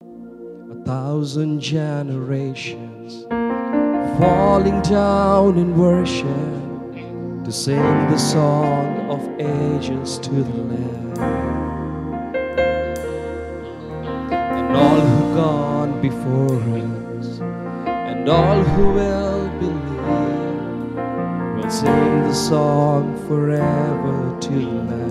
1,000 generations falling down in worship to sing the song of ages to the Lamb. And all who gone before us, and all who will believe, will sing the song forever to the Lamb.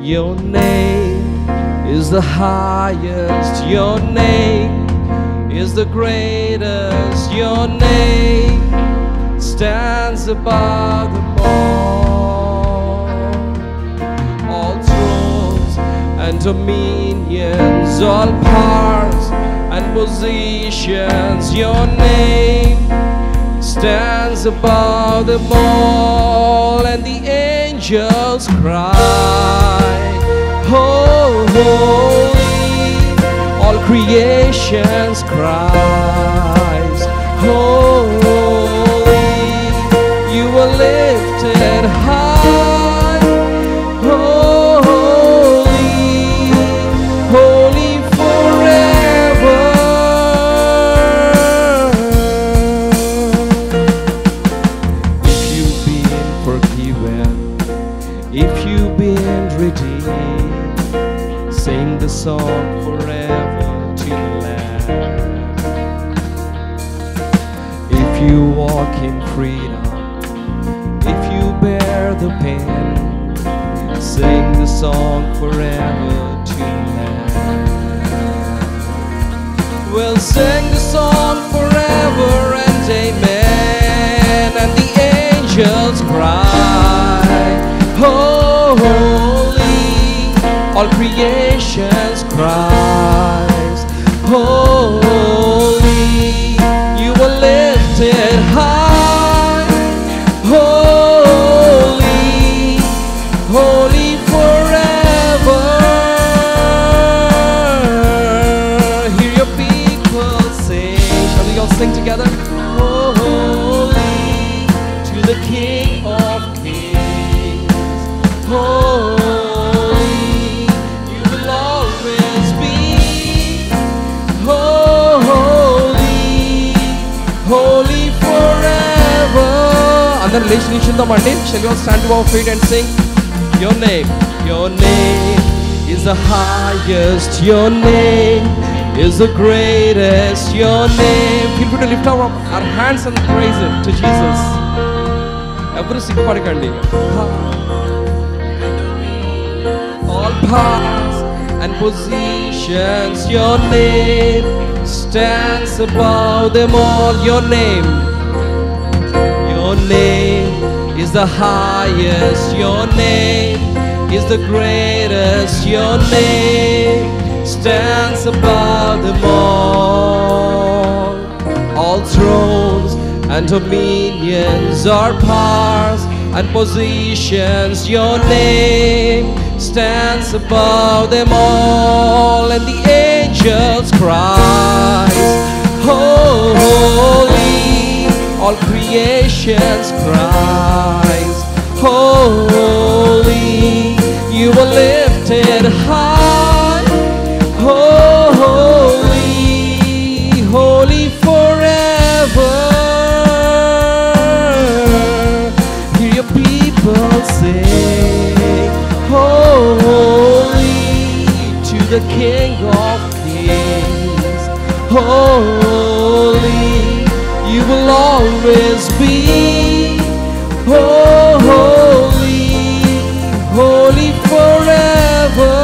Your name is the highest, your name is the greatest, your name stands above them all. All thrones and dominions, all powers and positions, your name stands above them all. And the angels cry, holy. All creations cries, holy. You are lifted high, holy, holy forever. If you've been forgiven, if you've been redeemed, sing the song forever to the Lamb. If you walk in freedom, if you bear the pain, sing the song forever to the Lamb. We'll sing the song forever and amen. And the angels cry, holy. All creations cries, holy. You are lifted high, holy, holy forever. Hear your people sing. Shall we all sing together? Holy to the King of Kings, holy. You will always be holy, holy forever. Andar lechi nichundamandi. Shall we all stand to our feet and sing? Your name is the highest, your name is the greatest, your name. Feel free to lift our hands and praise Him to Jesus. Every single parikandi. All powers and positions, your name stands above them all. Your name is the highest, your name is the greatest, your name stands above them all. All thrones and dominions, all powers and positions, your name stands above them all. And the angels cry, holy. All creations cries, holy. You are lifted high, holy, holy forever. Hear your people sing, holy to the King of Kings, holy. You will always be holy, holy forever.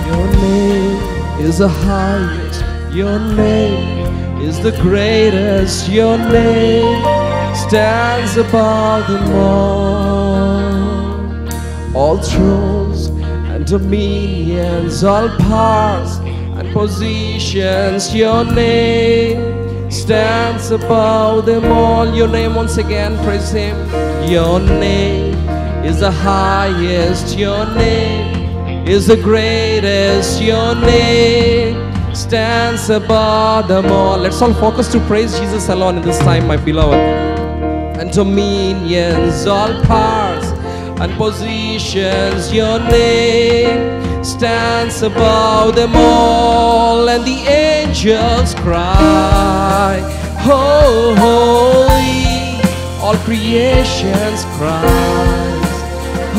Your name is the highest, your name is the greatest, your name stands above them all thrones and dominions, all powers and positions, your name stands above them all. Your name once again, praise Him. Your name is the highest, your name is the greatest, your name stands above them all. Let's all focus to praise Jesus alone in this time, my beloved. And dominions, all powers and positions. Your name stands above them all, and the angels cry, oh, holy. All creations cries,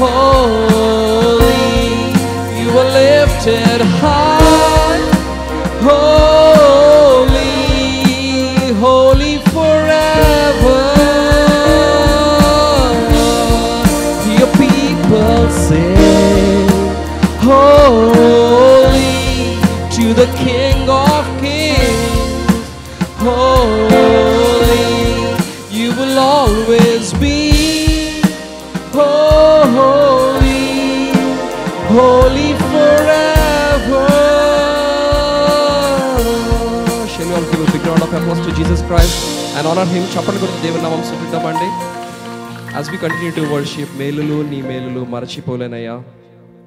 holy. You are lifted high, holy, holy forever. Your people sing, holy to the King of Kings, holy. You will always be holy, holy forever. Shall we all give a big round of applause to Jesus Christ and honor him? Chappalu kodu దేవుని నామం స్తుతిద్దామండి. As we continue to worship, మేలులు నీ మేలులు మరచిపోలేనయ్యా.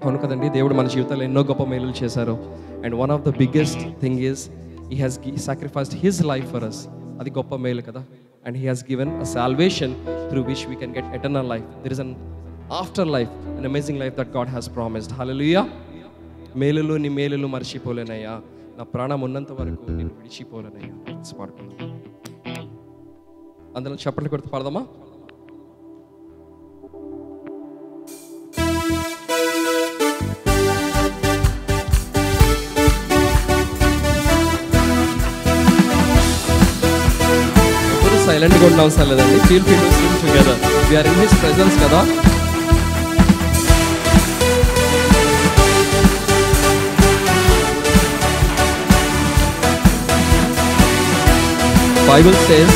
అవును కదండి, దేవుడు మన జీవితాల్లో ఎన్నో గొప్ప మేలులు చేశారు. And one of the biggest thing is he has sacrificed his life for us. అది గొప్ప మేలు కదా. And he has given a salvation through which we can get eternal life. There is an afterlife, an amazing life that God has promised. Hallelujah. మేలులు నీ మేలులు మర్చిపోలేనయ్యా, నా ప్రాణం ఉన్నంత వరకు నేను విడిచిపోలేనయ్యా. పాడుకుందాం, అందులో చప్పట్లు కొడుతూ పాడదామా? సైలెంట్ గా ఉండడం అవసరం లేదండి. Feel to sing together. We are in his presence కదా. Bible says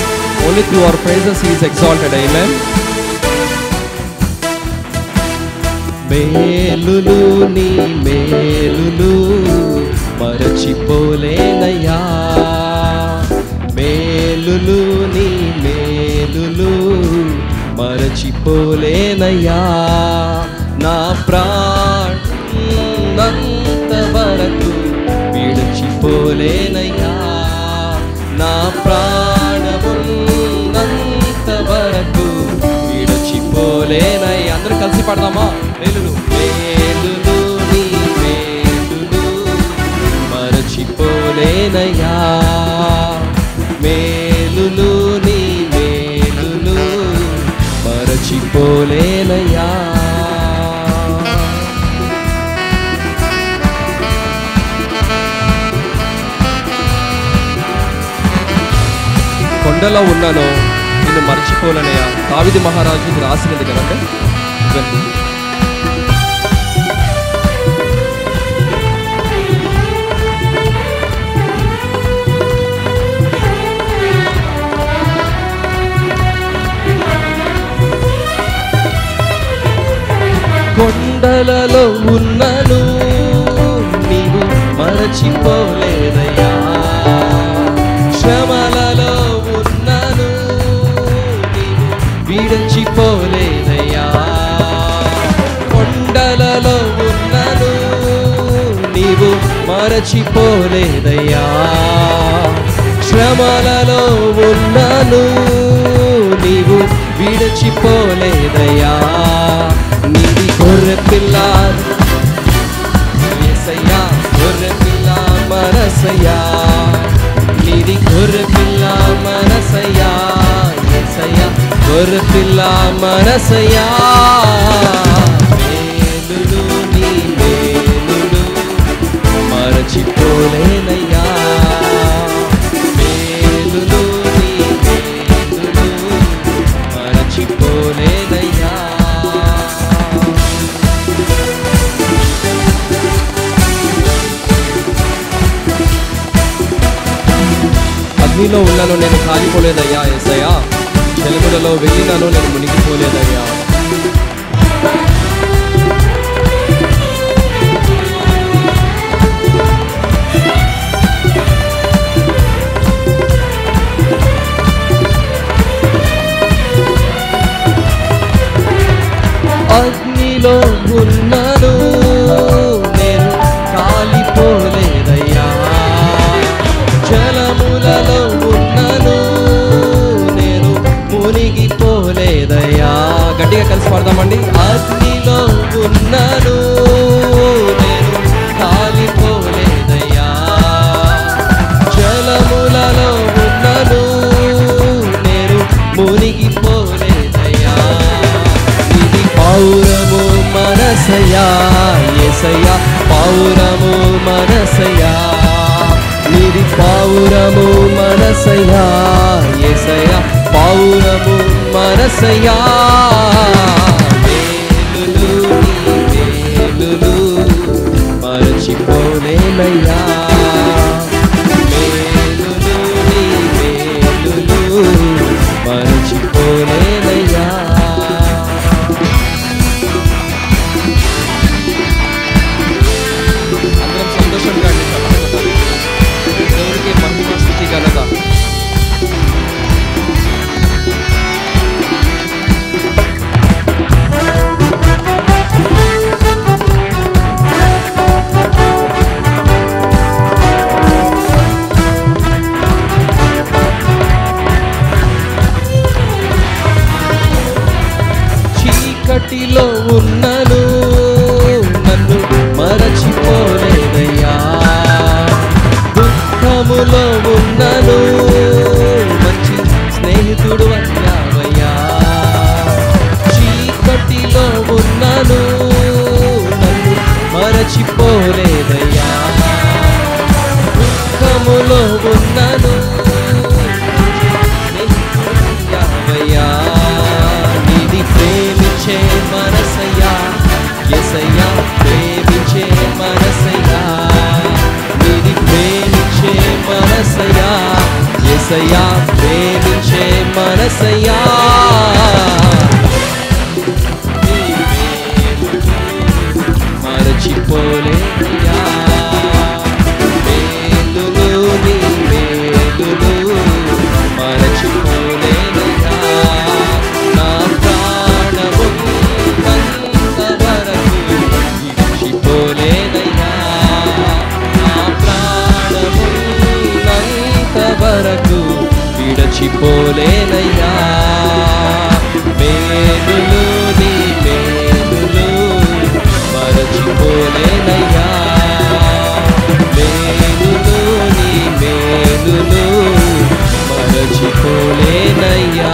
only through our praises he is exalted. Amen. మేలులు నీ మేలులు మరచిపోలేనయ్యా, మేలులు నీ మేలులు మరచిపోలేనయ్యా, నా ప్రాణంత వరకు విడిచిపోలేనయ్యా, నా ప్రాణమున్నంత వరకు విడిచిపోలేనయ్యా. అందరూ కలిసి పాడదామా? మేలులు మేలులు నీ మేలులు మరచిపోలేనయ్యా, మేలులు నీ మేలులు మరచిపోలేనయ్యా. కొండలో ఉన్నాను నిన్ను మర్చిపోలేనయ్యా. దావీదు మహారాజు రాసినది కదండి. కొండలలో ఉన్నను నీవు మరచిపోలేదయ్యా, శ్రమలలో ఉన్నను నీవు విడిచిపోలేదయ్యా, కొండలలో ఉన్నను నీవు మరచిపోలేదయ్యా, శ్రమలలో ఉన్నను నీవు విడిచిపోలేదయ్యా. నీది గొర్రె పిల్ల యేసయ్యా, గొర్రె పిల్ల మనసయ్యా, నీది గొర్రె పిల్ల మనసయ్యా, యేసయ్యా గొర్రె పిల్ల మనసయ్యా. మేలులు నీ మేలులు మరచిపోలేనయ్యా, మేలులు నీ మేలులు మరచిపోలేనయ్యా. అగ్నిలో ఉన్నాను నేను కాలిపోలేదయ్యా యేసయ్యా, చెలుగులలో వెళ్ళినాను నేను మునిగిపోలేదయ్యా. అగ్నిలో ఉన్నాను నేను కాలిపోలేదయ్యా, జలములలో ఉన్నాను నేను మునిగిపోలేదయ్యా. గట్టిగా కలిసి పాడదామండి. అగ్ని మనసయ్యా యేసయ్యా పావురము మనసయ్యా నీది పావురము మనసయ్యా యేసయ్యా పావురము మనసయ్యా మేలులు నీ మేలులు మరచిపోలేనయ్యా మేలులు నీ మేలులు మరచిపోలేనయ్యా అందరం సంతోషంగా దేవునికి మహిమ స్తుతి ఘనత చీకటిలో ఉన్నను నన్ను మరచిపోలేదయ్యా దుఃఖములో ఉన్నను మంచి స్నేహితుడు అయ్యావయ్యా చీకటిలో ఉన్నను నన్ను మరచిపోలేదయ్యా దుఃఖములో ఉన్నను అయ్యావయ్యా నీది ప్రేమించే మనసయ్యా యేసయ్యా ప్రేమించే మనసయ్యా నీది ప్రేమించే మనసయ్యా యేసయ్యా ప్రేమించే మనసయ్యా మరచిపోలేదయ్యా మేలులు నీ మేలులు మరచిపోలేదయ్యా నా ప్రాణము అంతవరకు విడిచిపోలేదయ్యా నా ప్రాణము అంతవరకు విడిచిపోలేదయ్యా మేలులు నీ మేలులు మరచిపోలేనయ్యా మేలులు నీ మేలులు మరచిపోలేనయ్యా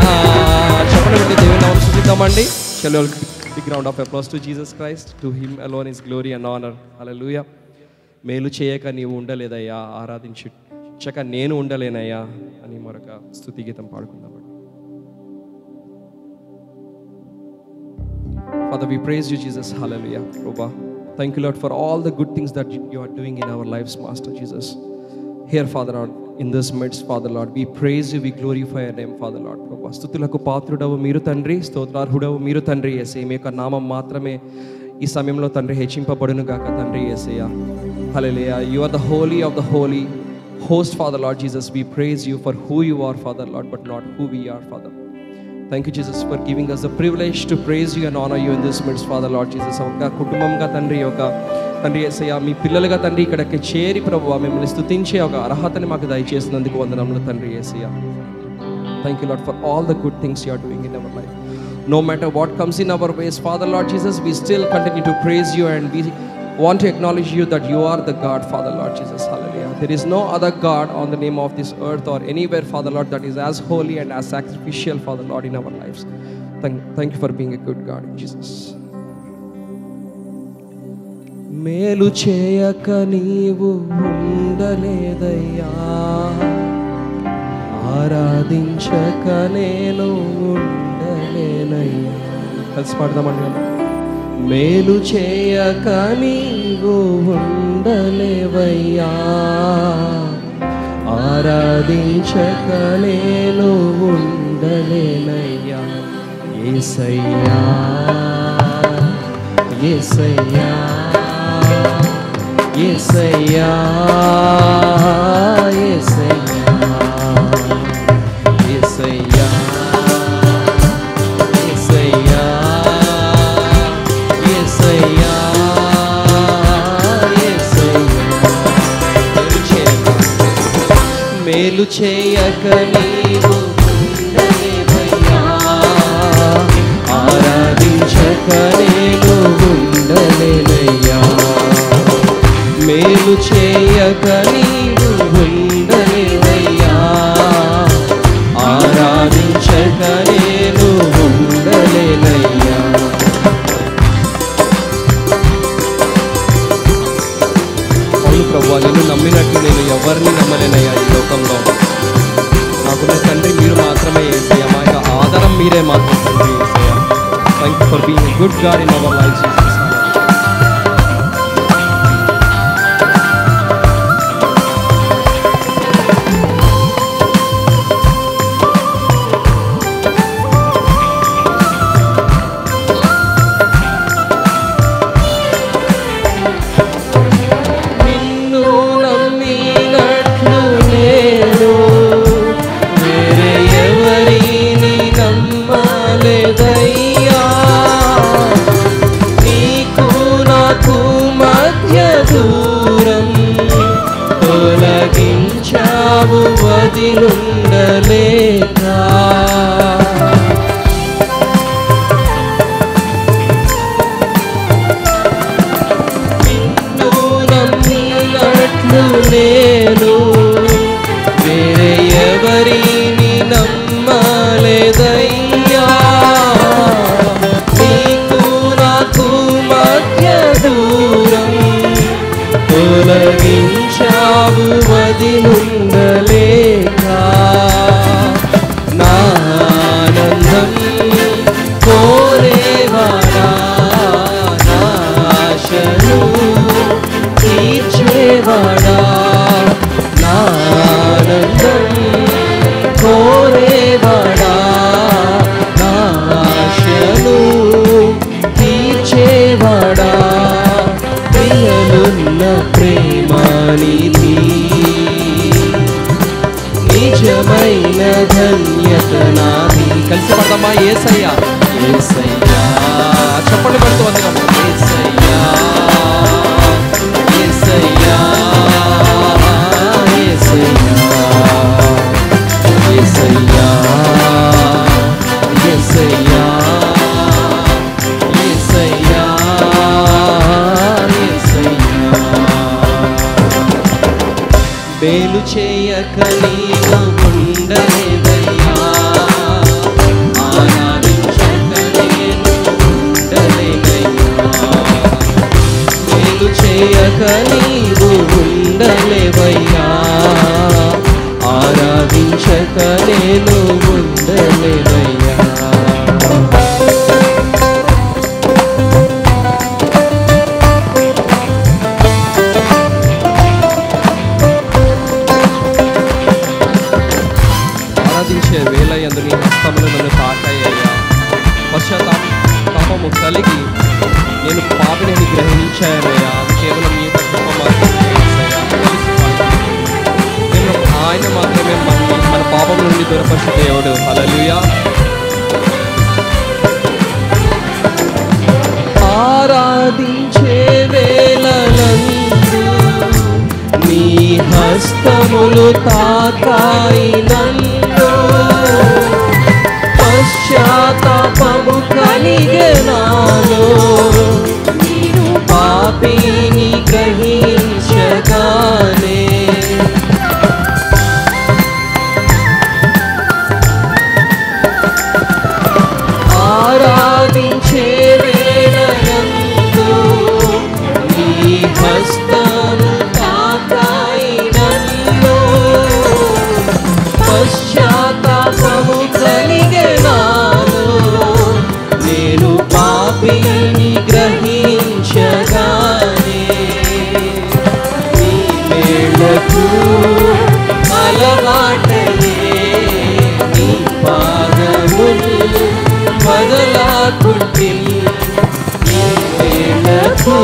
చెప్పండి దేవుని నామమున స్తుతిద్దామండి Shall we all big round of applause to Jesus Christ? To him alone is glory and honor. Hallelujah. మేలు చేయక నీవు ఉండలేదయ్యా ఆరాధించక నేను ఉండలేనయ్యా అని మరొక స్తుతి గీతం పాడుకుందామండి. Father, we praise you, Jesus. Hallelujah. Prabhu. Thank you, Lord, for all the good things that you are doing in our lives, Master Jesus. Here, Father, Lord, in this midst, Father, Lord, we praise you, we glorify your name, Father, Lord. Prabhu. స్తుతులకు పాత్రుడవు మీరు తండ్రి, స్తోత్రార్హుడవు మీరు తండ్రి యేసయ్య. మీ యొక్క నామం మాత్రమే ఈ సమయంలో తండ్రి హెచ్చింపబడును గాక తండ్రి యేసయ్య. Hallelujah. You are the holy of the holy host, Father, Lord Jesus. We praise you for who you are, Father, Lord, but not who we are, Father. Thank you, Jesus, for giving us the privilege to praise you and honor you in this midst, Father, Lord Jesus. ఒక కుటుంబంగా తండ్రి యొక్క తండ్రి యేసయ్య మీ పిల్లలుగా తండ్రి ఇక్కడికి చేరి ప్రభువా మిమ్మల్ని స్తుతించే ఒక అర్హతని మాకు దయచేసినందుకు వందనములు తండ్రి యేసయ్య. Thank you, Lord, for all the good things you are doing in our life. No matter what comes in our ways, Father, Lord Jesus, we still continue to praise you and we want to acknowledge you that you are the God, Father, Lord Jesus. Hallelujah. There is no other God on the name of this earth or anywhere, Father, Lord, that is as holy and as sacrificial, Father, Lord, in our lives. Thank you for being a good God, Jesus. మేలు చేయక నీవు ఉండలేదయ్యా ఆరాధించక నేను ఉండలేనయ్యా కలిసి పాడదామండి మేలు చేయక నీవు ఉండలేవయ్యా ఆరాధించక నేను ఉండలేనయ్యా యేసయ్యా యేసయ్యా యేసయ్యా యేసయ్యా యేసయ్యా యేసయ్యా యేసయ్యా యేసయ్యా మేలు చేయక నీవు ఉండలేవయ్యా ఆరాధించక నేను ఉండలేనయ్యా మేలు చేయక నీవు ఉండలేవయ్యా ఆరాధించక నేను ఉండలేనయ్యా God in our lives, Jesus. వదిలుండలేక నిన్ను నమ్మినట్లు నేను వేరే ఎవరిని నమ్మలేదయ్యా. నీకు నాకు మధ్య దూరం తొలగించావు వదిలుండలేక. నా ఆనందం కోరేవాడా, నా ఆశను తీర్చేవాడా, నా ఆనందం కోరేవాడా, నా ఆశను తీర్చేవాడా, ప్రియలున్న ప్రేమానిధి, నిజమైన ధన్యత నాది. కలిసి పడదామా? యేసయ్యా యేసయ్యా, చెప్పండి పడుతూ వద్దాం. యేసయ్యా యేసయ్యా యేసయ్యా యేసయ్యా యేసయ్యా యేసయ్యా యేసయ్యా. మేలు చేయక నీవు ఉండలేదయ్యా, ఆరాధించక నేను ఉండలేనయ్యా. మేలు చేయక నీవు ఉండలేవయ్యా, ఆరాధించక నేను ఉండలేనయ్యా. వేళ యందు నీ హస్తములు నన్ను తాకాయ్యా. పశ్చాత్తాపము కలిగి నేను పాపిని గ్రహించానయ్యా. కేవలం నీ కృప మాత్రమే. ఆయన మాత్రమే మన పాపం నుండి దూరపరిచే దేవుడు. హల్లెలూయా. ఆరాధించే వేళలందు నీ హస్తములు తాకాయి నన్ను, పశ్చాత్తాపము కలిగే నాలో, నేను పాపిని గ్రహించగానే. ఆరాధించే వేళలందు నీ హస్తము తాకాయి నన్ను, పశ్చాత్తాపము కలిగే నాలో, నేను పాపిని గ్రహించగానే. నీ మేళకు అలవాటయే నీ పాదములు వదలాకుంటిని. నీ మేళకు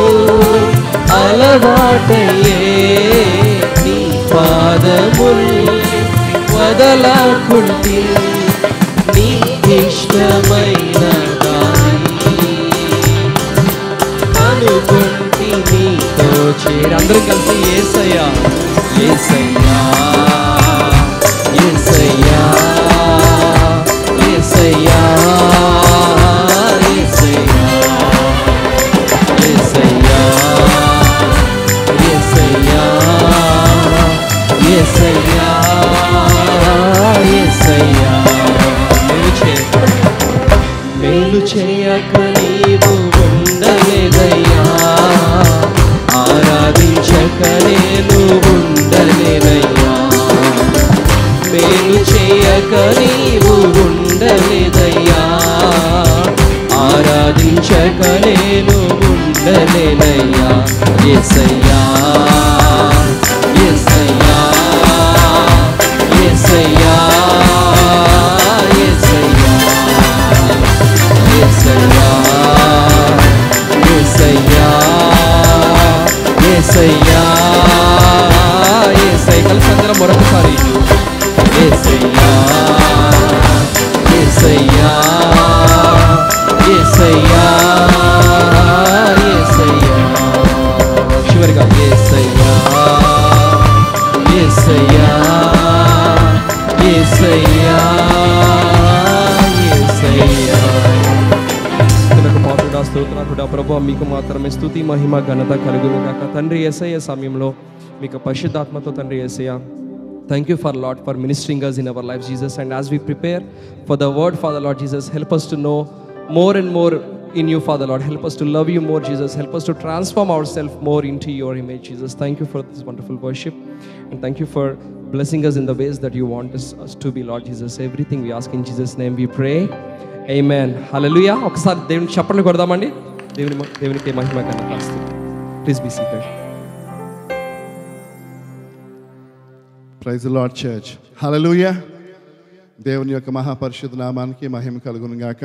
అలవాటయే నీ పాదములు వదలాకుంటిని. నీకిష్టమైన దాని అనుకుంటి నీతో చేరి. అందరం కలిసి యేసయ్యా యేసయ్యా యేసయ్యా యేసయ్యా యేసయ్యా యేసయ్యా యేసయ్యా యేసయ్యా యేసయ్యా. మేలు చేయక నీవు ఉండలేదయ్యా, ఆరాధించక నేను ఉండలేనయ్యా. ఉండలేనయ్యా యేసయ్యా యేసయ్యా యేసయ్యా యేసయ్యా యేసయ్యా యేసయ్యా యేసయ్యా యేసయ్యా కలిసి అందరం మరొకసారి యేసయ్యా యేసయ్యా యేసయ్యా యేసయ్యా చివరిగా యేసయ్యా యేసయ్యా యేసయ్యా యేసయ్యా పాత్రుడా స్తోత్రాకుడా ప్రభువా మీకు మాత్రమే స్తుతి మహిమ ఘనత కలుగును గాక తండ్రి యేసయ్య సమయంలో మీకు పరిశుద్ధాత్మతో తండ్రి యేసయ్య thank you for Lord for ministering us in our lives Jesus, and as we prepare for the word Father Lord Jesus, help us to know more and more in you Father Lord, help us to love you more Jesus, help us to transform ourselves more into your image Jesus. Thank you for this wonderful worship, and thank you for blessing us in the ways that you want us to be Lord Jesus. Everything we ask in Jesus name we pray, amen, hallelujah. ఒకసారి దేవుని చప్పట్లు కొడదామండి. దేవునికి మహిమ ఘనత. Please be seated. Praise the Lord church, హల్లెలూయా. దేవుని యొక్క మహాపరిశుద్ధ నామానికి మహిమ కలుగును గాక.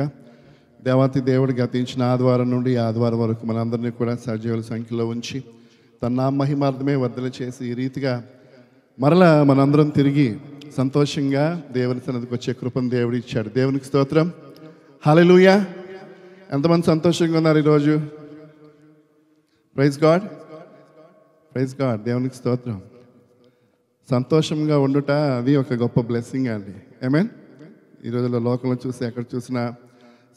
దేవాతి దేవుడు గతించిన ఆదివారం నుండి ఆదివారం వరకు మనందరినీ కూడా సజీవుల సంఖ్యలో ఉంచి తన నామ మహిమార్థమే వర్ధల చేసి ఈ రీతిగా మరలా మనందరం తిరిగి సంతోషంగా దేవుని సన్నిధికి వచ్చే కృపను దేవుడు ఇచ్చాడు. దేవునికి స్తోత్రం, హల్లెలూయా. ఎంతమంది సంతోషంగా ఉన్నారు ఈరోజు? ప్రైజ్ గాడ్, ప్రైజ్ గాడ్, దేవునికి స్తోత్రం. సంతోషంగా ఉండుట అది ఒక గొప్ప బ్లెస్సింగ్ అండి. ఆమేన్. ఈ రోజుల్లో లోకంలో చూసి ఎక్కడ చూసినా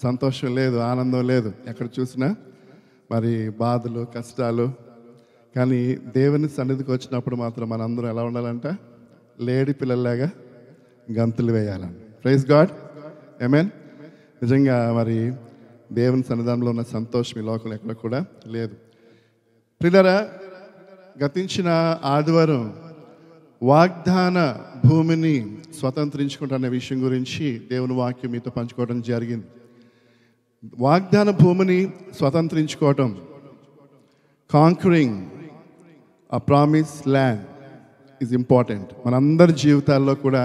సంతోషం లేదు, ఆనందం లేదు, ఎక్కడ చూసినా మరి బాధలు కష్టాలు. కానీ దేవుని సన్నిధికి వచ్చినప్పుడు మాత్రం మనందరం ఎలా ఉండాలంట? లేడి పిల్లల్లాగా గంతులు వేయాలండి. ప్రైజ్ గాడ్, ఆమేన్. నిజంగా మరి దేవుని సన్నిధానంలో ఉన్న సంతోషం ఈ లోకంలో ఎక్కడ కూడా లేదు. ప్రియులారా, గతించిన ఆదివారం వాగ్దాన భూమిని స్వతంత్రించుకుంటున్న విషయం గురించి దేవుని వాక్యం మీతో పంచుకోవడం జరిగింది. వాగ్దాన భూమిని స్వతంత్రించుకోవటం, conquering a promise land is important. మనందరి జీవితాల్లో కూడా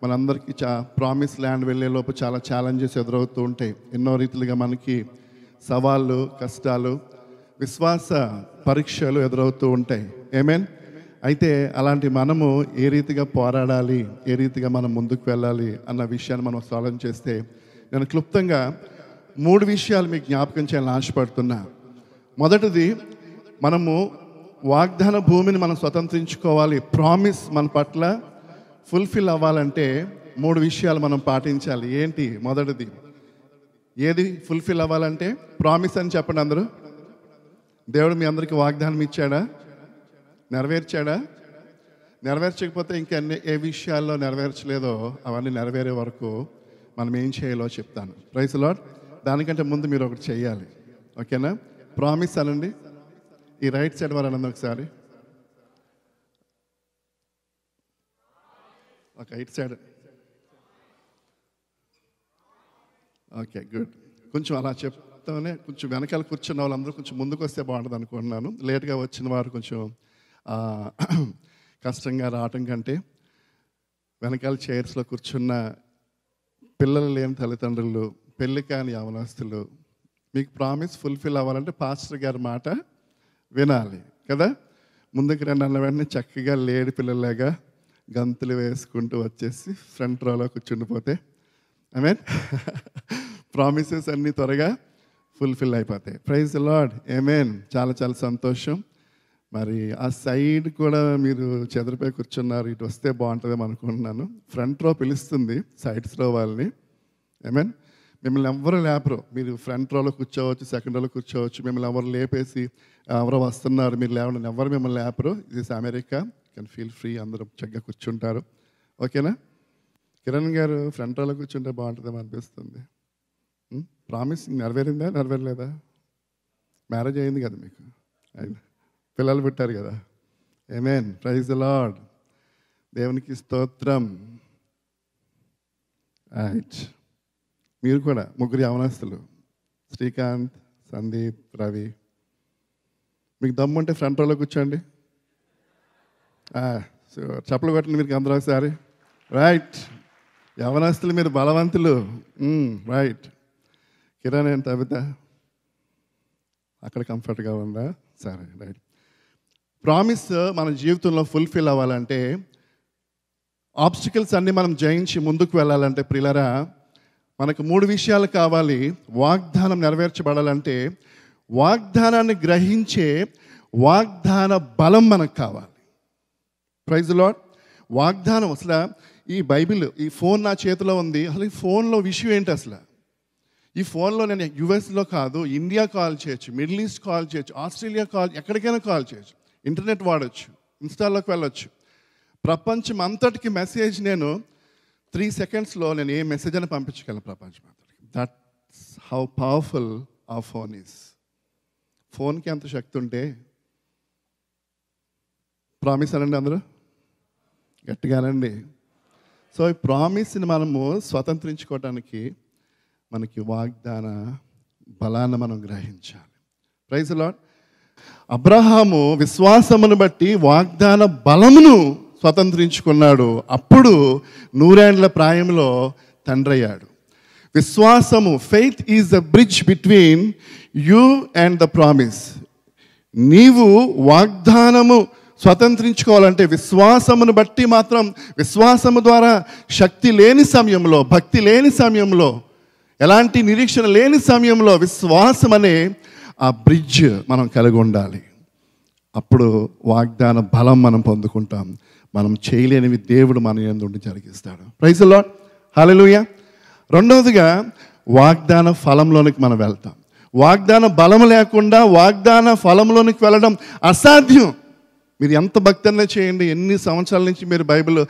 మనందరికీ ప్రామిస్ ల్యాండ్ వెళ్ళే లోపు చాలా ఛాలెంజెస్ ఎదురవుతూ ఉంటాయి. ఎన్నో రీతిలుగా మనకి సవాళ్ళు, కష్టాలు, విశ్వాస పరీక్షలు ఎదురవుతూ ఉంటాయి. ఆమేన్. అయితే అలాంటి మనము ఏ రీతిగా పోరాడాలి, ఏ రీతిగా మనం ముందుకు వెళ్ళాలి అన్న విషయాన్ని మనం ఆలోచన చేస్తే నేను క్లుప్తంగా 3 విషయాలు మీకు జ్ఞాపకం చేయాలని ఆశపడుతున్నా. మొదటిది, మనము వాగ్దాన భూమిని మనం స్వతంత్రించుకోవాలి, ప్రామిస్ మన పట్ల ఫుల్ఫిల్ అవ్వాలంటే 3 విషయాలు మనం పాటించాలి. ఏంటి? మొదటిది, ఏది ఫుల్ఫిల్ అవ్వాలంటే? ప్రామిస్ అని చెప్పండి అందరూ. దేవుడు మీ అందరికీ వాగ్దానం ఇచ్చాడా? నెరవేర్చాడా? నెరవేర్చకపోతే ఇంకెన్ని ఏ విషయాల్లో నెరవేర్చలేదో అవన్నీ నెరవేరే వరకు మనం ఏం చేయాలో చెప్తాను. Praise the Lord. దానికంటే ముందు మీరు ఒకటి చేయాలి, ఓకేనా? ప్రామిస్ అనండి. ఈ రైట్ సైడ్ వారండి ఒకసారి, ఒక రైట్ సైడ్. Okay, good. కొంచెం అలా చెప్తానే కొంచెం వెనకాల కూర్చున్న వాళ్ళందరూ కొంచెం ముందుకు వస్తే బాగుంటుంది అనుకుంటున్నాను. లేట్గా వచ్చిన వారు కొంచెం కష్టంగా రావటం కంటే వెనకాల చైర్స్లో కూర్చున్న పిల్లలు లేని తల్లిదండ్రులు, పెళ్ళి కాని యవనస్తులు, మీకు ప్రామిస్ ఫుల్ఫిల్ అవ్వాలంటే పాస్టర్ గారి మాట వినాలి కదా. ముందుకు రండి అన్న వెంటనే చక్కగా లేడి పిల్లలాగా గంతులు వేసుకుంటూ వచ్చేసి ఫ్రంట్ రోలో కూర్చుండిపోతే ఆమేన్, ప్రామిసెస్ అన్నీ త్వరగా ఫుల్ఫిల్ అయిపోతాయి. ప్రైజ్ ది లార్డ్, ఆమేన్. చాలా చాలా సంతోషం. మరి ఆ సైడ్ కూడా మీరు చెదరిపోయి కూర్చున్నారు, ఇటు వస్తే బాగుంటుందేమో అనుకుంటున్నాను. ఫ్రంట్ రో పిలుస్తుంది సైడ్స్ రో వాళ్ళని. ఆమేన్. మిమ్మల్ని ఎవరు లేపరు. మీరు ఫ్రంట్ రోలో కూర్చోవచ్చు, సెకండ్ రోలో కూర్చోవచ్చు. మిమ్మల్ని ఎవరు లేపేసి ఎవరో వస్తున్నారు మీరు లేవండి, ఎవరు మిమ్మల్ని లేపరు. ఇది అమెరికా, కెన్ ఫీల్ ఫ్రీ. అందరూ చక్కగా కూర్చుంటారు, ఓకేనా? కిరణ్ గారు ఫ్రంట్ రోలో కూర్చుంటే బాగుంటుందేమో అనిపిస్తుంది. ప్రామిస్ నెరవేరిందా, నెరవేరలేదా? మ్యారేజ్ అయింది కదా మీకు, పిల్లలు పుట్టారు కదా. ఆమేన్. Praise the Lord. దేవునికి స్తోత్రం. రైట్. మీరు కూడా 3 యవనస్తులు, శ్రీకాంత్, సందీప్, రవి. మీకు దమ్ము ఉంటే ఫ్రంట్ రోలో కూర్చోండి. చప్పలు కొట్టండి మీరు అందరూ ఒకసారి. రైట్, యవనస్తులు మీరు బలవంతులు. రైట్. కిరణ్ ఏంటి అబిత అక్కడ కంఫర్ట్గా ఉందా? సరే, రైట్. ప్రామిస్ మన జీవితంలో ఫుల్ఫిల్ అవ్వాలంటే, ఆబ్స్టికల్స్ అన్నీ మనం జయించి ముందుకు వెళ్ళాలంటే ప్రియులారా, మనకు 3 విషయాలు కావాలి. వాగ్దానం నెరవేర్చబడాలంటే వాగ్దానాన్ని గ్రహించే వాగ్దాన బలం మనకు కావాలి. Praise the Lord. వాగ్దానం అసలు ఈ బైబిల్, ఈ ఫోన్ నా చేతిలో ఉంది. అసలు ఈ ఫోన్లో విషయం ఏంటి? అసలు ఈ ఫోన్లో నేను యుఎస్లో కాదు, ఇండియా కాల్ చేయొచ్చు, మిడిల్ ఈస్ట్ కాల్ చేయొచ్చు, ఆస్ట్రేలియా కాల్, ఎక్కడికైనా కాల్ చేయొచ్చు, ఇంటర్నెట్ వాడచ్చు, ఇన్స్టాలోకి వెళ్ళొచ్చు. ప్రపంచం అంతటికి మెసేజ్ నేను 3 సెకండ్స్లో నేను ఏ మెసేజ్ అని పంపించగలను ప్రపంచం అంతటికి. దట్స్ హౌ పవర్ఫుల్ ఆ ఫోన్ ఈస్. ఫోన్కి అంత శక్తి ఉంటే, ప్రామిస్ అనండి అందరూ గట్టిగానండి. సో ఈ ప్రామిస్ని మనము స్వతంత్రించుకోవడానికి మనకి వాగ్దాన బలాన్ని మనం గ్రహించాలి. Praise the lord. అబ్రహాము విశ్వాసమును బట్టి వాగ్దాన బలమును స్వతంత్రించుకున్నాడు. అప్పుడు 100 ఏళ్ల ప్రాయంలో తండ్రి అయ్యాడు. విశ్వాసము, faith is the bridge between you and the promise. నీవు వాగ్దానము స్వతంత్రించుకోవాలంటే విశ్వాసమును బట్టి మాత్రం, విశ్వాసము ద్వారా శక్తి లేని సమయంలో, భక్తి లేని సమయంలో, ఎలాంటి నిరీక్షణ లేని సమయంలో విశ్వాసం అనే ఆ బ్రిడ్జ్ మనం కలిగి ఉండాలి. అప్పుడు వాగ్దాన బలం మనం పొందుకుంటాం. మనం చేయలేనివి దేవుడు మన యందు ఉండి జరిగిస్తాడు. Praise the Lord. హల్లెలూయా. రెండవదిగా వాగ్దాన ఫలంలోనికి మనం వెళ్తాం. వాగ్దాన బలం లేకుండా వాగ్దాన ఫలంలోనికి వెళ్ళడం అసాధ్యం. మీరు ఎంత భక్తి అన్నా చేయండి, ఎన్ని సంవత్సరాల నుంచి మీరు బైబిల్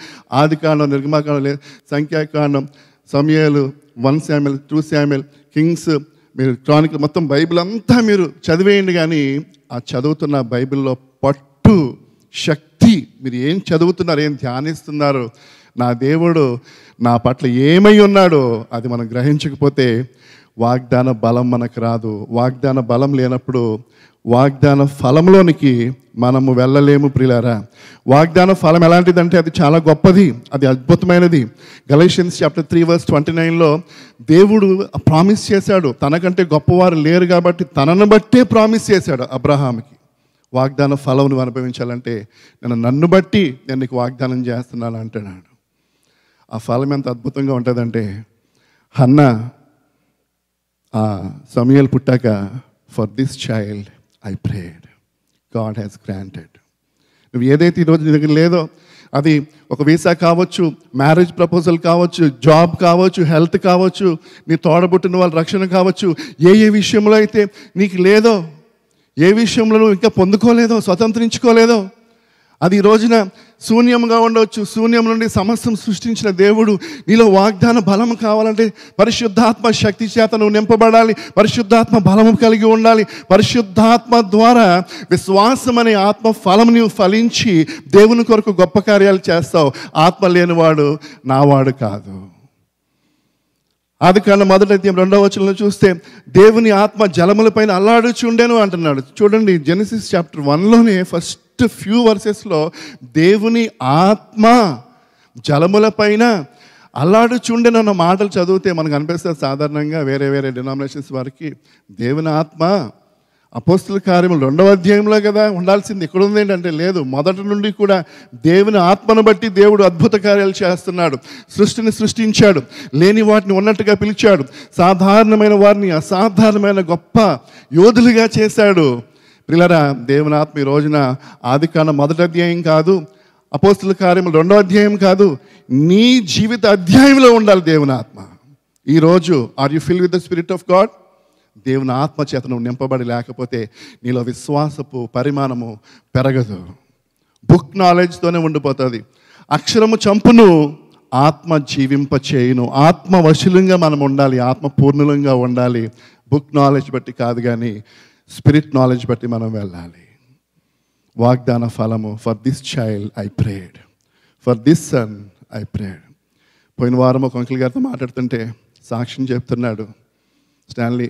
ఆదికాండం, నిర్గమాకాండం, సంఖ్యాకాండం, సమూయేలు, 1 శామ్యూయల్, 2 శామ్యూయల్, కింగ్స్, మీరు క్రానికల్, మొత్తం బైబిల్ అంతా మీరు చదివేయండి. కానీ ఆ చదువుతున్న బైబిల్లో పట్టు, శక్తి, మీరు ఏం చదువుతున్నారు, ఏం ధ్యానిస్తున్నారు, నా దేవుడు నా పట్ల ఏమై ఉన్నాడో అది మనం గ్రహించకపోతే వాగ్దాన బలం మనకు రాదు. వాగ్దాన బలం లేనప్పుడు వాగ్దాన ఫలంలోనికి మనము వెళ్ళలేము ప్రియులారా. వాగ్దాన ఫలం ఎలాంటిదంటే అది చాలా గొప్పది, అది అద్భుతమైనది. గలషియన్స్ చాప్టర్ 3:29లో దేవుడు ప్రామిస్ చేశాడు. తనకంటే గొప్పవారు లేరు కాబట్టి తనను బట్టే ప్రామిస్ చేశాడు అబ్రహాముకి. వాగ్దాన ఫలం నువ్వు అనుభవించాలంటే నన్ను బట్టి నేను నీకు వాగ్దానం చేస్తున్నాను అంటున్నాడు. ఆ ఫలం ఎంత అద్భుతంగా ఉంటుందంటే, హన్నా సమూయేలు పుట్టాక, for this child I prayed, God has granted. నువ్వు ఏదైతే ఈరోజు నీ దగ్గర లేదో, అది ఒక వీసా కావచ్చు, మ్యారేజ్ ప్రపోజల్ కావచ్చు, జాబ్ కావచ్చు, హెల్త్ కావచ్చు, నీ తోడబుట్టిన వాళ్ళ రక్షణ కావచ్చు, ఏ విషయంలో అయితే నీకు లేదో, ఏ విషయంలో నువ్వు ఇంకా పొందుకోలేదో, స్వతంత్రించుకోలేదో, అది ఈ రోజున శూన్యంగా ఉండవచ్చు. శూన్యం నుండి సమస్తం సృష్టించిన దేవుడు నీలో వాగ్దాన బలం కావాలంటే పరిశుద్ధాత్మ శక్తి చేత నువ్వు నింపబడాలి. పరిశుద్ధాత్మ బలము కలిగి ఉండాలి. పరిశుద్ధాత్మ ద్వారా విశ్వాసం అనే ఆత్మ ఫలం నీవు ఫలించి దేవుని కొరకు గొప్ప కార్యాలు చేస్తావు. ఆత్మ లేనివాడు నావాడు కాదు. ఆదికాండం 1వ అధ్యాయం 2వ వచనంలో చూస్తే దేవుని ఆత్మ జలముల పైన అల్లాడుచుండెను అంటున్నాడు. చూడండి, జెనసిస్ చాప్టర్ 1లోనే ఫస్ట్ ఫ్యూ వర్సెస్లో దేవుని ఆత్మ జలముల పైన అల్లాడుచుండెను అన్న మాటలు చదివితే మనకు అనిపిస్తుంది సాధారణంగా వేరే వేరే డినామినేషన్స్ వారికి దేవుని ఆత్మ అపోస్తుల కార్యములు 2వ అధ్యాయంలో కదా ఉండాల్సింది, ఇక్కడ ఉంది ఏంటంటే లేదు. మొదటి నుండి కూడా దేవుని ఆత్మను బట్టి దేవుడు అద్భుత కార్యాలు చేస్తున్నాడు. సృష్టిని సృష్టించాడు, లేని వాటిని ఉన్నట్టుగా పిలిచాడు, సాధారణమైన వారిని అసాధారణమైన గొప్ప యోధులుగా చేశాడు. ప్రియులారా, దేవుని ఆత్మ ఈ రోజున ఆదికాండం 1వ అధ్యాయం కాదు, అపోస్తుల కార్యములు 2వ అధ్యాయం కాదు, నీ జీవిత అధ్యాయంలో ఉండాలి దేవుని ఆత్మ. ఈరోజు are you fill with the spirit of God? దేవుని ఆత్మ చేత నువ్వు నింపబడి లేకపోతే నీలో విశ్వాసపు పరిమాణము పెరగదు. బుక్ నాలెడ్జ్తోనే ఉండిపోతుంది. అక్షరము చంపును, ఆత్మ జీవింప చేయును. ఆత్మ వశులంగా మనం ఉండాలి, ఆత్మ పూర్ణులంగా ఉండాలి. బుక్ నాలెడ్జ్ బట్టి కాదు, కానీ స్పిరిట్ నాలెడ్జ్ బట్టి మనం వెళ్ళాలి. వాగ్దాన ఫలము, for this child I prayed, for this son I prayed. పోయిన వారం ఒక అంకుల్ గారితో మాట్లాడుతుంటే సాక్ష్యం చెప్తున్నాడు, Stanley,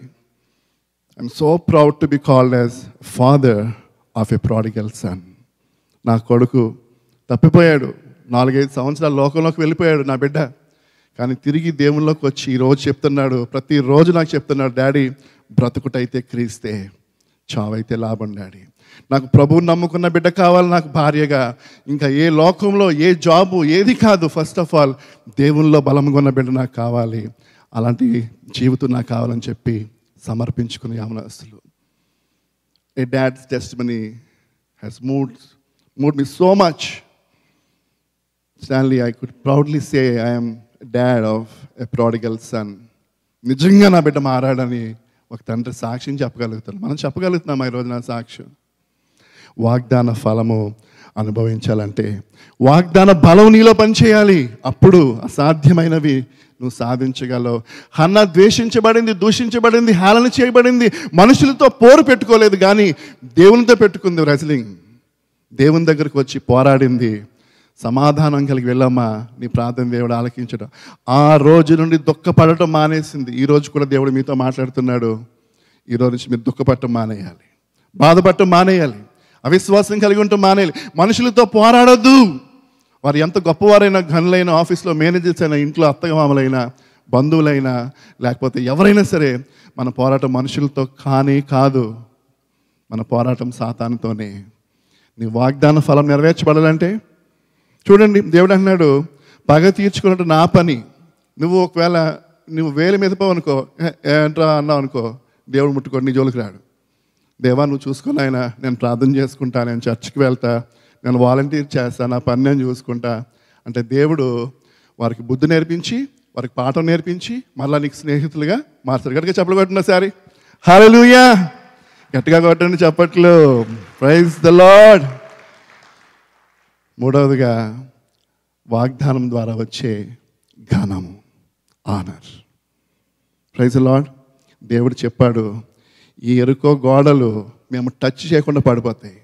I'm so proud to be called as father of a prodigal son. నా కొడుకు తప్పిపోయాడు, 4-5 సంవత్సరాల లోకంలోకి వెళ్ళిపోయాడు నా బిడ్డ. కానీ తిరిగి దేవుళ్ళలోకి వచ్చి ఈరోజు చెప్తున్నాడు, ప్రతిరోజు నాకు చెప్తున్నాడు, డాడీ బ్రతుకుటైతే క్రీస్తే, చావైతే లాభం డాడీ. నాకు ప్రభువుని నమ్ముకున్న బిడ్డ కావాలి నాకు భార్యగా. ఇంకా ఏ లోకంలో ఏ జాబు ఏది కాదు, ఫస్ట్ ఆఫ్ ఆల్ దేవుల్లో బలంగా ఉన్న బిడ్డ నాకు కావాలి. అలాంటి జీవితం నాకు కావాలని చెప్పి సమర్పించుకునే యవనస్తులు. A dad's testimony has moved me so much. Stanley, I could proudly say I am dad of a prodigal son. నిజంగా నా బిడ్డ మారాడని ఒక తండ్రి సాక్ష్యం చెప్పగలుగుతాను. మనం చెప్పగలుగుతున్నాం ఈరోజు నా సాక్ష్యం. వాగ్దాన ఫలము అనుభవించాలంటే వాగ్దాన బలం నీలో పనిచేయాలి. అప్పుడు అసాధ్యమైనవి నువ్వు సాధించగలవు. హన్నా ద్వేషించబడింది, దూషించబడింది, హేళన చేయబడింది, మనుషులతో పోరు పెట్టుకోలేదు, కానీ దేవునితో పెట్టుకుంది రెజ్లింగ్. దేవుని దగ్గరకు వచ్చి పోరాడింది. సమాధానం కలిగి వెళ్ళమ్మా, నీ ప్రార్థన దేవుడు ఆలకించడం. ఆ రోజు నుండి దుఃఖపడటం మానేసింది. ఈరోజు కూడా దేవుడు మీతో మాట్లాడుతున్నాడు, ఈరోజు నుంచి మీరు దుఃఖపడటం మానేయాలి, బాధపడటం మానేయాలి, అవిశ్వాసం కలిగి ఉండటం మానేయాలి. మనుషులతో పోరాడొద్దు. వారు ఎంత గొప్పవారైనా, ఘనులైన, ఆఫీస్లో మేనేజర్స్ అయినా, ఇంట్లో అత్తమామలైనా, బంధువులైనా, లేకపోతే ఎవరైనా సరే, మన పోరాటం మనుషులతో కాదు, మన పోరాటం సాతానుతోనే. నీ వాగ్దాన ఫలం నెరవేర్చబడాలంటే చూడండి, దేవుడు అన్నాడు, పగ తీర్చుకున్నట్టు నా పని. ఒకవేళ నువ్వు వేలి మెదపవనుకో, ఏంట్రా అన్నావు అనుకో, దేవుడు ముట్టుకోండి, నీ జోలికి రాడు. దేవా నువ్వు చూసుకుని ఆయన, నేను ప్రార్థన చేసుకుంటా, నేను చర్చికి వెళ్తా, నేను వాలంటీర్ చేస్తా, నా పని నేను చూసుకుంటా అంటే దేవుడు వారికి బుద్ధి నేర్పించి, వారికి పాఠం నేర్పించి, మళ్ళీ నీకు స్నేహితులుగా మార్చారు. గట్టిగా చప్పట్లు కొట్టిన సారి హల్లెలూయా, గట్టిగా కొట్టండి చప్పట్లు. Praise the Lord. మూడవదిగా వాగ్దానం ద్వారా వచ్చే ఘనము, ఆనర్. Praise the Lord. దేవుడు చెప్పాడు, ఈ ఎరుకో గోడలు మేము టచ్ చేయకుండా పడిపోతాయి.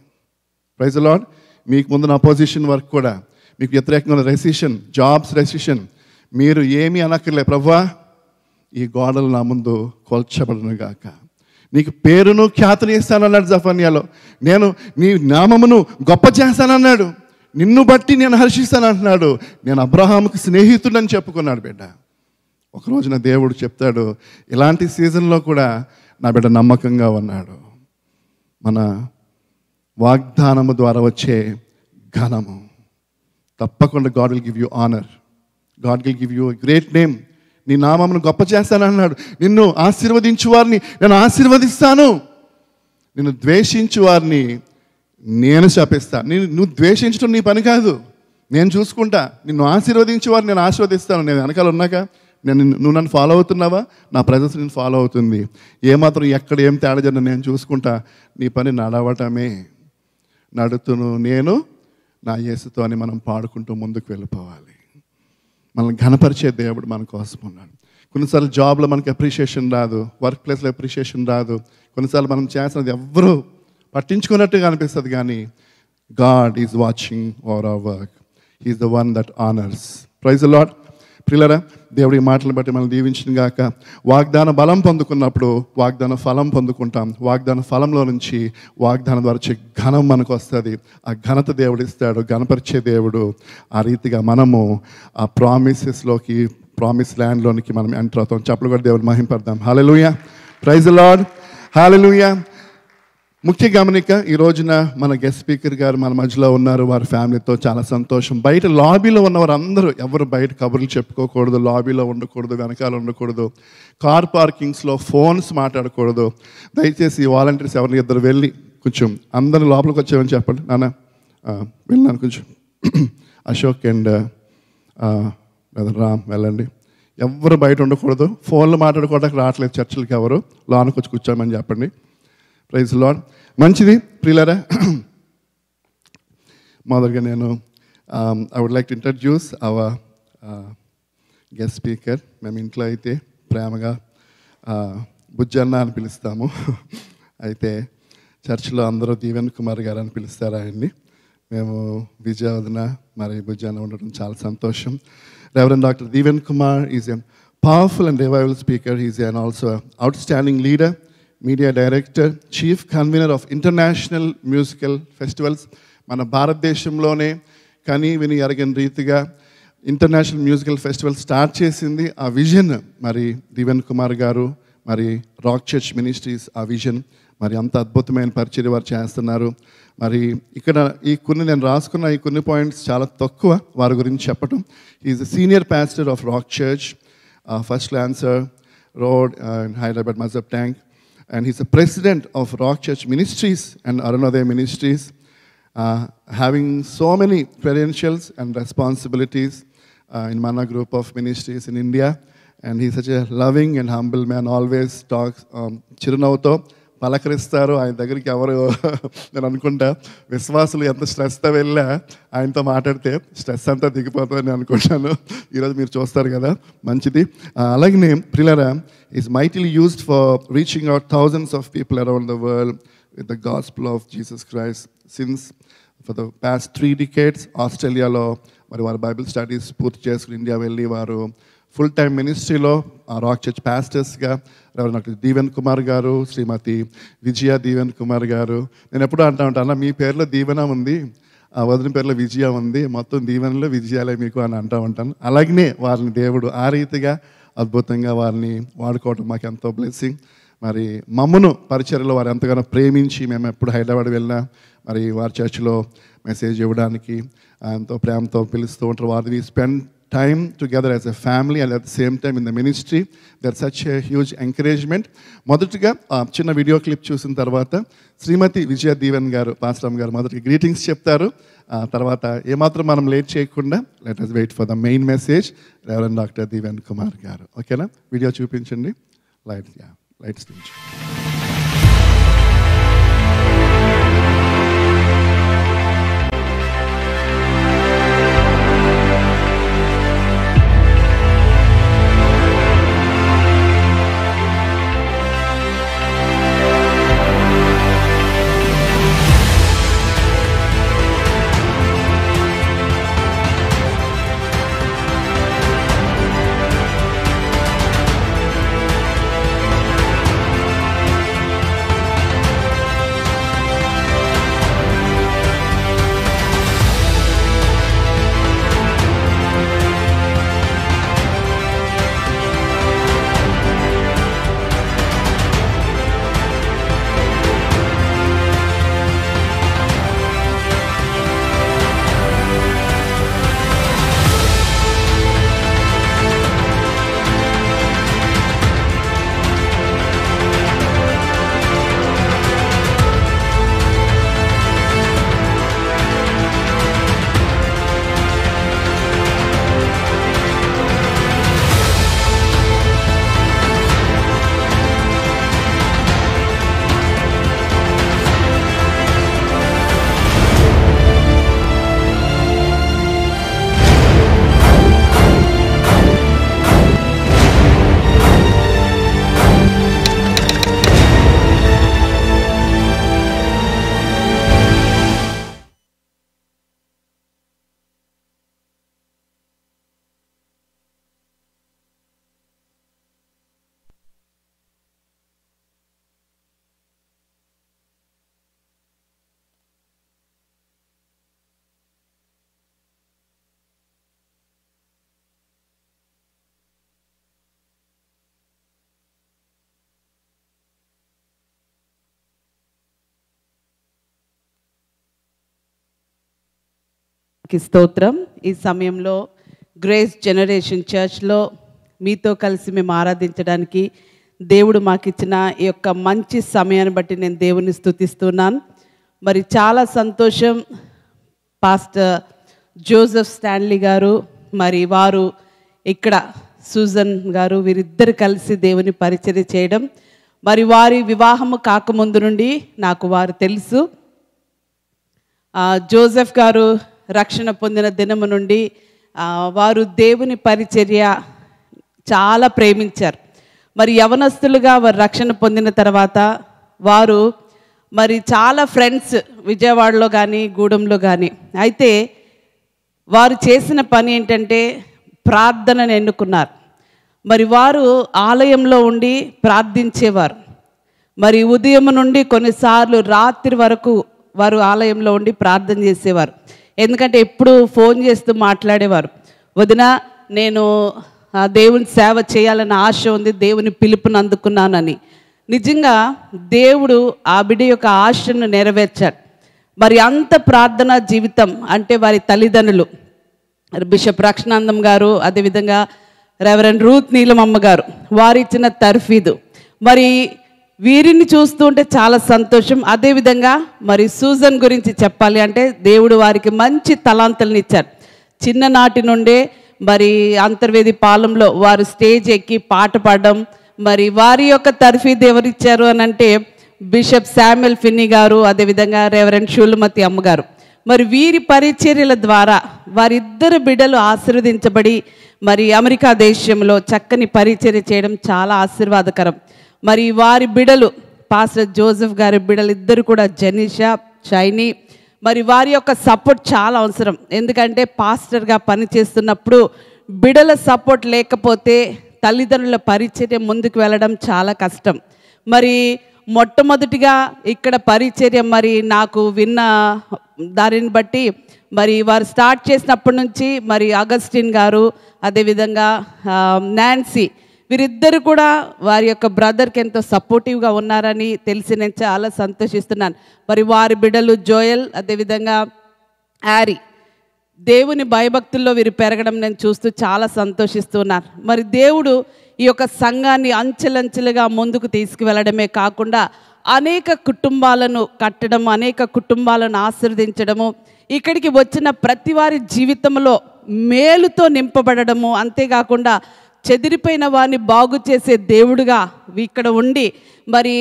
Praise the Lord. మీకు ముందున అపోజిషన్ వర్క్ కూడా, మీకు వ్యతిరేకంగా రెసిషన్, జాబ్స్ రెసిషన్, మీరు ఏమీ అనక్కర్లే, ప్రభువా ఈ గోడలు నా ముందు కొల్చబడును గాక, నీకు పేరును ఖ్యాతిని ఇస్తానన్నాడు జఫన్యాలో. నేను నీ నామమును గొప్ప చేస్తానన్నాడు, నిన్ను బట్టి నేను హర్షిస్తాను అంటున్నాడు. నేను అబ్రహాముకి స్నేహితుడని చెప్పుకున్నాడు బిడ్డ. ఒకరోజున దేవుడు చెప్తాడు, ఇలాంటి సీజన్లో కూడా నా బిడ్డ నమ్మకంగా ఉన్నాడు. మన వాగ్దానము ద్వారా వచ్చే ఘనము తప్పకుండా God will give you honour, God will give you great name. నీ నామమును గొప్ప చేస్తానన్నాడు. నిన్ను ఆశీర్వదించు వారిని నేను ఆశీర్వదిస్తాను, నిన్ను ద్వేషించు వారిని నేను శపిస్తాను. నువ్వు ద్వేషించడం నీ పని కాదు, నేను చూసుకుంటా. నిన్ను ఆశీర్వదించే వారిని నేను ఆశీర్వదిస్తాను. నేను వెనకాల ఉన్నాక నువ్వు నన్ను ఫాలో అవుతున్నావా, నా ప్రజెన్స్ నేను ఫాలో అవుతుంది. ఏమాత్రం ఎక్కడ ఏం తేడా జరిగినా నేను చూసుకుంటా. నీ పని నడవటమే. నడుతును నేను నా యేసుతో అని మనం పాడుకుంటూ ముందుకు వెళ్ళిపోవాలి. మనల్ని ఘనపరిచే దేవుడు మన కోసం ఉన్నాడు. కొన్నిసార్లు జాబ్లో మనకి అప్రిషియేషన్ రాదు, వర్క్ ప్లేస్లో అప్రిషియేషన్ రాదు, కొన్నిసార్లు మనం చేసినది ఎవ్వరూ పట్టించుకున్నట్టుగా అనిపిస్తుంది. కానీ God is watching over our work. He is the one that honours. Praise the Lord. ప్రియులారా, దేవుడి మాటలను బట్టి మనం దీవించిన గాక. వాగ్దాన బలం పొందుకున్నప్పుడు వాగ్దాన ఫలం పొందుకుంటాం. వాగ్దాన ఫలంలో నుంచి వాగ్దానం ద్వారా వచ్చే ఘనం మనకు వస్తుంది. ఆ ఘనత దేవుడు ఇస్తాడు, ఘనపరిచే దేవుడు. ఆ రీతిగా మనము ఆ ప్రామిసెస్లోకి, ప్రామిస్ ల్యాండ్లోనికి మనం ఎంటర్ అవుతాం. చప్పలు కూడా దేవుడు మహింపడదాం. హల్లెలూయా. Praise the Lord. హల్లెలూయా. ముఖ్య గమనిక, ఈ రోజున మన గెస్ట్ స్పీకర్ గారు మన మధ్యలో ఉన్నారు, వారి ఫ్యామిలీతో చాలా సంతోషం. బయట లాబీలో ఉన్నవారు అందరూ ఎవరు బయట కబుర్లు చెప్పుకోకూడదు, లాబీలో ఉండకూడదు, వెనకాల ఉండకూడదు, కార్ పార్కింగ్స్లో ఫోన్స్ మాట్లాడకూడదు. దయచేసి వాలంటీర్స్ ఎవరిని ఇద్దరు వెళ్ళి కొంచెం అందరూ లోపలికి వచ్చామని చెప్పండి. నాన్న వెళ్ళినాను కొంచెం. అశోక్ అండ్ రామ్ వెళ్ళండి. ఎవరు బయట ఉండకూడదు, ఫోన్లు మాట్లాడుకోవడానికి రావట్లేదు చర్చలకి, ఎవరు లోనికి వచ్చి కూర్చోమని చెప్పండి. Praise Lord. మంచిది ప్రియులారా. మొదలుగా నేను I would like to introduce our guest speaker. మేము ఇంట్లో అయితే ప్రేమగా బుజ్జన్న అని పిలుస్తాము. అయితే చర్చిలో అందరూ దీవెన్ కుమార్ గారు అని పిలుస్తారు ఆయన్ని. మేము విజయవదన మరి బుజ్జన్న ఉండడం చాలా సంతోషం. Reverend doctor Deevan Kumar is a powerful and revival speaker. Is an also outstanding leader. Media director, chief convener of international musical festivals. మన భారతదేశంలోనే కానీ విని ఎరగని రీతిగా ఇంటర్నేషనల్ మ్యూజికల్ ఫెస్టివల్ స్టార్ట్ చేసింది. ఆ విజన్ మరి దీవెన్ కుమార్ గారు, మరి రాక్ చర్చ్ మినిస్ట్రీస్ ఆ విజన్ మరి అంత అద్భుతమైన పరిచర్య వారు చేస్తున్నారు. మరి ఇక్కడ నేను రాసుకున్న ఈ కొన్ని పాయింట్స్ చాలా తక్కువ వారి గురించి చెప్పటం. Is the senior pastor of Rock church, first Lancer road in Hyderabad Masab Tank, and he's the president of Rock Church Ministries and Arunodaya Ministries, having so many credentials and responsibilities in Mana group of ministries in India. And he's such a loving and humble man, always talks చిరునవ్వుతో పలకరిస్తారు. ఆయన దగ్గరికి ఎవరు నేను అనుకుంటా విశ్వాసులు ఎంత స్ట్రెస్తో వెళ్ళా ఆయనతో మాట్లాడితే స్ట్రెస్ అంతా దిగిపోతుందని అనుకుంటాను. ఈరోజు మీరు చూస్తారు కదా, మంచిది. అలాగనే ప్రియులారా, is mightily used for reaching out thousands of people around the world with the gospel of Jesus Christ since for the past 3 decades. ఆస్ట్రేలియాలో మరి వారు బైబిల్ స్టడీస్ పూర్తి చేసుకుని ఇండియా వెళ్ళి వారు ఫుల్ టైం మినిస్ట్రీలో రాక్ చర్చ్ పాస్టర్స్గా రెవరెండ్ డాక్టర్ దీవెన్ కుమార్ గారు, శ్రీమతి విజయ దీవెన్ కుమార్ గారు. నేను ఎప్పుడూ అంటూ ఉంటాను, మీ పేరులో దీవెన ఉంది, ఆ వదిన పేరులో విజయ ఉంది, మొత్తం దీవెనలో విజయాలే మీకు అని అంటూ ఉంటాను. అలాగనే వారిని దేవుడు ఆ రీతిగా అద్భుతంగా వారిని వాడుకోవడం మాకు ఎంతో బ్లెస్సింగ్. మరి మమ్మను పరిచర్యలో వారు ఎంతగానో ప్రేమించి మేము ఎప్పుడు హైదరాబాద్ వెళ్ళినా మరి వారి చర్చిలో మెసేజ్ ఇవ్వడానికి ఎంతో ప్రేమతో పిలుస్తూ ఉంటారు. వారిని spend time together as a family and at the same time in the ministry. There's such a huge encouragement. మొదటిగా చిన్న వీడియో క్లిప్ చూసిన తర్వాత శ్రీమతి విజయ దీవెన్ గారు, పాస్టర్ గారు మొదటిగా గ్రీటింగ్స్ చెప్తారు. తర్వాత ఏమాత్రం మనం లేట్ చేయకుండా let us wait for the main message. Reverend doctor Deevan Kumar గారు. ఓకేనా, వీడియో చూపించండి. లైట్స్ నుంచి స్తోత్రం. ఈ సమయంలో గ్రేస్ జనరేషన్ చర్చ్లో మీతో కలిసి మేము ఆరాధించడానికి దేవుడు మాకు ఇచ్చిన ఈ యొక్క మంచి సమయాన్ని బట్టి నేను దేవుని స్తుతిస్తున్నాను. మరి చాలా సంతోషం. పాస్టర్ జోసెఫ్ స్టాన్లీ గారు మరి వారు ఇక్కడ సూజన్ గారు వీరిద్దరు కలిసి దేవుని పరిచర్య చేయడం, మరి వారి వివాహము కాకముందు నుండి నాకు వారు తెలుసు. జోసెఫ్ గారు రక్షణ పొందిన దినము నుండి వారు దేవుని పరిచర్య చాలా ప్రేమించారు. మరి యవనస్తులుగా వారు రక్షణ పొందిన తర్వాత వారు మరి చాలా ఫ్రెండ్స్ విజయవాడలో కానీ గూడెంలో కానీ. అయితే వారు చేసిన పని ఏంటంటే ప్రార్థనను ఎన్నుకున్నారు. మరి వారు ఆలయంలో ఉండి ప్రార్థించేవారు. మరి ఉదయం నుండి కొన్నిసార్లు రాత్రి వరకు వారు ఆలయంలో ఉండి ప్రార్థన చేసేవారు. ఎందుకంటే ఎప్పుడు ఫోన్ చేస్తూ మాట్లాడేవారు, వదిన నేను దేవుని సేవ చేయాలని ఆశ ఉంది, దేవుని పిలుపుని అందుకున్నానని. నిజంగా దేవుడు ఆ బిడ్డ యొక్క ఆశను నెరవేర్చాడు. మరి అంత ప్రార్థనా జీవితం అంటే వారి తల్లిదండ్రులు బిషప్ రక్షణానందం గారు, అదేవిధంగా రెవరెండ్ రూత్ నీలమమ్మ గారు వారిచ్చిన తర్ఫీదు, మరి వీరిని చూస్తుంటే చాలా సంతోషం. అదేవిధంగా మరి సూజన్ గురించి చెప్పాలి అంటే దేవుడు వారికి మంచి తలాంతులను ఇచ్చారు. చిన్ననాటి నుండే మరి అంతర్వేది పాలెంలో వారు స్టేజ్ ఎక్కి పాట పాడడం, మరి వారి యొక్క తర్ఫీదు ఎవరిచ్చారు అని అంటే బిషప్ శామ్యుల్ ఫిన్నీ గారు, అదేవిధంగా రెవరెండ్ షూలమతి అమ్మగారు. మరి వీరి పరిచర్యల ద్వారా వారిద్దరు బిడ్డలు ఆశీర్వదించబడి మరి అమెరికా దేశంలో చక్కని పరిచర్య చేయడం చాలా ఆశీర్వాదకరం. మరి వారి బిడలు పాస్టర్ జోసెఫ్ గారి బిడలు ఇద్దరు కూడా జనీషా, షైనీ, మరి వారి యొక్క సపోర్ట్ చాలా అవసరం. ఎందుకంటే పాస్టర్గా పనిచేస్తున్నప్పుడు బిడల సపోర్ట్ లేకపోతే తల్లిదండ్రుల పరిచర్య ముందుకు వెళ్ళడం చాలా కష్టం. మరి మొట్టమొదటిగా ఇక్కడ పరిచర్య మరి నాకు విన్న దానిని బట్టి మరి వారు స్టార్ట్ చేసినప్పటి నుంచి మరి అగస్టిన్ గారు, అదేవిధంగా నాన్సీ, వీరిద్దరు కూడా వారి యొక్క బ్రదర్కి ఎంతో సపోర్టివ్గా ఉన్నారని తెలిసి నేను చాలా సంతోషిస్తున్నాను. మరి వారి బిడ్డలు జోయల్, అదేవిధంగా యారీ, దేవుని భయభక్తుల్లో వీరు పెరగడం నేను చూస్తూ చాలా సంతోషిస్తున్నాను. మరి దేవుడు ఈ యొక్క సంఘాన్ని అంచెలంచెలుగా ముందుకు తీసుకువెళ్ళడమే కాకుండా అనేక కుటుంబాలను కట్టడం, అనేక కుటుంబాలను ఆశీర్వదించడము, ఇక్కడికి వచ్చిన ప్రతి వారి జీవితంలో మేలుతో నింపబడము, అంతేకాకుండా చెదిరిపోయిన వారిని బాగు చేసే దేవుడుగా ఇక్కడ ఉండి మరి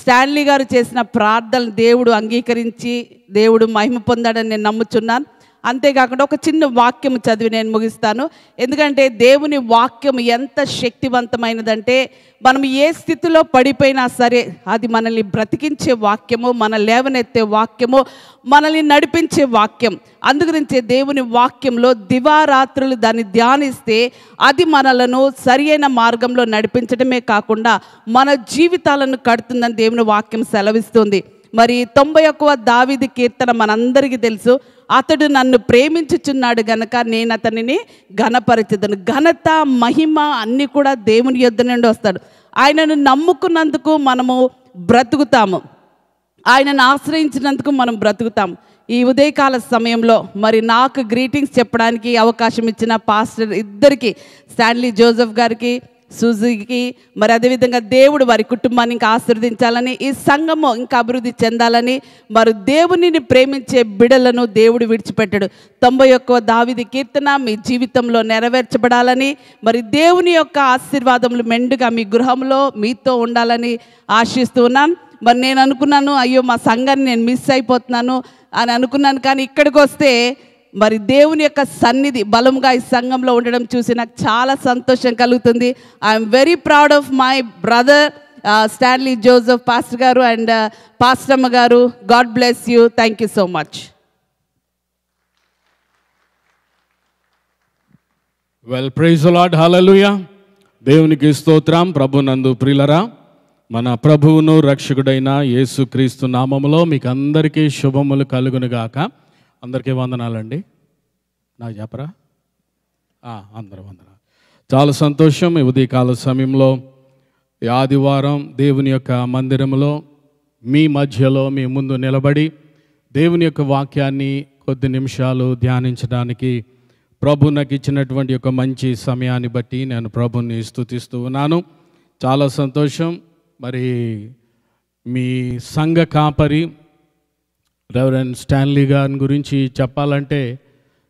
స్టాన్లీ గారు చేసిన ప్రార్థనలు దేవుడు అంగీకరించి దేవుడు మహిమ పొందాడని నేను నమ్ముచున్నాను. అంతేకాకుండా ఒక చిన్న వాక్యం చదివి నేను ముగిస్తాను. ఎందుకంటే దేవుని వాక్యం ఎంత శక్తివంతమైనదంటే మనం ఏ స్థితిలో పడిపోయినా సరే అది మనల్ని బ్రతికించే వాక్యము, మన లేవనెత్తే వాక్యము, మనల్ని నడిపించే వాక్యం. అందుగురించే దేవుని వాక్యంలో దివారాత్రులు దాన్ని ధ్యానిస్తే అది మనలను సరియైన మార్గంలో నడిపించడమే కాకుండా మన జీవితాలను కడుతుందని దేవుని వాక్యం సెలవిస్తుంది. మరి 91వ దావీదు కీర్తన మనందరికీ తెలుసు. అతడు నన్ను ప్రేమించుచున్నాడు గనక నేను అతనిని ఘనపరచెదను. ఘనత, మహిమ అన్నీ కూడా దేవుని యొద్ద నుండి వస్తాడు. ఆయనను నమ్ముకున్నందుకు మనము బ్రతుకుతాము, ఆయనను ఆశ్రయించినందుకు మనం బ్రతుకుతాం. ఈ ఉదయకాల సమయంలో మరి నాకు గ్రీటింగ్స్ చెప్పడానికి అవకాశం ఇచ్చిన పాస్టర్ ఇద్దరికి, స్టాన్లీ జోసెఫ్ గారికి, సూజీకి, మరి అదేవిధంగా దేవుడు వారి కుటుంబాన్ని ఇంకా ఆశీర్వదించాలని, ఈ సంఘము ఇంకా అభివృద్ధి చెందాలని, మరి దేవునిని ప్రేమించే బిడలను దేవుడు విడిచిపెట్టాడు. 91వ దావీదు కీర్తన మీ జీవితంలో నెరవేర్చబడాలని, మరి దేవుని యొక్క ఆశీర్వాదములు మెండుగా మీ గృహంలో మీతో ఉండాలని ఆశిస్తూ ఉన్నాను. మరి నేను అనుకున్నాను, అయ్యో మా సంఘాన్ని నేను మిస్ అయిపోతున్నాను అని అనుకున్నాను. కానీ ఇక్కడికి వస్తే మరి దేవుని యొక్క సన్నిధి బలంగా ఈ సంఘంలో ఉండడం చూసి నాకు చాలా సంతోషం కలుగుతుంది. I'm very proud of my brother Stanley Joseph pastor గారు అండ్ పాస్టర్ అమ్మ గారు. God bless you. Thank you so much. Well, praise the Lord, హల్లెలూయా. దేవునికి స్తోత్రం. ప్రభునందు ప్రియులరా, మన ప్రభువును రక్షకుడైన యేసుక్రీస్తు నామములో మీకు అందరికీ శుభములు కలుగునుగాక. అందరికీ వందనాలండి. నాకు చెప్పరా? అందరూ వందనాలు. చాలా సంతోషం. ఈ ఉదయకాల సమయంలో ఈ ఆదివారం దేవుని యొక్క మందిరంలో మీ మధ్యలో మీ ముందు నిలబడి దేవుని యొక్క వాక్యాన్ని కొద్ది నిమిషాలు ధ్యానించడానికి ప్రభు నాకు ఇచ్చినటువంటి ఒక మంచి సమయాన్ని బట్టి నేను ప్రభుని స్తుతిస్తూ ఉన్నాను. చాలా సంతోషం. మరి మీ సంఘ కాపరి రెవరెండ్ స్టాన్లీ గారి గురించి చెప్పాలంటే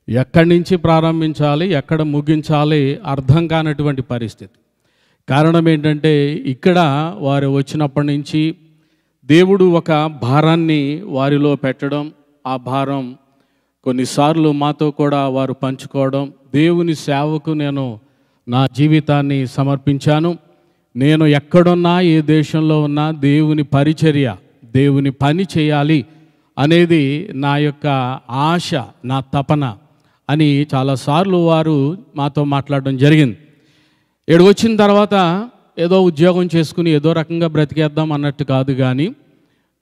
ఎక్కడి నుంచి ప్రారంభించాలి, ఎక్కడ ముగించాలి అర్థం కానటువంటి పరిస్థితి. కారణం ఏంటంటే ఇక్కడ వారు వచ్చినప్పటి నుంచి దేవుడు ఒక భారాన్ని వారిలో పెట్టడం, ఆ భారం కొన్నిసార్లు మాతో కూడా వారు పంచుకోవడం. దేవుని సేవకు నేను నా జీవితాన్ని సమర్పించాను. నేను ఎక్కడున్నా, ఏ దేశంలో ఉన్నా దేవుని పరిచర్య, దేవుని పని చేయాలి అనేది నా యొక్క ఆశ, నా తపన అని చాలాసార్లు వారు మాతో మాట్లాడడం జరిగింది. ఇక్కడికి వచ్చిన తర్వాత ఏదో ఉద్యోగం చేసుకుని ఏదో రకంగా బ్రతికేద్దాం అన్నట్టు కాదు, కానీ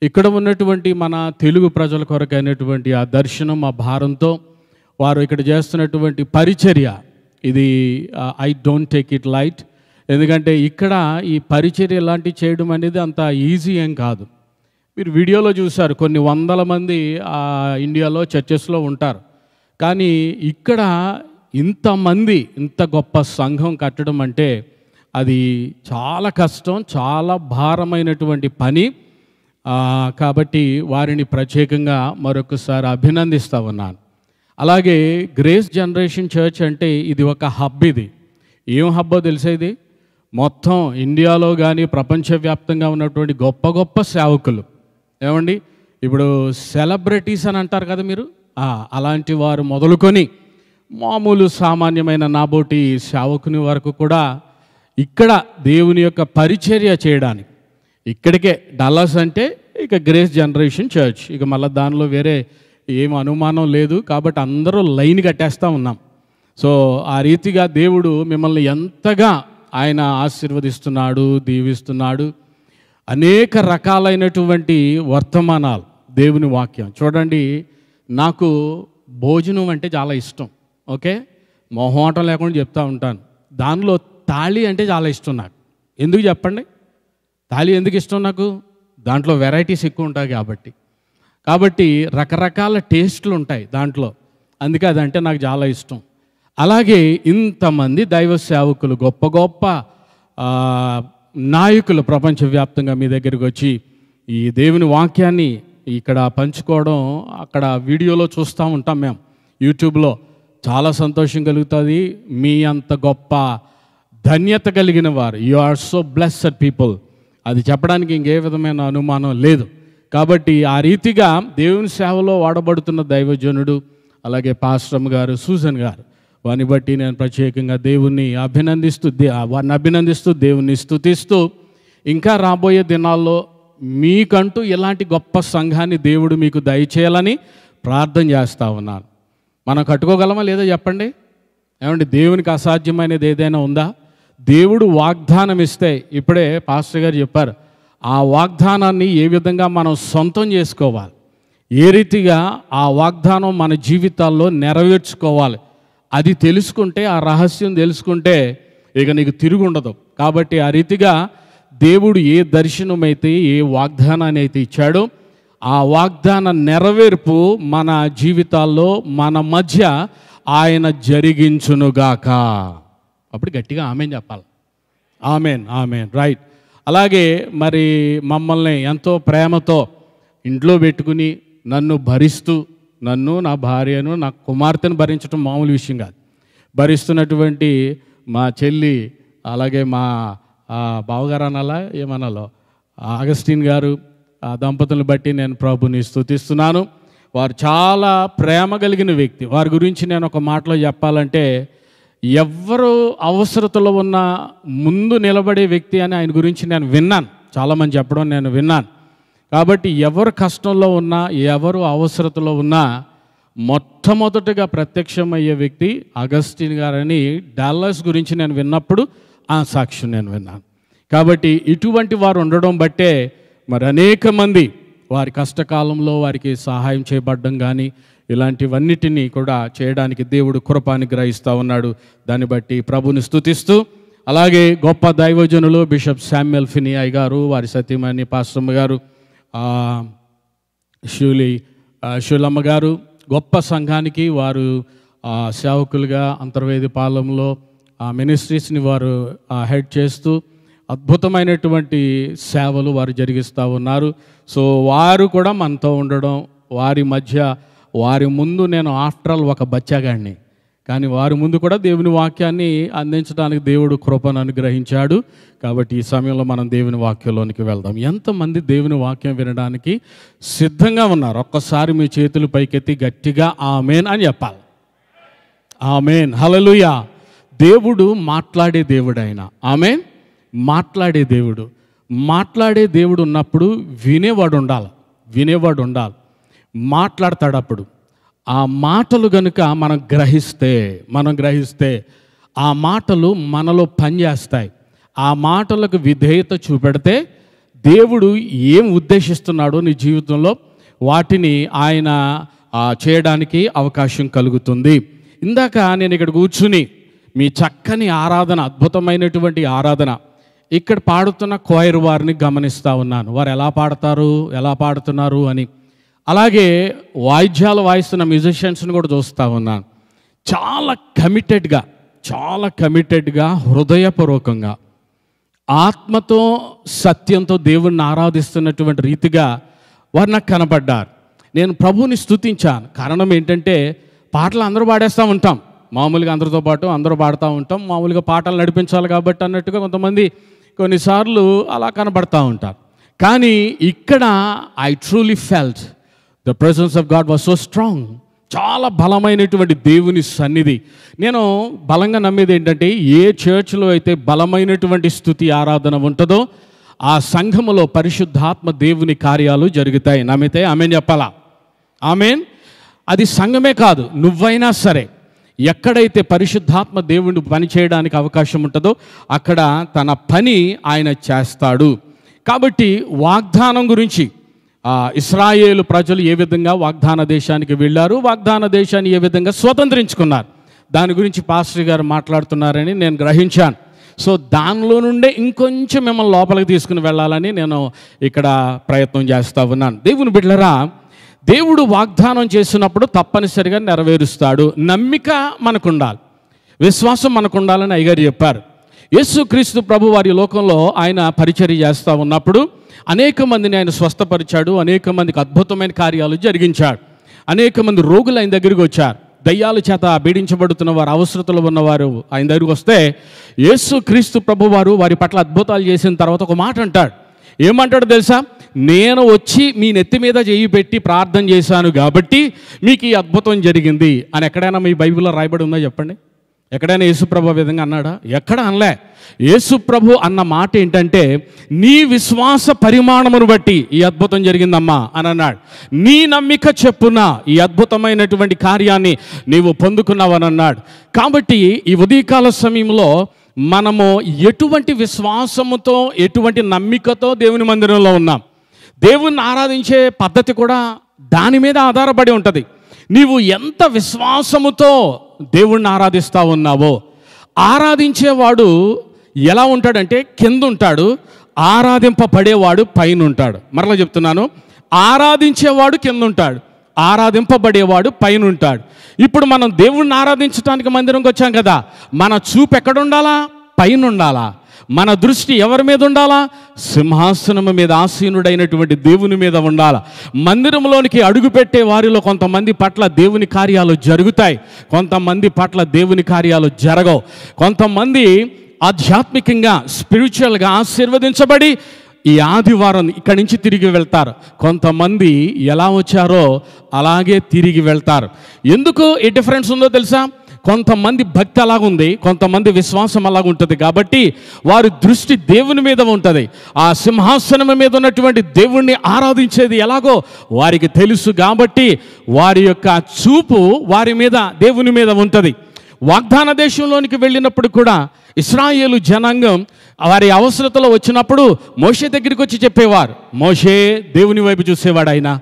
ఇక్కడ ఉన్నటువంటి మన తెలుగు ప్రజల కొరకైనటువంటి ఆ దర్శనం, ఆ భారంతో వారు ఇక్కడ చేస్తున్నటువంటి పరిచర్య, ఇది I don't take it light. ఎందుకంటే ఇక్కడ ఈ పరిచర్య లాంటివి చేయడం అనేది అంత ఈజీ ఏం కాదు. మీరు వీడియోలో చూశారు, కొన్ని వందల మంది ఇండియాలో చర్చెస్లో ఉంటారు, కానీ ఇక్కడ ఇంతమంది ఇంత గొప్ప సంఘం కట్టడం అంటే అది చాలా కష్టం, చాలా భారమైనటువంటి పని. కాబట్టి వారిని ప్రత్యేకంగా మరొకసారి అభినందిస్తూ ఉన్నాను. అలాగే గ్రేస్ జనరేషన్ చర్చ్ అంటే ఇది ఒక హబ్. ఇది ఏం హబ్బో తెలుసా? ఇది మొత్తం ఇండియాలో కానీ ప్రపంచవ్యాప్తంగా ఉన్నటువంటి గొప్ప గొప్ప సేవకులు, ఏమండి ఇప్పుడు సెలబ్రిటీస్ అని అంటారు కదా మీరు, అలాంటి వారు మొదలుకొని మామూలు సామాన్యమైన నాబోటి సేవకుని వరకు కూడా ఇక్కడ దేవుని యొక్క పరిచర్య చేయడానికి ఇక్కడికే. డల్లాస్ అంటే ఇక గ్రేస్ జనరేషన్ చర్చ్, ఇక మళ్ళీ దానిలో వేరే ఏం అనుమానం లేదు. కాబట్టి అందరూ లైన్ కట్టేస్తూ ఉన్నాం. సో ఆ రీతిగా దేవుడు మిమ్మల్ని ఎంతగా ఆయన ఆశీర్వదిస్తున్నాడు, దీవిస్తున్నాడు. అనేక రకాలైనటువంటి వర్తమానాలు, దేవుని వాక్యం. చూడండి, నాకు భోజనం అంటే చాలా ఇష్టం. ఓకే, మొహమాటం లేకుండా చెప్తూ ఉంటాను. దానిలో తాళి అంటే చాలా ఇష్టం నాకు. ఎందుకు చెప్పండి? తాళి ఎందుకు ఇష్టం నాకు? దాంట్లో వెరైటీస్ ఎక్కువ ఉంటాయి కాబట్టి రకరకాల టేస్ట్లు ఉంటాయి దాంట్లో, అందుకే అదంటే నాకు చాలా ఇష్టం. అలాగే ఇంతమంది దైవ సేవకులు, గొప్ప గొప్ప నాయకులు ప్రపంచవ్యాప్తంగా మీ దగ్గరికి వచ్చి ఈ దేవుని వాక్యాన్ని ఇక్కడ పంచుకోవడం, అక్కడ వీడియోలో చూస్తూ ఉంటాం మేము యూట్యూబ్లో. చాలా సంతోషం కలుగుతుంది. మీ అంత గొప్ప ధన్యత కలిగిన వారు, you are so blessed people, అది చెప్పడానికి ఇంకే విధమైన అనుమానం లేదు. కాబట్టి ఆ రీతిగా దేవుని సేవలో వాడబడుతున్న దైవజనుడు, అలాగే పాస్టమ్ గారు, సూజన్ గారు, వారిని బట్టి నేను ప్రత్యేకంగా వారిని అభినందిస్తూ దేవుని స్తుతిస్తూ, ఇంకా రాబోయే దినాల్లో మీకంటూ ఇలాంటి గొప్ప సంఘాన్ని దేవుడు మీకు దయచేయాలని ప్రార్థన చేస్తూ ఉన్నాను. మనం కట్టుకోగలమా లేదా చెప్పండి? ఏమండి, దేవునికి అసాధ్యమైనది ఏదైనా ఉందా? దేవుడు వాగ్దానం ఇస్తే, ఇప్పుడే పాస్టర్ గారు చెప్పారు, ఆ వాగ్దానాన్ని ఏ విధంగా మనం సొంతం చేసుకోవాలి, ఏ రీతిగా ఆ వాగ్దానం మన జీవితాల్లో నెరవేర్చుకోవాలి, అది తెలుసుకుంటే, ఆ రహస్యం తెలుసుకుంటే ఇక నీకు తిరుగు ఉండదు. కాబట్టి ఆ రీతిగా దేవుడు ఏ దర్శనమైతే, ఏ వాగ్దానాన్ని అయితే ఇచ్చాడో ఆ వాగ్దాన నెరవేర్పు మన జీవితాల్లో, మన మధ్య ఆయన జరిగించునుగాక. అప్పుడు గట్టిగా ఆమెన్ చెప్పాలి. Amen, amen, right. అలాగే మరి మమ్మల్ని ఎంతో ప్రేమతో ఇంట్లో పెట్టుకుని నన్ను భరిస్తూ, నన్ను, నా భార్యను, నా కుమార్తెను భరించడం మామూలు విషయం కాదు. భరిస్తున్నటువంటి మా చెల్లి, అలాగే మా బావగారు అనాలా ఏమనాలో, అగస్టిన్ గారు, ఆ దంపతులను బట్టి నేను ప్రభుని స్తుతిస్తున్నాను. వారు చాలా ప్రేమ కలిగిన వ్యక్తి. వారి గురించి నేను ఒక మాటలో చెప్పాలంటే, ఎవరు అవసరతలో ఉన్న ముందు నిలబడే వ్యక్తి అని ఆయన గురించి నేను విన్నాను, చాలామంది చెప్పడం నేను విన్నాను. కాబట్టి ఎవరు కష్టంలో ఉన్నా, ఎవరు అవసరతలో ఉన్నా మొట్టమొదటిగా ప్రత్యక్షమయ్యే వ్యక్తి అగస్టిన్ గారని డాలస్ గురించి నేను విన్నప్పుడు ఆ సాక్ష్యం నేను విన్నాను. కాబట్టి ఇటువంటి వారు ఉండడం బట్టే మరి అనేక మంది వారి కష్టకాలంలో వారికి సహాయం చేయబడ్డం కానీ ఇలాంటివన్నిటినీ కూడా చేయడానికి దేవుడు కృపని గ్రహిస్తూ ఉన్నాడు. దాన్ని బట్టి ప్రభుని స్తుతిస్తూ, అలాగే గొప్ప దైవజనులు బిషప్ శామ్యుయల్ ఫినియాయ్ గారు, వారి సతీమణి పాస్టమ్మ గారు, శూలమ్మ గారు, గొప్ప సంఘానికి వారు సేవకులుగా అంతర్వేది పాలెంలో మినిస్ట్రీస్ని వారు హెడ్ చేస్తూ అద్భుతమైనటువంటి సేవలు వారు జరిగిస్తూ ఉన్నారు. సో వారు కూడా మనతో ఉండడం, వారి మధ్య, వారి ముందు నేను ఆఫ్టర్ ఆల్ ఒక బచ్చాగాడిని, కానీ వారి ముందు కూడా దేవుని వాక్యాన్ని అందించడానికి దేవుడు కృపను అనుగ్రహించాడు. కాబట్టి ఈ సమయంలో మనం దేవుని వాక్యంలోనికి వెళ్దాం. ఎంతమంది దేవుని వాక్యం వినడానికి సిద్ధంగా ఉన్నారు? ఒక్కసారి మీ చేతులు పైకెత్తి గట్టిగా ఆమేన్ అని చెప్పాలి. ఆమేన్, హల్లెలూయా. దేవుడు మాట్లాడే దేవుడు ఆయన. ఆమేన్. మాట్లాడే దేవుడు. మాట్లాడే దేవుడు ఉన్నప్పుడు వినేవాడు ఉండాలి. మాట్లాడతాడు. అప్పుడు ఆ మాటలు గనుక మనం గ్రహిస్తే ఆ మాటలు మనలో పనిచేస్తాయి. ఆ మాటలకు విధేయత చూపెడితే దేవుడు ఏం ఉద్దేశిస్తున్నాడో నీ జీవితంలో వాటిని ఆయన చేయడానికి అవకాశం కలుగుతుంది. ఇందాక నేను ఇక్కడ కూర్చుని మీ చక్కని ఆరాధన, అద్భుతమైనటువంటి ఆరాధన ఇక్కడ పాడుతున్న కోయర్ వారిని గమనిస్తూ ఉన్నాను. వారు ఎలా పాడుతున్నారు అని. అలాగే వాయిద్యాలు వాయిస్తున్న మ్యూజిషియన్స్ని కూడా చూస్తూ ఉన్నాను. చాలా కమిటెడ్గా హృదయపూర్వకంగా ఆత్మతో సత్యంతో దేవుణ్ణి ఆరాధిస్తున్నటువంటి రీతిగా వారు నాకు కనపడ్డారు. నేను ప్రభువుని స్తుతించాను. కారణం ఏంటంటే పాటలు అందరూ పాడేస్తూ ఉంటాం, మామూలుగా అందరితో పాటు అందరూ పాడుతూ ఉంటాం, మామూలుగా పాటలు నడిపించాలి కాబట్టి అన్నట్టుగా కొంతమంది కొన్నిసార్లు అలా కనబడతా ఉంటారు. కానీ ఇక్కడ I truly felt the presence of God was so strong. చాలా బలమైనటువంటి దేవుని సన్నిధి. నేను బలంగా నమ్మేది ఏంటంటే ఏ చర్చ్లో అయితే బలమైనటువంటి స్తుతి ఆరాధన ఉంటుందో ఆ సంఘములో పరిశుద్ధాత్మ దేవుని కార్యాలు జరుగుతాయి. నమ్మితే ఆమెన్ చెప్పాలా? ఆమెన్. అది సంఘమే కాదు, నువ్వైనా సరే ఎక్కడైతే పరిశుద్ధాత్మ దేవుని పని చేయడానికి అవకాశం ఉంటుందో అక్కడ తన పని ఆయన చేస్తాడు. కాబట్టి వాగ్దానం గురించి ఇశ్రాయేలు ప్రజలు ఏ విధంగా వాగ్దాన దేశానికి వెళ్ళారు, వాగ్దాన దేశాన్ని ఏ విధంగా స్వతంత్రించుకున్నారు, దాని గురించి పాస్టర్ గారు మాట్లాడుతున్నారని నేను గ్రహించాను. సో దానిలో నుండే ఇంకొంచెం మిమ్మల్ని లోపలికి తీసుకుని వెళ్ళాలని నేను ఇక్కడ ప్రయత్నం చేస్తూ ఉన్నాను. దేవుని బిడ్డలారా, దేవుడు వాగ్దానం చేసినప్పుడు తప్పనిసరిగా నెరవేరుస్తాడు. నమ్మిక మనకు ఉండాలి, విశ్వాసం మనకు ఉండాలని అయ్యగారు చెప్పారు. యేసుక్రీస్తు ప్రభు వారి లోకంలో ఆయన పరిచర్య చేస్తూ ఉన్నప్పుడు అనేక మందిని ఆయన స్వస్థపరిచాడు, అనేక మందికి అద్భుతమైన కార్యాలు జరిగించాడు. అనేక మంది రోగులు ఆయన దగ్గరికి వచ్చారు, దయ్యాల చేత పీడించబడుతున్న వారు, అవసరతలు ఉన్నవారు ఆయన దగ్గరికి వస్తే యేసుక్రీస్తు ప్రభు వారు వారి పట్ల అద్భుతాలు చేసిన తర్వాత ఒక మాట అంటాడు. ఏమంటాడు తెలుసా? నేను వచ్చి మీ నెత్తి మీద చేయి పెట్టి ప్రార్థన చేశాను కాబట్టి మీకు ఈ అద్భుతం జరిగింది అని ఎక్కడైనా మీ బైబిల్లో రాయబడి ఉందా చెప్పండి? ఎక్కడైనా యేసుప్రభు విధంగా అన్నాడా? ఎక్కడ అనలే. యేసుప్రభు అన్న మాట ఏంటంటే నీ విశ్వాస పరిమాణమును బట్టి ఈ అద్భుతం జరిగిందమ్మా అని అన్నాడు. నీ నమ్మిక చెప్పున ఈ అద్భుతమైనటువంటి కార్యాన్ని నీవు పొందుకున్నావని అన్నాడు. కాబట్టి ఈ ఉదయకాల సమయంలో మనము ఎటువంటి విశ్వాసముతో ఎటువంటి నమ్మికతో దేవుని మందిరంలో ఉన్నాం, దేవుణ్ణి ఆరాధించే పద్ధతి కూడా దాని మీద ఆధారపడి ఉంటుంది. నీవు ఎంత విశ్వాసముతో దేవుణ్ణి ఆరాధిస్తూ ఉన్నావో, ఆరాధించేవాడు ఎలా ఉంటాడంటే కింద ఉంటాడు, ఆరాధింపబడేవాడు పైన ఉంటాడు. మరలా చెప్తున్నాను, ఆరాధించేవాడు కింద ఉంటాడు, ఆరాధింపబడేవాడు పైన ఉంటాడు. ఇప్పుడు మనం దేవుణ్ణి ఆరాధించడానికి మందిరంకి వచ్చాం కదా, మన చూపు ఎక్కడ ఉండాలా? పైన ఉండాలా? మన దృష్టి ఎవరి మీద ఉండాలా? సింహాసనము మీద ఆసీనుడైనటువంటి దేవుని మీద ఉండాలా. మందిరంలోనికి అడుగుపెట్టే వారిలో కొంతమంది పట్ల దేవుని కార్యాలు జరుగుతాయి, కొంతమంది పట్ల దేవుని కార్యాలు జరగవు. కొంతమంది ఆధ్యాత్మికంగా స్పిరిచువల్గా ఆశీర్వదించబడి ఈ ఆదివారం ఇక్కడి నుంచి తిరిగి వెళ్తారు. కొంతమంది ఎలా వచ్చారో అలాగే తిరిగి వెళ్తారు. ఎందుకు ఈ డిఫరెన్స్ ఉందో తెలుసా? కొంతమంది భక్తి అలాగుంది, కొంతమంది విశ్వాసం అలాగుంటుంది. కాబట్టి వారి దృష్టి దేవుని మీద ఉంటుంది. ఆ సింహాసనం మీద ఉన్నటువంటి దేవుణ్ణి ఆరాధించేది ఎలాగో వారికి తెలుసు. కాబట్టి వారి యొక్క చూపు వారి మీద, దేవుని మీద ఉంటుంది. వాగ్దాన దేశంలోనికి వెళ్ళినప్పుడు కూడా ఇశ్రాయేలు జనాంగం వారి అవసరతలో వచ్చినప్పుడు మోషే దగ్గరికి వచ్చి చెప్పేవారు. మోషే దేవుని వైపు చూసేవాడు,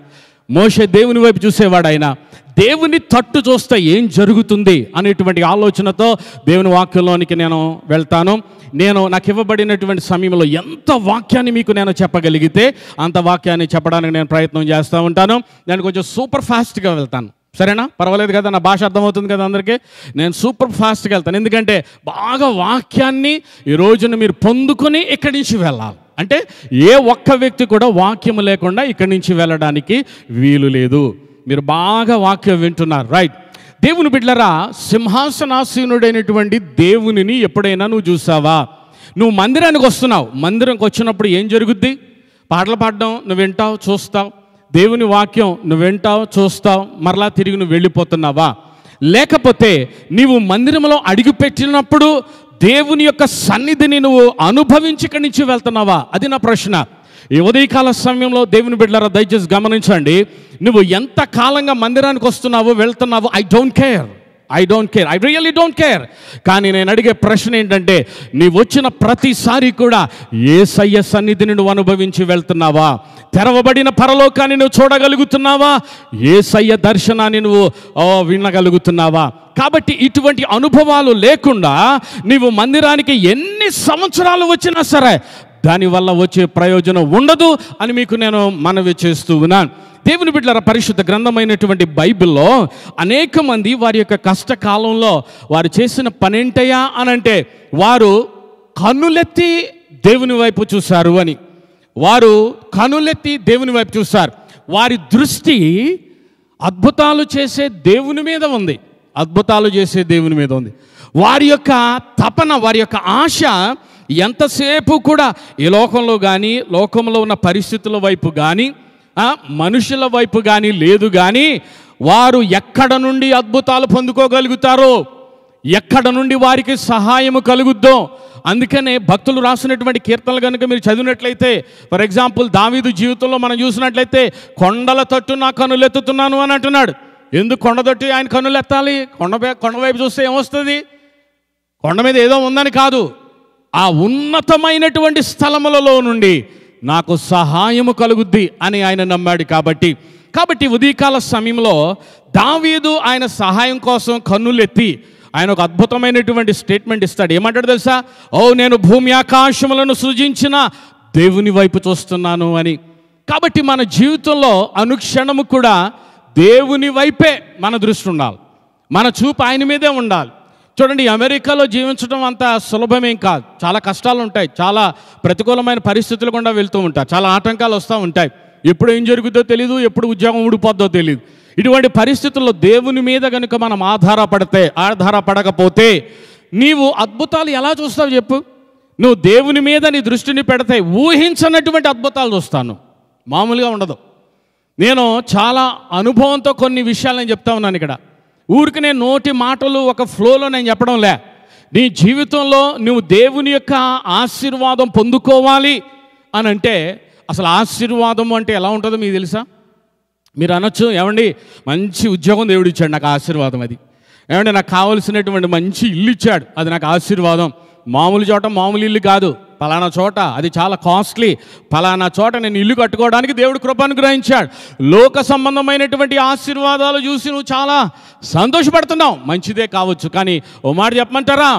మోషే దేవుని వైపు చూసేవాడు. దేవుని తట్టు చూస్తే ఏం జరుగుతుంది అనేటువంటి ఆలోచనతో దేవుని వాక్యంలోనికి నేను వెళ్తాను. నాకు ఇవ్వబడినటువంటి సమయంలో ఎంత వాక్యాన్ని మీకు నేను చెప్పగలిగితే అంత వాక్యాన్ని చెప్పడానికి నేను ప్రయత్నం చేస్తూ ఉంటాను. నేను కొంచెం సూపర్ ఫాస్ట్గా వెళ్తాను, సరేనా? పర్వాలేదు కదా, నా భాష అర్థమవుతుంది కదా అందరికీ. నేను సూపర్ ఫాస్ట్గా వెళ్తాను, ఎందుకంటే బాగా వాక్యాన్ని ఈ రోజున మీరు పొందుకొని ఇక్కడి నుంచి వెళ్ళాలి. అంటే ఏ ఒక్క వ్యక్తి కూడా వాక్యం లేకుండా ఇక్కడి నుంచి వెళ్ళడానికి వీలు లేదు. మీరు బాగా వాక్యం వింటున్నారు, రైట్? దేవుని బిడ్డలారా, సింహాసనాసీనుడైనటువంటి దేవునిని ఎప్పుడైనా నువ్వు చూసావా? నువ్వు మందిరానికి వస్తున్నావు, మందిరానికి వచ్చినప్పుడు ఏం జరుగుద్ది? పాటలు పాడడం నువ్వు వింటావు, చూస్తావు. దేవుని వాక్యం నువ్వు వింటావు, చూస్తావు, మరలా తిరిగి నువ్వు వెళ్ళిపోతున్నావా? లేకపోతే నీవు మందిరంలో అడుగుపెట్టినప్పుడు దేవుని యొక్క సన్నిధిని నువ్వు అనుభవించి ఇక్కడి నుంచి వెళ్తున్నావా? అది నా ప్రశ్న. ఈ ఉదయకాల సమయంలో దేవుని బిడ్డలారా దయచేసి గమనించండి. నువ్వు ఎంత కాలంగా మందిరానికి వస్తున్నావో, వెళ్తున్నావో, I don't care. I really don't care. కానీ నేను అడిగే ప్రశ్న ఏంటంటే, నీ వచ్చిన ప్రతిసారి కూడా యేసయ్య సన్నిధిని నువ్వు అనుభవించి వెళ్తున్నావా? తెరవబడిన పరలోకాన్ని నువ్వు చూడగలుగుతున్నావా? యేసయ్య దర్శనాన్ని నువ్వు వినగలుగుతున్నావా? కాబట్టి ఇటువంటి అనుభవాలు లేకుండా నీవు మందిరానికి ఎన్ని సంవత్సరాలు వచ్చినా సరే దానివల్ల వచ్చే ప్రయోజనం ఉండదు అని మీకు నేను మనవి చేస్తూ ఉన్నాను. దేవుని బిడ్డలారా, పరిశుద్ధ గ్రంథమైనటువంటి బైబిల్లో అనేక మంది వారి యొక్క కష్టకాలంలో వారు చేసిన పనేంటయ్యా అనంటే, వారు కన్నులెత్తి దేవుని వైపు చూశారు అని. వారు కన్నులెత్తి దేవుని వైపు చూశారు. వారి దృష్టి అద్భుతాలు చేసే దేవుని మీద ఉంది. అద్భుతాలు చేసే దేవుని మీద ఉంది. వారి యొక్క తపన, వారి యొక్క ఆశ ఎంతసేపు కూడా ఈ లోకంలో కానీ, లోకంలో ఉన్న పరిస్థితుల వైపు కానీ, మనుషుల వైపు కానీ లేదు. కానీ వారు ఎక్కడ నుండి అద్భుతాలు పొందుకోగలుగుతారో, ఎక్కడ నుండి వారికి సహాయము కలుగుద్దో. అందుకనే భక్తులు రాసినటువంటి కీర్తనలు కనుక మీరు చదివినట్లయితే, ఫర్ ఎగ్జాంపుల్ దావీదు జీవితంలో మనం చూసినట్లయితే, కొండల తట్టు నా కన్నులెత్తుతున్నాను అని అంటున్నాడు. ఎందుకు కొండ తట్టు ఆయన కన్నులెత్తాలి? కొండ వైపు చూస్తే ఏమొస్తుంది? కొండ మీద ఏదో ఉందని కాదు, ఆ ఉన్నతమైనటువంటి స్థలములలో నుండి నాకు సహాయము కలుగుద్ది అని ఆయన నమ్మాడు. కాబట్టి ఉదయకాల సమయంలో దావీదు ఆయన సహాయం కోసం కన్నులెత్తి ఆయన ఒక అద్భుతమైనటువంటి స్టేట్మెంట్ ఇస్తాడు. ఏమంటాడు తెలుసా? నేను భూమి ఆకాశములను సృజించిన దేవుని వైపు చూస్తున్నాను అని. కాబట్టి మన జీవితంలో అనుక్షణము కూడా దేవుని వైపే మన దృష్టి ఉండాలి, మన చూపు ఆయన మీదే ఉండాలి. చూడండి, అమెరికాలో జీవించడం అంత సులభమేం కాదు. చాలా కష్టాలు ఉంటాయి, చాలా ప్రతికూలమైన పరిస్థితులు కూడా వెళ్తూ ఉంటాయి, చాలా ఆటంకాలు వస్తూ ఉంటాయి. ఎప్పుడు ఏం జరుగుతుందో తెలియదు, ఎప్పుడు ఉద్యోగం ఊడిపోద్దో తెలియదు. ఇటువంటి పరిస్థితుల్లో దేవుని మీద కనుక మనం ఆధారపడకపోతే నీవు అద్భుతాలు ఎలా చూస్తావు చెప్పు? నువ్వు దేవుని మీద నీ దృష్టిని పెడితే ఊహించనటువంటి అద్భుతాలు చూస్తాను, మామూలుగా ఉండదు. నేను చాలా అనుభవంతో కొన్ని విషయాలు నేను చెప్తా ఉన్నాను ఇక్కడ. ఊరికి నేను నోటి మాటలు ఒక ఫ్లోలో నేను చెప్పడం లే. నీ జీవితంలో నువ్వు దేవుని యొక్క ఆశీర్వాదం పొందుకోవాలి అని అంటే, అసలు ఆశీర్వాదం అంటే ఎలా ఉంటుందో మీకు తెలుసా? మీరు అనొచ్చు, ఏమండి మంచి ఉద్యోగం దేవుడు ఇచ్చాడు, నాకు ఆశీర్వాదం అది. ఏమంటే నాకు కావలసినటువంటి మంచి ఇల్లు ఇచ్చాడు, అది నాకు ఆశీర్వాదం. మామూలు చోట మామూలు ఇల్లు కాదు, పలానా చోట అది చాలా కాస్ట్లీ, పలానా చోట నేను ఇల్లు కట్టుకోవడానికి దేవుడు కృపానుగ్రహించాడు. లోక సంబంధమైనటువంటి ఆశీర్వాదాలు చూసి నువ్వు చాలా సంతోషపడుతున్నావు, మంచిదే కావచ్చు. కానీ ఓ మాట చెప్పమంటారా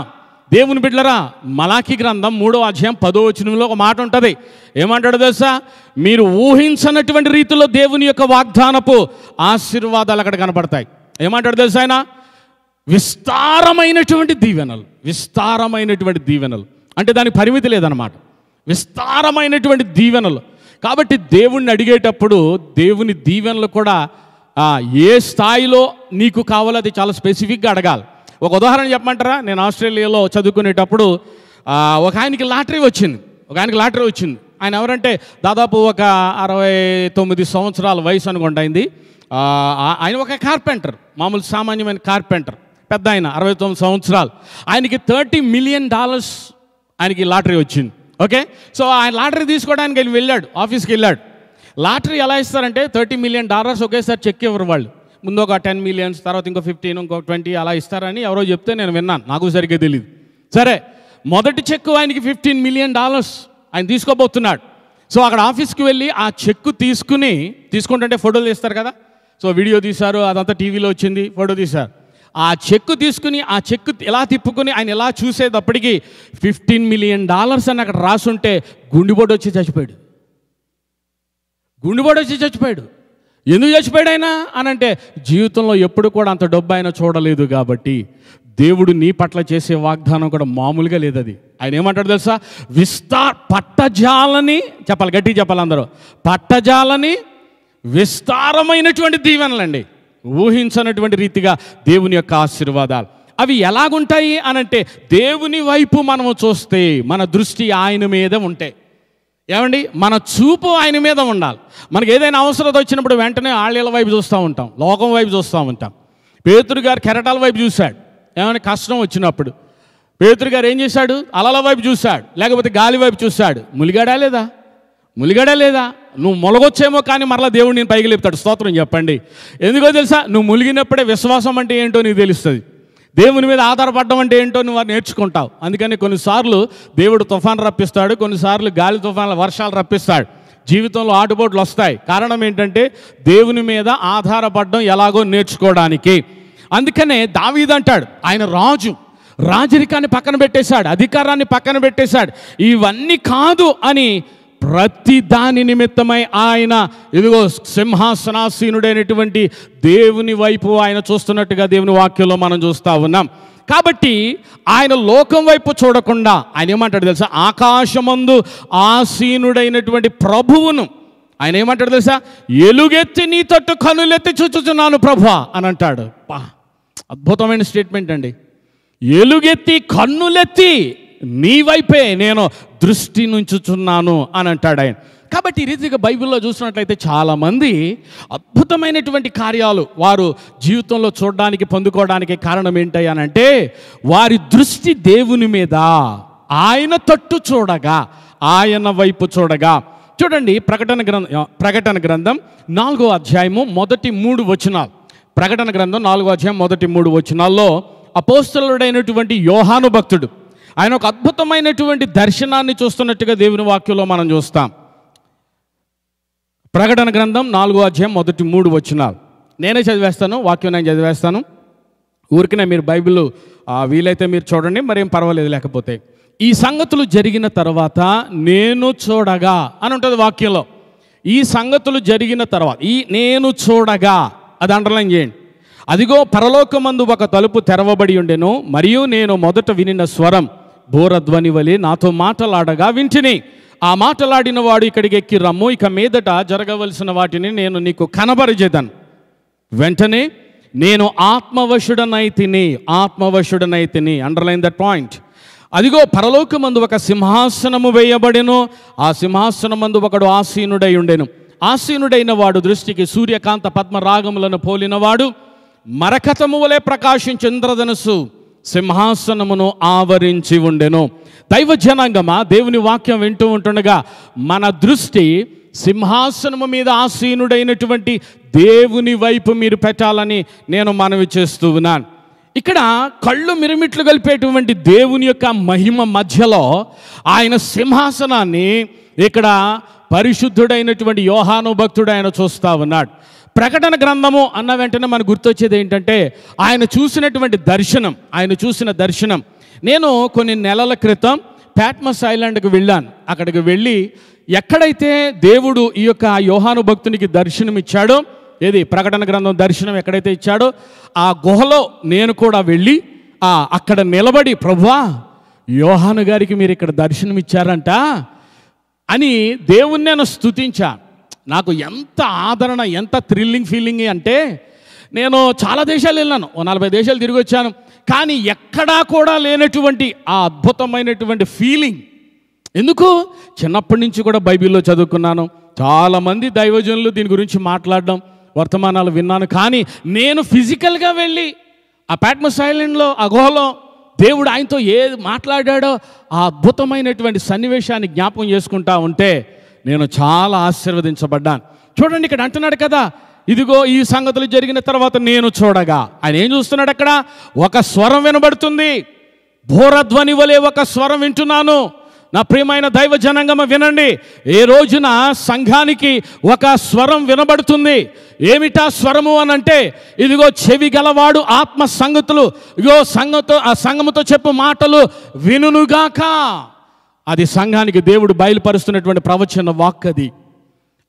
దేవుని బిడ్డలరా? మలాకి గ్రంథం 3వ అధ్యాయం 10వ వచనంలో ఒక మాట ఉంటుంది. ఏమంటాడో తెలుసా? మీరు ఊహించనటువంటి రీతిలో దేవుని యొక్క వాగ్దానపు ఆశీర్వాదాలు అక్కడ కనపడతాయి. ఏమంటాడో తెలుసా ఆయన? విస్తారమైనటువంటి దీవెనలు అంటే దానికి పరిమితి లేదన్నమాట. విస్తారమైనటువంటి దీవెనలు. కాబట్టి దేవుణ్ణి అడిగేటప్పుడు దేవుని దీవెనలు కూడా ఏ స్థాయిలో నీకు కావాలో అది చాలా స్పెసిఫిక్గా అడగాలి. ఒక ఉదాహరణ చెప్పమంటారా? నేను ఆస్ట్రేలియాలో చదువుకునేటప్పుడు ఒక ఆయనకి లాటరీ వచ్చింది. ఆయన ఎవరంటే దాదాపు ఒక 69 సంవత్సరాల వయసు అనుకోండి అయింది. ఆయన ఒక కార్పెంటర్, మామూలు సామాన్యమైన కార్పెంటర్, పెద్ద ఆయన 69 సంవత్సరాలు. ఆయనకి $30 మిలియన్ ఆయనకి లాటరీ వచ్చింది. ఓకే, సో ఆయన లాటరీ తీసుకోవడానికి ఆఫీస్కి వెళ్ళాడు. లాటరీ ఎలా ఇస్తారంటే $30 మిలియన్ ఒకేసారి చెక్ ఇవ్వరు వాళ్ళు. ముందు ఒక 10 మిలియన్స్, తర్వాత ఇంకో 15, ఇంకో 20 అలా ఇస్తారని ఎవరో చెప్తే నేను విన్నాను, నాకు సరిగ్గా తెలియదు. సరే, మొదటి చెక్కు ఆయనకి $15 మిలియన్ ఆయన తీసుకోబోతున్నాడు. సో అక్కడ ఆఫీస్కి వెళ్ళి ఆ చెక్కు తీసుకుంటుంటే ఫోటోలు తీస్తారు కదా, సో వీడియో తీశారు, అదంతా టీవీలో వచ్చింది, ఫోటో తీశారు. ఆ చెక్కు తీసుకుని ఆ చెక్కు ఎలా తిప్పుకొని ఆయన ఎలా చూసేటప్పటికి $15 మిలియన్ అని అక్కడ రాసుంటే గుండెపోటు వచ్చి చచ్చిపోయాడు. ఎందుకు చచ్చిపోయాడు ఆయన అనంటే, జీవితంలో ఎప్పుడు కూడా అంత డబ్బు ఆయన చూడలేదు కాబట్టి దేవుడు నీ పట్ల చేసే వాగ్దానం కూడా మామూలుగా లేదు. అది ఆయన ఏమంటాడు తెలుసా? పట్టజాలని చెప్పాలి, గట్టిగా చెప్పాలి అందరూ, పట్టజాలని విస్తారమైనటువంటి దీవెనలండి, ఊహించనటువంటి రీతిగా దేవుని యొక్క ఆశీర్వాదాలు. అవి ఎలాగుంటాయి అనంటే, దేవుని వైపు మనము చూస్తే మన దృష్టి ఆయన మీద ఉంటే, ఏమండి మన చూపు ఆయన మీద ఉండాలి. మనకి ఏదైనా అవసరత వచ్చినప్పుడు వెంటనే ఆళ్ళ వైపు చూస్తూ ఉంటాం, లోకం వైపు చూస్తూ ఉంటాం. పేతురు గారు కెరటాల వైపు చూశాడు. ఏమైనా కష్టం వచ్చినప్పుడు పేతురు గారు ఏం చేశాడు? అలల వైపు చూశాడు, లేకపోతే గాలి వైపు చూశాడు. ములిగాడా లేదా? నువ్వు మొలగొచ్చేమో కానీ మరలా దేవుడు నేను పైకి లేపుతాడు. స్తోత్రం చెప్పండి. ఎందుకో తెలుసా? నువ్వు ములిగినప్పుడే విశ్వాసం అంటే ఏంటో నీకు తెలుస్తుంది. దేవుని మీద ఆధారపడడం అంటే ఏంటో నువ్వు నేర్చుకుంటావు. అందుకని కొన్నిసార్లు దేవుడు తుఫాను రప్పిస్తాడు, కొన్నిసార్లు గాలి తుఫాన్ల వర్షాలు రప్పిస్తాడు. జీవితంలో ఆటుపోట్లు వస్తాయి. కారణం ఏంటంటే దేవుని మీద ఆధారపడడం ఎలాగో నేర్చుకోవడానికి. అందుకనే దావీదు అంటాడు, ఆయన రాజరికాన్ని పక్కన పెట్టేశాడు, అధికారాన్ని పక్కన పెట్టేశాడు. ఇవన్నీ కాదు అని ప్రతి దాని నిమిత్తమై ఆయన ఇదిగో సింహాసనాసీనుడైనటువంటి దేవుని వైపు ఆయన చూస్తున్నట్టుగా దేవుని వాక్యంలో మనం చూస్తూ ఉన్నాం. కాబట్టి ఆయన లోకం వైపు చూడకుండా ఆయన ఏమంటాడు తెలుసా, ఆకాశమందు ఆసీనుడైనటువంటి ప్రభువును ఆయన ఏమంటాడు తెలుసా, ఎలుగెత్తి నీ తట్టు కనులెత్తి చూచుచున్నాను ప్రభువా అని అంటాడు. అద్భుతమైన స్టేట్మెంట్ అండి. ఎలుగెత్తి కన్నులెత్తి నీ వైపే నేను దృష్టి నుంచుచున్నాను అని అంటాడు ఆయన. కాబట్టి ఈ రీతిగా బైబిల్లో చూసినట్లయితే చాలామంది అద్భుతమైనటువంటి కార్యాలు వారు జీవితంలో చూడడానికి పొందుకోవడానికి కారణం ఏంటి అని అంటే వారి దృష్టి దేవుని మీద, ఆయన తట్టు చూడగా, ఆయన వైపు చూడగా. చూడండి ప్రకటన గ్రంథం 4వ అధ్యాయము మొదటి 3 వచనాలు. ప్రకటన గ్రంథం 4వ అధ్యాయం మొదటి 3 వచనాల్లో అపోస్తలుడైనటువంటి యోహాను భక్తుడు ఆయన ఒక అద్భుతమైనటువంటి దర్శనాన్ని చూస్తున్నట్టుగా దేవుని వాక్యంలో మనం చూస్తాం. ప్రకటన గ్రంథం 4వ అధ్యాయం మొదటి 3 వచనాలు నేనే చదివేస్తాను, వాక్యం నేను చదివేస్తాను. ఊరికనే మీరు బైబిల్ వీలైతే మీరు చూడండి, మరేం పర్వాలేదు. లేకపోతే ఈ సంగతులు జరిగిన తర్వాత నేను చూడగా అని ఉంటుంది వాక్యంలో. ఈ సంగతులు జరిగిన తర్వాత నేను చూడగా అది అండర్లైన్ చేయండి. అదిగో పరలోకమందు ఒక తలుపు తెరవబడి ఉండెను, మరియు నేను మొదట వినిన స్వరం బోరధ్వని వలె నాతో మాటలాడగా వింటిని. ఆ మాటలాడిన వాడు ఇక్కడికి ఎక్కి రమ్ము, ఇక మీదట జరగవలసిన వాటిని నేను నీకు కనబరచేదను. వెంటనే నేను ఆత్మవశుడనైతిని. Underline that point. అదిగో పరలోకమందు ఒక సింహాసనము వేయబడెను, ఆ సింహాసనమందు ఒకడు ఆసీనుడై ఉండెను. ఆసీనుడైన వాడు దృష్టికి సూర్యకాంత పద్మరాగములను పోలినవాడు, మరకతము వలె ప్రకాశించు ఇంద్రధనుసు సింహాసనమును ఆవరించి ఉండెను. దైవ జనాంగమా, దేవుని వాక్యం వింటూ ఉంటుండగా మన దృష్టి సింహాసనము మీద ఆసీనుడైనటువంటి దేవుని వైపు మీరు పెట్టాలని నేను మనవి చేస్తూ ఉన్నాను. ఇక్కడ కళ్ళు మిరుమిట్లు కలిపేటువంటి దేవుని యొక్క మహిమ మధ్యలో ఆయన సింహాసనాన్ని ఇక్కడ పరిశుద్ధుడైనటువంటి యోహాను భక్తుడు ఆయన చూస్తూ ఉన్నాడు. ప్రకటన గ్రంథము అన్న వెంటనే మనకు గుర్తొచ్చేది ఏంటంటే ఆయన చూసిన దర్శనం. నేను కొన్ని నెలల క్రితం పాట్మస్ ఐలాండ్కి వెళ్ళాను. అక్కడికి వెళ్ళి ఎక్కడైతే దేవుడు ఈ యొక్క యోహాను భక్తునికి దర్శనం ఇచ్చాడో, ఏది ప్రకటన గ్రంథం దర్శనం ఎక్కడైతే ఇచ్చాడో ఆ గుహలో నేను కూడా వెళ్ళి అక్కడ నిలబడి, ప్రభువా యోహాను గారికి మీరు ఇక్కడ దర్శనం ఇచ్చారంట అని దేవుణ్ణి నేను స్తుతించాను. నాకు ఎంత ఆదరణ, ఎంత థ్రిల్లింగ్ ఫీలింగ్ అంటే నేను చాలా దేశాలు వెళ్ళాను, 40 దేశాలు తిరిగి వచ్చాను, కానీ ఎక్కడా కూడా లేనటువంటి ఆ అద్భుతమైనటువంటి ఫీలింగ్. ఎందుకు? చిన్నప్పటి నుంచి కూడా బైబిల్లో చదువుకున్నాను, చాలామంది దైవజనులు దీని గురించి మాట్లాడడం, వర్తమానాలు విన్నాను. కానీ నేను ఫిజికల్గా వెళ్ళి ఆ పాట్మస్ ఐలాండ్లో ఆ గుహలో దేవుడు ఆయనతో ఏది మాట్లాడాడో ఆ అద్భుతమైనటువంటి సన్నివేశాన్ని జ్ఞాపకం చేసుకుంటా ఉంటే నేను చాలా ఆశీర్వదించబడ్డాను. చూడండి ఇక్కడ అంటున్నాడు కదా, ఇదిగో ఈ సంగతులు జరిగిన తర్వాత నేను చూడగా. ఆయన ఏం చూస్తున్నాడు? అక్కడ ఒక స్వరం వినబడుతుంది, బోరధ్వని వలె ఒక స్వరం వింటున్నాను. నా ప్రియమైన దైవ జనాంగమ వినండి, ఏ రోజున సంఘానికి ఒక స్వరం వినబడుతుంది. ఏమిటా స్వరము అని అంటే, ఇదిగో చెవి గలవాడు ఆత్మ సంగతులు ఇదిగో సంఘముతో చెప్పు మాటలు వినుగాక. అది సంఘానికి దేవుడు బయలుపరుస్తున్నటువంటి ప్రవచన వాక్. అది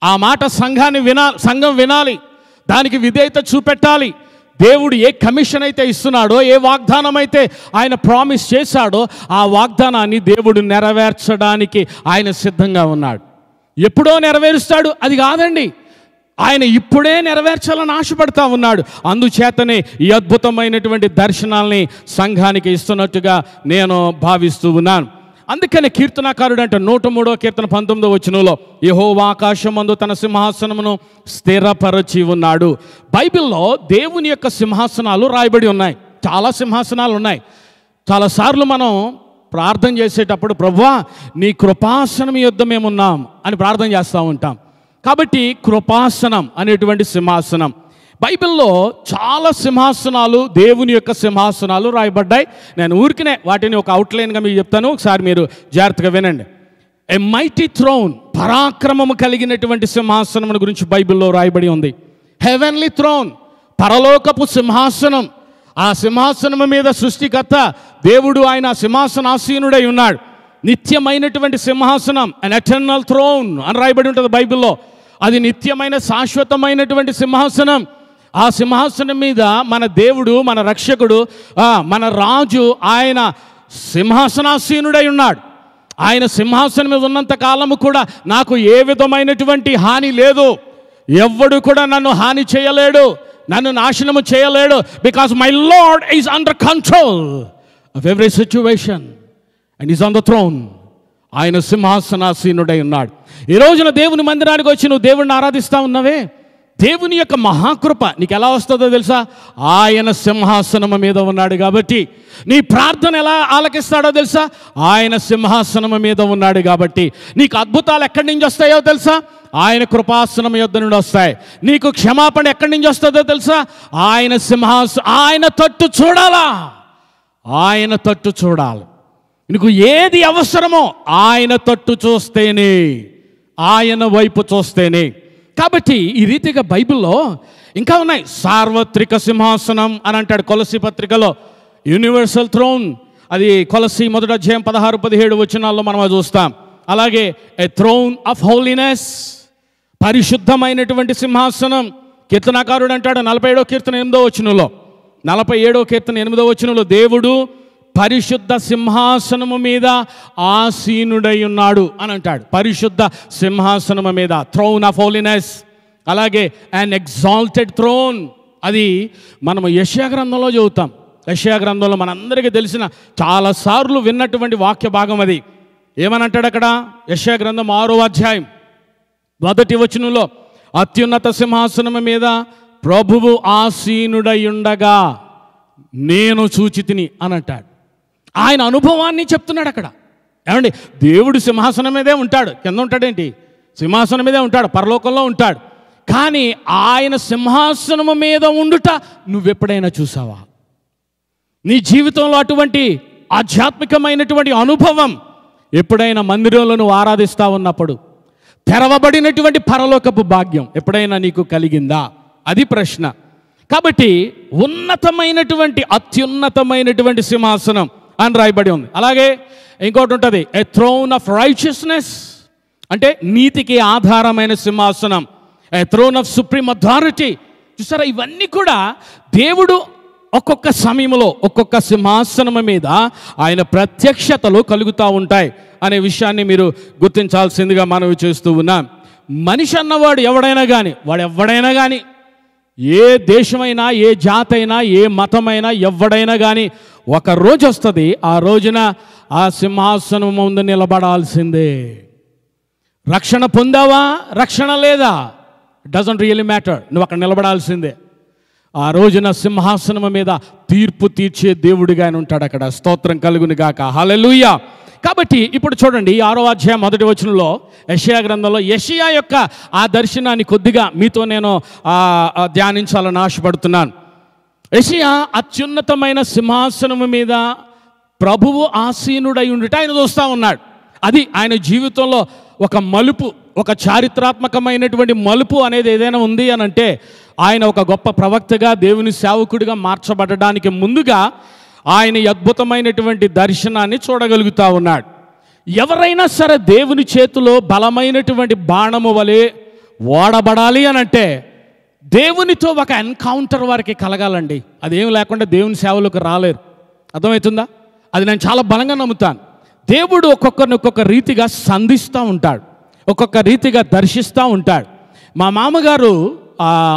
ఆ మాట సంఘం వినాలి, దానికి విధేయత చూపెట్టాలి. దేవుడు ఏ కమిషన్ అయితే ఇస్తున్నాడో, ఏ వాగ్దానం అయితే ఆయన ప్రామిస్ చేశాడో ఆ వాగ్దానాన్ని దేవుడు నెరవేర్చడానికి ఆయన సిద్ధంగా ఉన్నాడు. ఎప్పుడో నెరవేరుస్తాడు అది కాదండి, ఆయన ఇప్పుడే నెరవేర్చాలని ఆశపడతా ఉన్నాడు. అందుచేతనే ఈ అద్భుతమైనటువంటి దర్శనాల్ని సంఘానికి ఇస్తున్నట్టుగా నేను భావిస్తూ ఉన్నాను. అందుకనే కీర్తనాకారుడు అంటే 103వ కీర్తన 19వ వచనంలో యెహోవా ఆకాశమందు తన సింహాసనమును స్థిరపరచి ఉన్నాడు. బైబిల్లో దేవుని యొక్క సింహాసనాలు రాయబడి ఉన్నాయి, చాలా సింహాసనాలు ఉన్నాయి. చాలాసార్లు మనం ప్రార్థన చేసేటప్పుడు ప్రభువా నీ కృపాసనం యొద్ద మేమున్నాం అని ప్రార్థన చేస్తూ ఉంటాం. కాబట్టి కృపాసనం అనేటువంటి సింహాసనం. బైబిల్లో చాలా సింహాసనాలు, దేవుని యొక్క సింహాసనాలు రాయబడ్డాయి. నేను ఊరికినే వాటిని ఒక అవుట్లైన్గా మీకు చెప్తాను, ఒకసారి మీరు జాగ్రత్తగా వినండి. ఏ మైటీ థ్రోన్, పరాక్రమము కలిగినటువంటి సింహాసనం గురించి బైబిల్లో రాయబడి ఉంది. హెవెన్లీ థ్రోన్, పరలోకపు సింహాసనం. ఆ సింహాసనం మీద సృష్టికర్త దేవుడు ఆయన సింహాసనాసీనుడై ఉన్నాడు. నిత్యమైనటువంటి సింహాసనం, అన్ ఎటర్నల్ థ్రోన్ అని రాయబడి ఉంటుంది బైబిల్లో. అది నిత్యమైన శాశ్వతమైనటువంటి సింహాసనం. ఆ సింహాసనం మీద మన దేవుడు, మన రక్షకుడు, మన రాజు ఆయన సింహాసనాసీనుడై ఉన్నాడు. ఆయన సింహాసనం మీద ఉన్నంత కాలము కూడా నాకు ఏ విధమైనటువంటి హాని లేదు. ఎవ్వడు కూడా నన్ను హాని చేయలేడు, నన్ను నాశనము చేయలేడు. Because my Lord is under control of every situation and is on the throne. ఆయన సింహాసనాసీనుడై ఉన్నాడు. ఈ రోజున దేవుని మందిరానికి వచ్చి నువ్వు దేవుడిని ఆరాధిస్తూ ఉన్నావే, దేవుని యొక్క మహాకృప నీకు ఎలా వస్తుందో తెలుసా? ఆయన సింహాసనం మీద ఉన్నాడు కాబట్టి. నీ ప్రార్థన ఎలా ఆలకిస్తాడో తెలుసా? ఆయన సింహాసనం మీద ఉన్నాడు కాబట్టి. నీకు అద్భుతాలు ఎక్కడి నుంచి వస్తాయో తెలుసా? ఆయన కృపాసనం యొద్ద నుండి వస్తాయి. నీకు క్షమాపణ ఎక్కడి నుంచి వస్తుందో తెలుసా? ఆయన ఆయన తట్టు చూడాలా, ఆయన తట్టు చూడాలి. నీకు ఏది అవసరమో ఆయన తట్టు చూస్తేనే, ఆయన వైపు చూస్తేనే. కాబట్టి ఈ రీతిగా బైబిల్లో ఇంకా ఉన్నాయి. సార్వత్రిక సింహాసనం అని అంటాడు కొలసి పత్రికలో, యూనివర్సల్ థ్రోన్. అది కొలసి 1వ అధ్యాయం 16-17 వచనాల్లో మనం అది చూస్తాం. అలాగే ఏ థ్రోన్ ఆఫ్ హోలీనెస్, పరిశుద్ధమైనటువంటి సింహాసనం. కీర్తనాకారుడు అంటాడు 47వ కీర్తన 8వ వచనంలో, 47వ కీర్తన 8వ వచనంలో, దేవుడు పరిశుద్ధ సింహాసనము మీద ఆసీనుడై ఉన్నాడు అని అంటాడు. పరిశుద్ధ సింహాసనము మీద, థ్రోన్ ఆఫ్ హోలీనెస్. అలాగే అన్ ఎగ్జాల్టెడ్ థ్రోన్, అది మనం యెషయా గ్రంథంలో చదువుతాం. యెషయా గ్రంథంలో మనందరికీ తెలిసిన, చాలాసార్లు విన్నటువంటి వాక్య భాగం అది. ఏమని అంటాడు అక్కడ? యెషయా గ్రంథం 6వ అధ్యాయం 1వ వచనంలో, అత్యున్నత సింహాసనము మీద ప్రభువు ఆసీనుడై ఉండగా నేను చూచితిని అని అంటాడు. ఆయన అనుభవాన్ని చెప్తున్నాడు అక్కడ. ఏమండి, దేవుడు సింహాసనం మీదే ఉంటాడు, కింద ఉంటాడేంటి? సింహాసనం మీదే ఉంటాడు, పరలోకంలో ఉంటాడు. కానీ ఆయన సింహాసనము మీద ఉండుట నువ్వెప్పుడైనా చూసావా? నీ జీవితంలో అటువంటి ఆధ్యాత్మికమైనటువంటి అనుభవం ఎప్పుడైనా మందిరంలో నువ్వు ఆరాధిస్తూ ఉన్నప్పుడు తెరవబడినటువంటి పరలోకపు భాగ్యం ఎప్పుడైనా నీకు కలిగిందా? అది ప్రశ్న. కాబట్టి ఉన్నతమైనటువంటి, అత్యున్నతమైనటువంటి సింహాసనం అని రాయబడి ఉంది. అలాగే ఇంకోటి ఉంటుంది, ఏ థ్రోన్ ఆఫ్ రైచియస్నెస్, అంటే నీతికి ఆధారమైన సింహాసనం. ఏ థ్రోన్ ఆఫ్ సుప్రీం అథారిటీ. చూసారా, ఇవన్నీ కూడా దేవుడు ఒక్కొక్క సమయంలో ఒక్కొక్క సింహాసనం మీద ఆయన ప్రత్యక్షతలు కలుగుతూ ఉంటాయి అనే విషయాన్ని మీరు గుర్తించాల్సిందిగా మనవి చేస్తూ ఉన్నాం. మనిషి అన్నవాడు ఎవడైనా కానీ, వాడు ఎవడైనా కానీ, ఏ దేశమైనా, ఏ జాతైనా, ఏ మతమైనా, ఎవడైనా కానీ ఒక రోజు వస్తుంది, ఆ రోజున ఆ సింహాసనం ముందు నిలబడాల్సిందే. రక్షణ పొందావా, రక్షణ లేదా, డజంట్ రియల్లీ మ్యాటర్, నువ్వు అక్కడ నిలబడాల్సిందే. ఆ రోజున సింహాసనం మీద తీర్పు తీర్చే దేవుడిగా ఆయన ఉంటాడు అక్కడ. స్తోత్రం కలుగును గాక, హల్లెలూయా. కాబట్టి ఇప్పుడు చూడండి, 6వ అధ్యాయం 1వ వచనంలో యెషయా గ్రంథంలో యెషయా యొక్క ఆ దర్శనాన్ని కొద్దిగా మీతో నేను ధ్యానించాలని ఆశపడుతున్నాను. యెషయా అత్యున్నతమైన సింహాసనము మీద ప్రభువు ఆసీనుడై ఉండుట ఆయన చూస్తూ ఉన్నాడు. అది ఆయన జీవితంలో ఒక మలుపు, ఒక చారిత్రాత్మకమైనటువంటి మలుపు అనేది ఏదైనా ఉంది అని అంటే, ఆయన ఒక గొప్ప ప్రవక్తగా, దేవుని సేవకుడిగా మార్చబడడానికి ముందుగా ఆయన అద్భుతమైనటువంటి దర్శనాన్ని చూడగలుగుతూ ఉన్నాడు. ఎవరైనా సరే దేవుని చేతిలో బలమైనటువంటి బాణము వలె ఓడబడాలి అని అంటే దేవునితో ఒక ఎన్కౌంటర్ వారికి కలగాలండి. అదేం లేకుండా దేవుని సేవలకు రాలేరు. అర్థమవుతుందా? అది నేను చాలా బలంగా నమ్ముతాను. దేవుడు ఒక్కొక్కరిని ఒక్కొక్క రీతిగా సంధిస్తూ ఉంటాడు, ఒక్కొక్క రీతిగా దర్శిస్తూ ఉంటాడు. మా మామగారు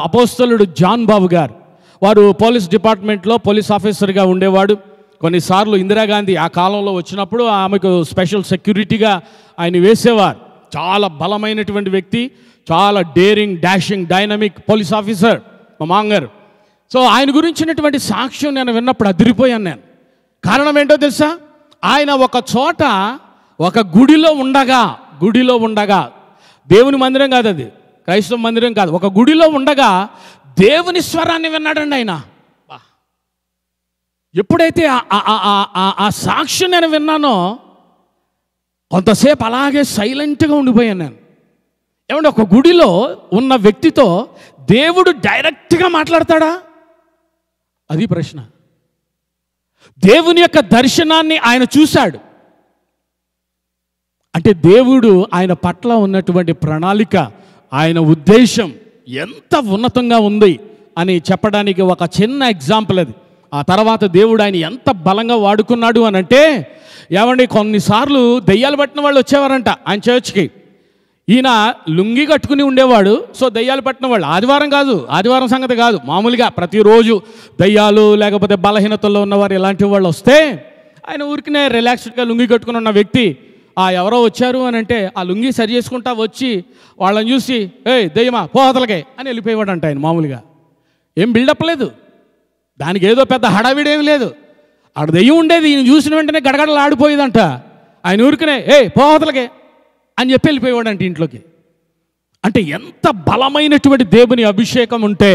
అపోస్తలుడు జాన్ బాబు గారు, వారు పోలీస్ డిపార్ట్మెంట్లో పోలీస్ ఆఫీసర్గా ఉండేవాడు. కొన్నిసార్లు ఇందిరాగాంధీ ఆ కాలంలో వచ్చినప్పుడు ఆమెకు స్పెషల్ సెక్యూరిటీగా ఆయన వేసేవారు. చాలా బలమైనటువంటి వ్యక్తి, చాలా daring, dashing, dynamic police officer మా మామగారు. సో ఆయన గురించినటువంటి సాక్ష్యం నేను విన్నప్పుడు అదిరిపోయాను నేను. కారణం ఏంటో తెలుసా? ఆయన ఒక చోట ఒక గుడిలో ఉండగా, దేవుని మందిరం కాదు, అది క్రైస్తవ మందిరం కాదు, ఒక గుడిలో ఉండగా దేవుని స్వరాన్ని విన్నాడండి ఆయన. ఎప్పుడైతే ఆ సాక్షి నేను విన్నానో కొంతసేపు అలాగే సైలెంట్గా ఉండిపోయాను నేను. ఏమంటే ఒక గుడిలో ఉన్న వ్యక్తితో దేవుడు డైరెక్ట్గా మాట్లాడతాడా? అది ప్రశ్న. దేవుని యొక్క దర్శనాన్ని ఆయన చూశాడు అంటే దేవుడు ఆయన పట్ల ఉన్నటువంటి ప్రణాళిక, ఆయన ఉద్దేశం ఎంత ఉన్నతంగా ఉంది అని చెప్పడానికి ఒక చిన్న ఎగ్జాంపుల్ అది. ఆ తర్వాత దేవుడు ఆయన ఎంత బలంగా వాడుకున్నాడు అని అంటే, ఏమండి కొన్నిసార్లు దెయ్యాలు పట్టిన వాళ్ళు వచ్చేవారంట ఆయన చర్చ్కి. ఈయన లుంగి కట్టుకుని ఉండేవాడు. సో దయ్యాలు పట్టిన వాళ్ళు ఆదివారం కాదు, ఆదివారం సంగతి కాదు, మామూలుగా ప్రతిరోజు దయ్యాలు లేకపోతే బలహీనతల్లో ఉన్నవారు ఇలాంటి వాళ్ళు వస్తే ఆయన ఊరికినే రిలాక్స్డ్గా లుంగి కట్టుకుని ఉన్న వ్యక్తి ఎవరో వచ్చారు అని అంటే ఆ లుంగి సరి చేసుకుంటా వచ్చి వాళ్ళని చూసి ఏయ్ దయ్యమా పోతలకే అని వెళ్ళిపోయేవాడు అంట ఆయన. మామూలుగా ఏం బిల్డప్ లేదు, దానికి ఏదో పెద్ద హడావిడేమి లేదు. ఆడ దెయ్యం ఉండేది, ఈయన చూసిన వెంటనే గడగడలు ఆడిపోయేదంట. ఆయన ఊరికనే ఏయ్ పోతలకే అని చెప్పి వెళ్ళిపోయేవాడంట ఇంట్లోకి. అంటే ఎంత బలమైనటువంటి దేవుని అభిషేకం ఉంటే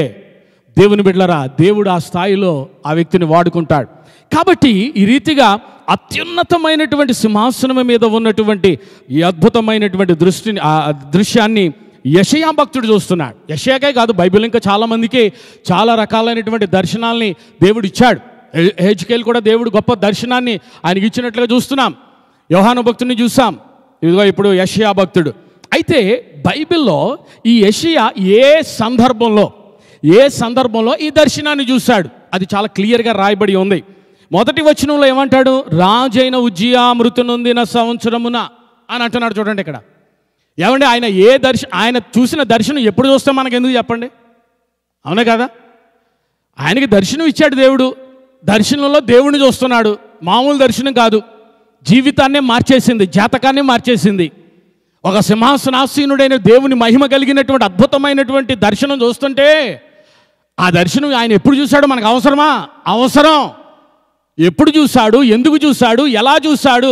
దేవుని బిడ్డలారా దేవుడు ఆ స్థాయిలో ఆ వ్యక్తిని వాడుకుంటాడు. కాబట్టి ఈ రీతిగా అత్యున్నతమైనటువంటి సింహాసనం మీద ఉన్నటువంటి ఈ అద్భుతమైనటువంటి దృశ్యాన్ని యెషయా భక్తుడు చూస్తున్నాడు. యెషయాకే కాదు, బైబిల్ ఇంకా చాలామందికి చాలా రకాలైనటువంటి దర్శనాల్ని దేవుడు ఇచ్చాడు. హెజ్కేల్ కూడా దేవుడు గొప్ప దర్శనాన్ని ఆయనకి ఇచ్చినట్లుగా చూస్తున్నాం. యోహాను భక్తుడిని చూసాం, ఇదిగో ఇప్పుడు యెషయా భక్తుడు. అయితే బైబిల్లో ఈ యెషయా ఏ సందర్భంలో ఈ దర్శనాన్ని చూశాడు అది చాలా క్లియర్గా రాయబడి ఉంది. మొదటి వచనంలో ఏమంటాడు? రాజైన ఉజ్జియా మృతి నొందిన సంవత్సరమున అని అంటున్నాడు. చూడండి ఇక్కడ. ఏమండి ఆయన చూసిన దర్శనం ఎప్పుడు చూస్తే మనకు ఎందుకు చెప్పండి? అవునా కదా? ఆయనకి దర్శనం ఇచ్చాడు దేవుడు. దర్శనంలో దేవుడిని చూస్తున్నాడు. మామూలు దర్శనం కాదు, జీవితాన్నే మార్చేసింది, జాతకాన్నే మార్చేసింది. ఒక సింహాసనాసీనుడైన దేవుని మహిమ కలిగినటువంటి అద్భుతమైనటువంటి దర్శనం చూస్తుంటే ఆ దర్శనం ఆయన ఎప్పుడు చూశాడు మనకు అవసరమా? అవసరం. ఎప్పుడు చూశాడు, ఎందుకు చూశాడు, ఎలా చూశాడు,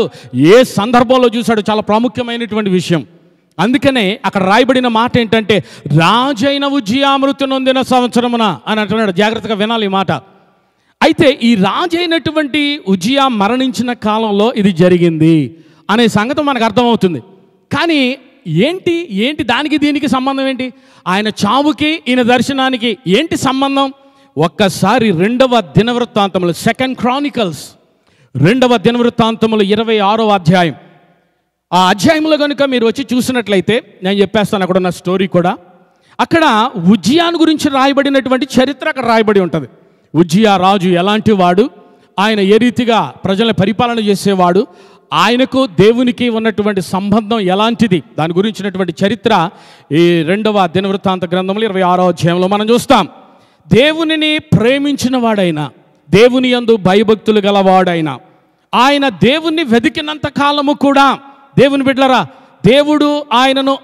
ఏ సందర్భంలో చూశాడు, చాలా ప్రాముఖ్యమైనటువంటి విషయం. అందుకనే అక్కడ రాయబడిన మాట ఏంటంటే రాజైన ఉజ్జియా మృతి నొందిన సంవత్సరమున అని అంటున్నాడు. జాగ్రత్తగా వినాలి ఈ మాట. అయితే ఈ రాజైనటువంటి ఉజ్జియా మరణించిన కాలంలో ఇది జరిగింది అనే సంగతి మనకు అర్థమవుతుంది. కానీ ఏంటి దానికి దీనికి సంబంధం ఏంటి? ఆయన చావుకి ఈయన దర్శనానికి ఏంటి సంబంధం? ఒక్కసారి 2వ దినవృత్తాంతములు, 2 Chronicles 2వ దినవృత్తాంతములు 26వ అధ్యాయం. ఆ అధ్యాయంలో కనుక మీరు వచ్చి చూసినట్లయితే నేను చెప్పేస్తాను అక్కడ ఉన్న స్టోరీ కూడా. అక్కడ ఉజ్జియాను గురించి రాయబడినటువంటి చరిత్ర అక్కడ రాయబడి ఉంటుంది. ఉజ్జియా రాజు ఎలాంటి వాడు, ఆయన ఏ రీతిగా ప్రజలను పరిపాలన చేసేవాడు, ఆయనకు దేవునికి ఉన్నటువంటి సంబంధం ఎలాంటిది, దాని గురించినటువంటి చరిత్ర ఈ 2వ దినవృత్తాంత గ్రంథంలో 26వ అధ్యాయంలో మనం చూస్తాం. దేవునిని ప్రేమించిన వాడైనా, దేవుని యందు భయభక్తులు గలవాడైనా, ఆయన దేవుణ్ణి వెతికినంత కాలము కూడా దేవుని బిడ్డలారా దేవుడు ఆయనను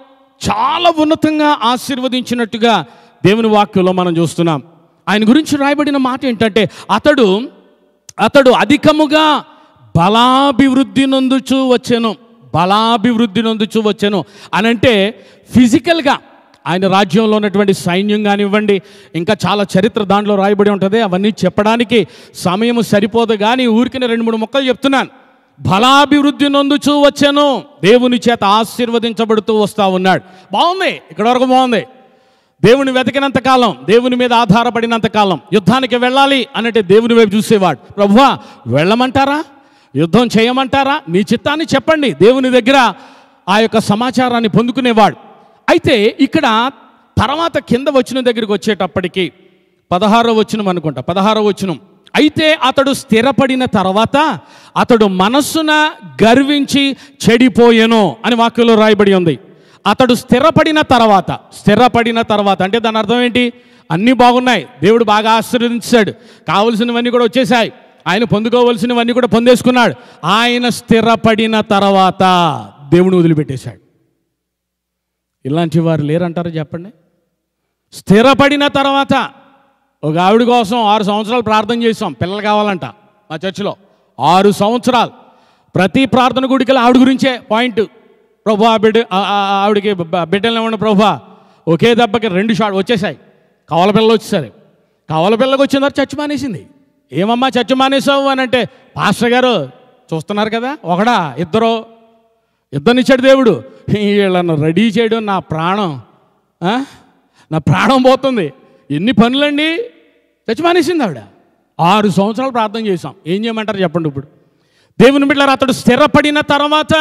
చాలా ఉన్నతంగా ఆశీర్వదించినట్టుగా దేవుని వాక్యంలో మనం చూస్తున్నాం. ఆయన గురించి రాయబడిన మాట ఏంటంటే అతడు అధికముగా బలాభివృద్ధి నొందుచూ వచ్చెను అని అంటే ఫిజికల్గా ఆయన రాజ్యంలో ఉన్నటువంటి సైన్యం కానివ్వండి, ఇంకా చాలా చరిత్ర దాంట్లో రాయబడి ఉంటుంది. అవన్నీ చెప్పడానికి సమయం సరిపోదు, కానీ ఊరికిన 2-3 ముక్కలు చెప్తున్నాను. బలాభివృద్ధి నొందుచూ వచ్చెను, దేవుని చేత ఆశీర్వదించబడుతూ వస్తూ ఉన్నాడు. బాగుంది, ఇక్కడ వరకు బాగుంది. దేవుని వెతికినంత కాలం, దేవుని మీద ఆధారపడినంత కాలం, యుద్ధానికి వెళ్ళాలి అనంటే దేవుని వైపు చూసేవాడు. ప్రభువా వెళ్ళమంటారా, యుద్ధం చేయమంటారా, నీ చిత్తాన్ని చెప్పండి, దేవుని దగ్గర ఆ యొక్క సమాచారాన్ని పొందుకునేవాడు. అయితే ఇక్కడ తర్వాత కింద వచనం దగ్గరికి వచ్చేటప్పటికి 16వ వచనం అనుకుంటా, 16వ వచనం. అయితే అతడు స్థిరపడిన తర్వాత అతడు మనస్సున గర్వించి చెడిపోయెను అని వాక్యంలో రాయబడి ఉంది. అతడు స్థిరపడిన తర్వాత అంటే దాని అర్థం ఏంటి? అన్నీ బాగున్నాయి, దేవుడు బాగా ఆశీర్వదించాడు, కావలసినవన్నీ కూడా వచ్చేసాయి, ఆయన పొందుకోవలసినవన్నీ కూడా పొందేసుకున్నాడు. ఆయన స్థిరపడిన తర్వాత దేవుని వదిలిపెట్టేశాడు. ఇలాంటి వారు లేరంటారు చెప్పండి? స్థిరపడిన తర్వాత ఒక ఆవిడ కోసం 6 సంవత్సరాలు ప్రార్థన చేసాం, పిల్లలు కావాలంట మా చర్చిలో. 6 సంవత్సరాలు ప్రతి ప్రార్థన గుడికి ఆవిడ గురించే పాయింట్. ప్రభు ఆవిడికి బిడ్డలు ఇవ్వండి ప్రభు, ఒకే దెబ్బకి 2 షాట్ వచ్చేసాయి. కవల పిల్లలు వచ్చేసరి కవల పిల్లకి వచ్చిన తర్వాత చర్చ మానేసింది. ఏమమ్మా చర్చ మానేసావు అని అంటే, పాస్టర్ గారు చూస్తున్నారు కదా, ఒకడా ఇద్దరినిచ్చాడు దేవుడు, వీళ్ళను రెడీ చేయడం నా ప్రాణం పోతుంది. ఎన్ని పనులండి. చర్చ మానేసింది ఆవిడ. 6 సంవత్సరాలు ప్రార్థన చేశాం. ఏం చేయమంటారు చెప్పండి. ఇప్పుడు దేవుని బిడ్డలారా, అతడు స్థిరపడిన తర్వాత,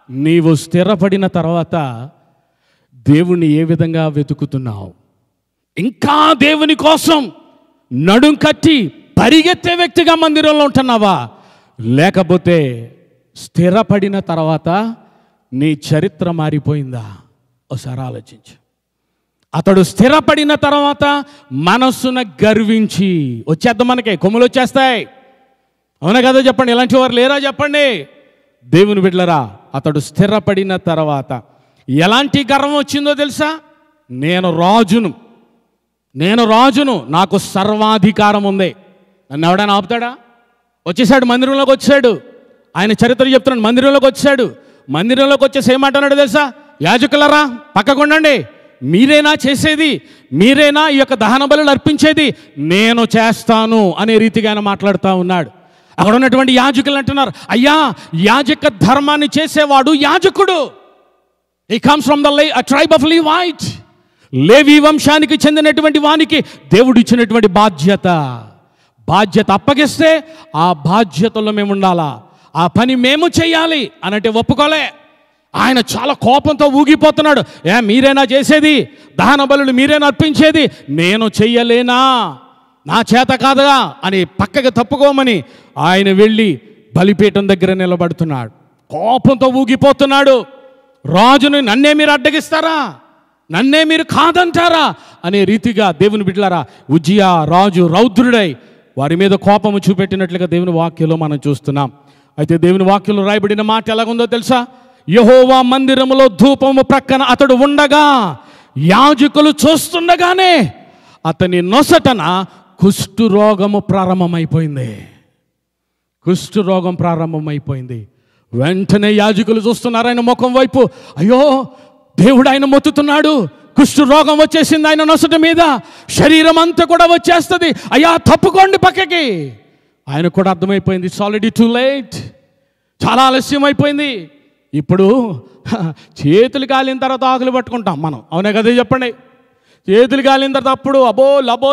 నీవు స్థిరపడిన తర్వాత దేవుణ్ణి ఏ విధంగా వెతుకుతున్నావు? ఇంకా దేవుని కోసం నడుం కట్టి పరిగెత్తే వ్యక్తిగా మందిరంలో ఉంటున్నావా? లేకపోతే స్థిరపడిన తర్వాత నీ చరిత్ర మారిపోయిందా? ఒకసారి ఆలోచించు. అతడు స్థిరపడిన తర్వాత మనస్సున గర్వించి వచ్చేద్దాం, మనకి కొమ్ములు వచ్చేస్తాయి. అవునా కదా చెప్పండి. ఇలాంటి వారు లేరా చెప్పండి. దేవుని బిడ్డలారా, అతడు స్థిరపడిన తర్వాత ఎలాంటి గర్వం వచ్చిందో తెలుసా? నేను రాజును, నాకు సర్వాధికారం ఉంది, నన్ను ఎవడైనా ఆపుతాడా? వచ్చేసాడు, మందిరంలోకి వచ్చాడు. ఆయన చరిత్ర చెప్తున్నాడు. మందిరంలోకి వచ్చేసి ఏమంటున్నాడు తెలుసా? యాజకులరా పక్కకుండండి, మీరేనా చేసేది? మీరేనా ఈ యొక్క దహన బలులు అర్పించేది? నేను చేస్తాను అనే రీతిగా ఆయన మాట్లాడుతూ ఉన్నాడు. అక్కడ ఉన్నటువంటి యాజకులు అంటున్నారు, అయ్యా, యాజక ధర్మాన్ని చేసేవాడు యాజకుడు. He comes from the tribe of Levite. లేవి వంశానికి చెందినటువంటి వానికి దేవుడు ఇచ్చినటువంటి బాధ్యత అప్పగిస్తే ఆ బాధ్యతలో మేము ఉండాలా, ఆ పని మేము చేయాలి అనంటే ఒప్పుకోలే. ఆయన చాలా కోపంతో ఊగిపోతున్నాడు. మీరేనా చేసేది? దహన బలులు మీరేనా అర్పించేది? నేను చెయ్యలేనా? నా చేత కాదుగా అని పక్కకి తప్పుకోమని ఆయన వెళ్ళి బలిపీఠం దగ్గర నిలబడుతున్నాడు. కోపంతో ఊగిపోతున్నాడు. రాజుని నన్నే మీరు అడ్డగిస్తారా? నన్నే మీరు కాదంటారా అనే రీతిగా దేవుని బిడ్డలారా, ఉజ్జియా రాజు రౌద్రుడై వారి మీద కోపము చూపెట్టినట్లుగా దేవుని వాక్యంలో మనం చూస్తున్నాం. అయితే దేవుని వాక్యంలో రాయబడిన మాట ఎలాగుందో తెలుసా? యెహోవా మందిరములో ధూపము ప్రక్కన అతడు ఉండగా, యాజకులు చూస్తుండగానే అతని నొసటన కుష్ఠరోగము ప్రారంభమైపోయింది. వెంటనే యాజకులు చూస్తున్నారు ఆయన ముఖం వైపు. అయ్యో, దేవుడు ఆయన మొత్తుతున్నాడు, కుష్ఠరోగం వచ్చేసింది ఆయన నొసట మీద, శరీరం అంతా కూడా వచ్చేస్తుంది. అయ్యా, తప్పుకోండి పక్కకి. ఆయన కూడా అర్థమైపోయింది, ఇట్స్ ఆల్రెడీ టూ లేట్, చాలా ఆలస్యం అయిపోయింది. ఇప్పుడు చేతులు కాలిన తర్వాత ఆకులు పట్టుకుంటాం మనం, అవునే కదా చెప్పండి. చేతులు కాలిన తర్వాత అప్పుడు అబో లబో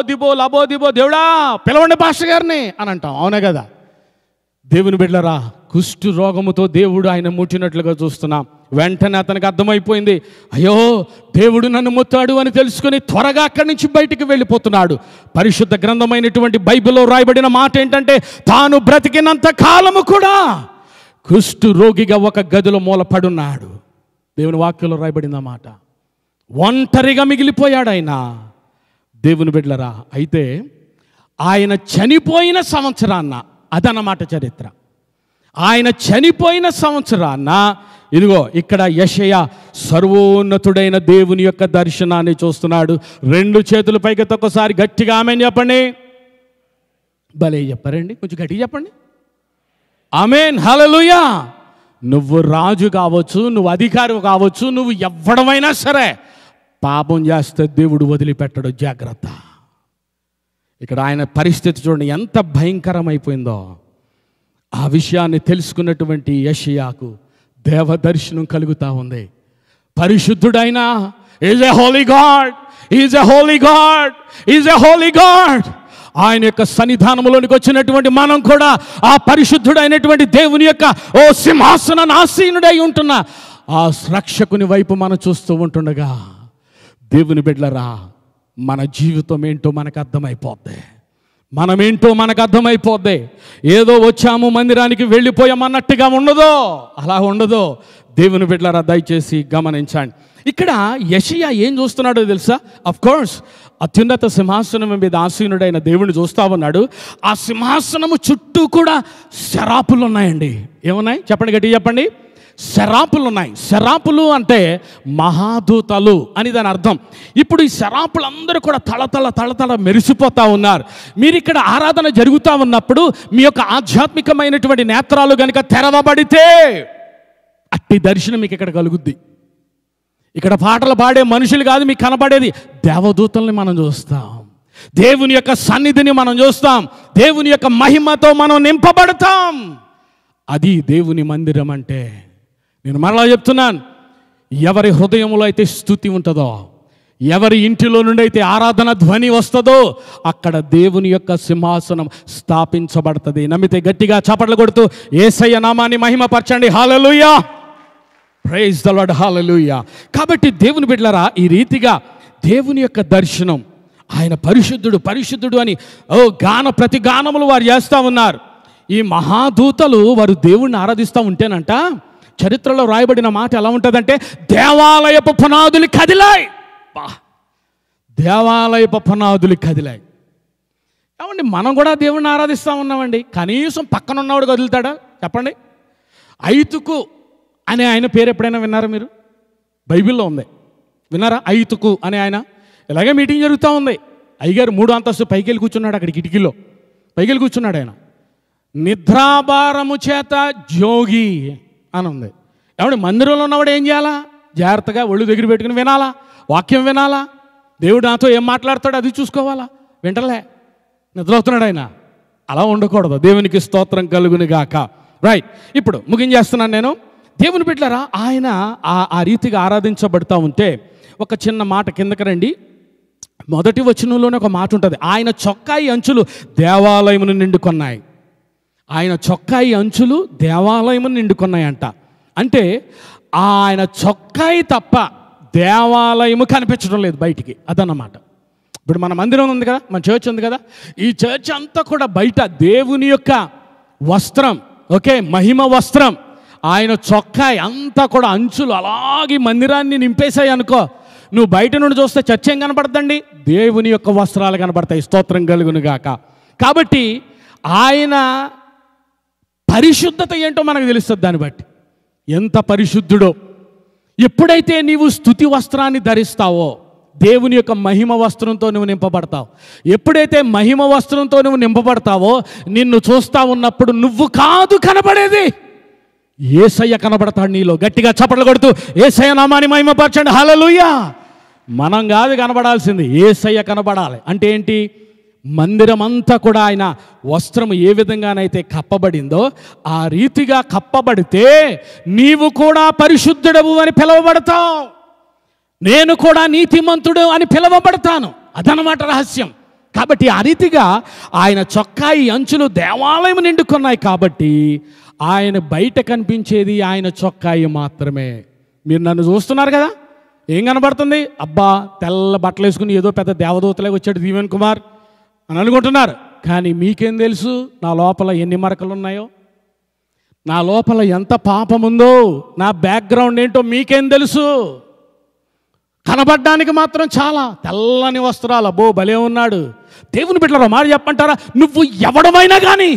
దిబో దేవుడా పిలవండి పాస్టర్ గారిని అని అంటాం, అవునే కదా. దేవుని బిడ్డలారా, కుష్ఠు రోగముతో దేవుడు ఆయన ముట్టినట్లుగా చూస్తున్నాం. వెంటనే అతనికి అర్థమైపోయింది, అయ్యో దేవుడు నన్ను ముట్టాడు అని తెలుసుకుని త్వరగా అక్కడి నుంచి బయటికి వెళ్ళిపోతున్నాడు. పరిశుద్ధ గ్రంథమైనటువంటి బైబిల్లో రాయబడిన మాట ఏంటంటే, తాను బ్రతికినంత కాలము కూడా కుష్ఠు రోగిగా ఒక గదిలో మూలపడున్నాడు. దేవుని వాక్యంలో రాయబడిన మాట. ఒంటరిగా మిగిలిపోయాడు ఆయన. దేవుని బిడ్డలారా, అయితే ఆయన చనిపోయిన సంవత్సరాన్న, అదన్నమాట చరిత్ర. ఆయన చనిపోయిన సంవత్సరాన్న ఇదిగో ఇక్కడ యెషయా సర్వోన్నతుడైన దేవుని యొక్క దర్శనాన్ని చూస్తున్నాడు. 2 చేతుల పైకి ఒక్కసారి గట్టిగా ఆమేన్ చెప్పండి. భలే చెప్పారండి, కొంచెం గట్టిగా చెప్పండి. ఆమేన్, హల్లెలూయా. నువ్వు రాజు కావచ్చు, నువ్వు అధికారి కావచ్చు, నువ్వు ఎవ్వడమైనా సరే పాపం చేస్తే దేవుడు వదిలిపెట్టడు, జాగ్రత్త. ఇక్కడ ఆయన పరిస్థితి చూడండి ఎంత భయంకరమైపోయిందో. ఆ విషయాన్ని తెలుసుకున్నటువంటి యెషయాకు దేవ దర్శనం కలుగుతూ ఉంది. పరిశుద్ధుడైన ఈజ్ ఎ హోలీ గాడ్. ఆయన యొక్క సన్నిధానంలోనికి వచ్చినటువంటి మనం కూడా ఆ పరిశుద్ధుడైనటువంటి దేవుని యొక్క సింహాసనాన్ని ఆసీనుడై ఉంటున్న ఆ రక్షకుని వైపు మనం చూస్తూ ఉంటుండగా, దేవుని బిడ్డలారా, మన జీవితం ఏంటో మనకు అర్థమైపోద్ది. మనమేంటో మనకు అర్థమైపోద్ది. ఏదో వచ్చాము మందిరానికి వెళ్ళిపోయామన్నట్టుగా ఉండదో, అలా ఉండదో. దేవుని బిడ్డలారా, దయచేసి గమనించండి. ఇక్కడ యెషయా ఏం చూస్తున్నాడో తెలుసా? అఫ్ కోర్స్ అత్యున్నత సింహాసనం మీద ఆసీనుడైన దేవుడిని చూస్తా ఉన్నాడు. ఆ సింహాసనము చుట్టూ కూడా శరాపులు ఉన్నాయండి. ఏమున్నాయి చెప్పండి, గట్టిగా చెప్పండి. శరాపులు ఉన్నాయి. శరాపులు అంటే మహాదూతలు అని దాని అర్థం. ఇప్పుడు ఈ శరాపులు అందరూ కూడా తళతళ మెరిసిపోతూ ఉన్నారు. మీరు ఇక్కడ ఆరాధన జరుగుతూ ఉన్నప్పుడు మీ యొక్క ఆధ్యాత్మికమైనటువంటి నేత్రాలు కనుక తెరవబడితే అట్టి దర్శనం మీకు ఇక్కడ కలుగుద్ది. ఇక్కడ పాటలు పాడే మనుషులు కాదు మీకు కనబడేది, దేవదూతల్ని మనం చూస్తాం, దేవుని యొక్క సన్నిధిని మనం చూస్తాం, దేవుని యొక్క మహిమతో మనం నింపబడతాం. అది దేవుని మందిరం అంటే. నేను మరలా చెప్తున్నాను, ఎవరి హృదయంలో అయితే స్తుతి ఉంటుందో, ఎవరి ఇంటిలో నుండి అయితే ఆరాధన ధ్వని వస్తుందో, అక్కడ దేవుని యొక్క సింహాసనం స్థాపించబడుతుంది. నమ్మితే గట్టిగా చప్పట్లు కొడుతూ యేసయ్య నామాన్ని మహిమపరచండి. హల్లెలూయా, ప్రైజ్ ద లార్డ్, హల్లెలూయా. కాబట్టి దేవుని బిడ్డలారా, ఈ రీతిగా దేవుని యొక్క దర్శనం, ఆయన పరిశుద్ధుడు పరిశుద్ధుడు అని ప్రతి గానములు వారు చేస్తూ ఉన్నారు. ఈ మహాదూతలు వారు దేవుణ్ణి ఆరాధిస్తూ ఉంటేనంట, చరిత్రలో రాయబడిన మాట ఎలా ఉంటుందంటే, దేవాలయపు పునాదులు కదిలాయి. దేవాలయపు పునాదులు కదిలాయి. ఏమండి, మనం కూడా దేవుణ్ణి ఆరాధిస్తూ ఉన్నామండి, కనీసం పక్కన ఉన్నవాడు కదులుతాడా చెప్పండి? ఐతుకు అనే ఆయన పేరు ఎప్పుడైనా విన్నారా మీరు? బైబిల్లో ఉంది, విన్నారా? ఐతుకు అనే ఆయన. ఇలాగే మీటింగ్ జరుగుతూ ఉంది, అయ్యగారు 3వ అంతస్తు పైకి వెళ్ళి కూర్చున్నాడు, అక్కడ కిటికీలో పైకి వెళ్ళి కూర్చున్నాడు. ఆయన నిద్రాభారము చేత జోగి అని ఉంది. ఏమంటే మందిరంలో ఉన్నవాడు ఏం చేయాలా? జాగ్రత్తగా ఒళ్ళు దగ్గర పెట్టుకుని వినాలా, వాక్యం వినాలా, దేవుడు నాతో ఏం మాట్లాడతాడో అది చూసుకోవాలా. వింటలే, నిద్రవుతున్నాడు ఆయన. అలా ఉండకూడదు. దేవునికి స్తోత్రం కలుగును గాక. రైట్, ఇప్పుడు ముగించేస్తున్నాను నేను. దేవుని బిడ్డలారా, ఆయన ఆ రీతిగా ఆరాధించబడుతూ ఉంటే ఒక చిన్న మాట కిందకి రండి. మొదటి వచనంలోనే ఒక మాట ఉంటుంది, ఆయన చొక్కాయి అంచులు దేవాలయమును నిండుకొన్నాయి. ఆయన చొక్కాయి అంచులు దేవాలయమును నిండుకొన్నాయంట. అంటే ఆయన చొక్కాయి తప్ప దేవాలయము కనిపించడం లేదు బయటికి, అదన్నమాట. ఇప్పుడు మన మందిరం ఉంది కదా, మన చర్చ్ ఉంది కదా, ఈ చర్చ్ అంతా కూడా బయట దేవుని యొక్క వస్త్రం, ఓకే, మహిమ వస్త్రం, ఆయన చొక్కాయి అంతా కూడా అంచులు అలాగే మందిరాన్ని నింపేశాయి అనుకో. నువ్వు బయట నుండి చూస్తే చర్చ్ ఏం కనపడతండి? దేవుని యొక్క వస్త్రాలు కనపడతాయి. స్తోత్రం కలుగును గాక. కాబట్టి ఆయన పరిశుద్ధత ఏంటో మనకు తెలుస్తుంది దాన్ని బట్టి, ఎంత పరిశుద్ధుడో. ఎప్పుడైతే నీవు స్తుతి వస్త్రాన్ని ధరిస్తావో, దేవుని యొక్క మహిమ వస్త్రంతో నువ్వు నింపబడతావు. ఎప్పుడైతే మహిమ వస్త్రంతో నువ్వు నింపబడతావో, నిన్ను చూస్తా ఉన్నప్పుడు నువ్వు కాదు కనబడేది, యేసయ్య కనబడతాడు నీలో. గట్టిగా చప్పట్లు కొడుతూ యేసయ్య నామాన్ని మహిమపరచండి. హల్లెలూయా. మనం కాదు కనబడాల్సింది, యేసయ్య కనబడాలి. అంటే ఏంటి? మందిరం అంతా కూడా ఆయన వస్త్రం ఏ విధంగానైతే కప్పబడిందో ఆ రీతిగా కప్పబడితే నీవు కూడా పరిశుద్ధుడవు అని పిలువబడతావు, నేను కూడా నీతిమంతుడు అని పిలువబడతాను. అదనమాట రహస్యం. కాబట్టి ఆ రీతిగా ఆయన చొక్కాయి అంచులు దేవాలయం నిండుకున్నాయి. కాబట్టి ఆయన బయట కనిపించేది ఆయన చొక్కాయి మాత్రమే. మీరు నన్ను చూస్తున్నారు కదా, ఏం కనబడుతుంది? అబ్బా, తెల్ల బట్టలు వేసుకుని ఏదో పెద్ద దేవదూతలాగా వచ్చాడు దీవెన్ కుమార్ అని అనుకుంటున్నారు. కానీ మీకేం తెలుసు నా లోపల ఎన్ని మరకలు ఉన్నాయో, నా లోపల ఎంత పాపం ఉందో, నా బ్యాక్గ్రౌండ్ ఏంటో మీకేం తెలుసు? కనబడ్డానికి మాత్రం చాలా తెల్లని వస్త్రాలు, అబ్బో భలే ఉన్నాడు. దేవుని బిడ్డలారా, మాట చెప్పంటారా, నువ్వు ఎవడమైనా కానీ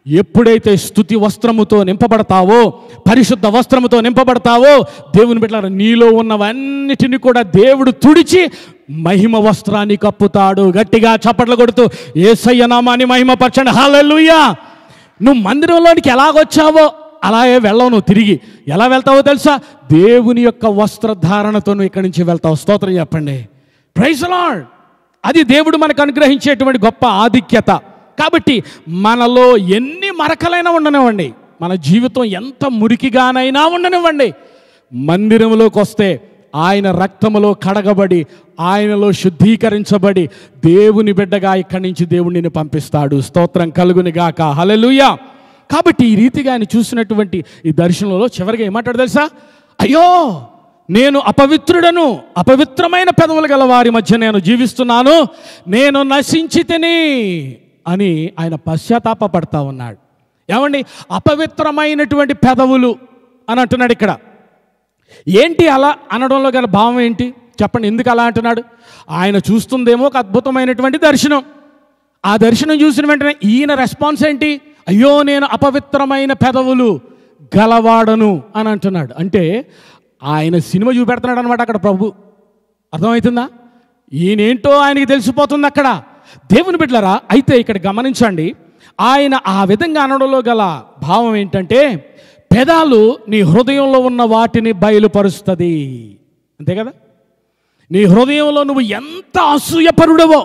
ఎప్పుడైతే స్తుతి వస్త్రముతో నింపబడతావో, పరిశుద్ధ వస్త్రముతో నింపబడతావో, దేవుని బిడ్డలారా, నీలో ఉన్నవన్నిటిని కూడా దేవుడు తుడిచి మహిమ వస్త్రాన్ని కప్పుతాడు. గట్టిగా చప్పట్లు కొడుతూ యేసయ్య నామాన్ని మహిమపరచండి. హల్లెలూయా. నువ్వు మందిరంలోనికి ఎలాగొచ్చావో అలాగే వెళ్ళవు. నువ్వు తిరిగి ఎలా వెళ్తావో తెలుసా? దేవుని యొక్క వస్త్రధారణతో నువ్వు ఇక్కడి నుంచి వెళ్తావు. స్తోత్రం చెప్పండి. Praise the Lord. అది దేవుడు మనకు అనుగ్రహించేటువంటి గొప్ప ఆధిక్యత. కాబట్టి మనలో ఎన్ని మరకలైనా ఉండనివ్వండి, మన జీవితం ఎంత మురికిగానైనా ఉండనివ్వండి, మందిరంలోకి వస్తే ఆయన రక్తములో కడగబడి ఆయనలో శుద్ధీకరించబడి దేవుని బిడ్డగా ఇక్కడి నుంచి దేవుడు నిన్ను పంపిస్తాడు. స్తోత్రం కలుగును గాక. హల్లెలూయా. కాబట్టి ఈ రీతిగా ఆయన చూసినటువంటి ఈ దర్శనంలో చివరిగా ఏమంటాడు తెలుసా? అయ్యో, నేను అపవిత్రుడను, అపవిత్రమైన పెదవులు గల వారి మధ్య నేను జీవిస్తున్నాను, నేను నశించితిని అని ఆయన పశ్చాత్తాపపడతా ఉన్నాడు. ఏమండి, అపవిత్రమైనటువంటి పెదవులు అని అంటున్నాడు ఇక్కడ. ఏంటి అలా అనడంలో గల భావం ఏంటి చెప్పండి? ఎందుకు అలా అంటున్నాడు? ఆయన చూస్తుందేమో ఒక అద్భుతమైనటువంటి దర్శనం. ఆ దర్శనం చూసిన వెంటనే ఈయన రెస్పాన్స్ ఏంటి? అయ్యో, నేను అపవిత్రమైన పెదవులు గలవాడను అని అంటున్నాడు. అంటే ఆయన సినిమా చూపెడుతున్నాడు అనమాట అక్కడ ప్రభు. అర్థమవుతుందా? ఈయనేంటో ఆయనకి తెలిసిపోతుంది అక్కడ. దేవుని బిడ్డలారా, అయితే ఇక్కడ గమనించండి, ఆయన ఆ విధంగా అనడంలో గల భావం ఏంటంటే, పెదాలు నీ హృదయంలో ఉన్న వాటిని బయలుపరుస్తుంది. అంతే కదా? నీ హృదయంలో నువ్వు ఎంత అసూయపరుడవో,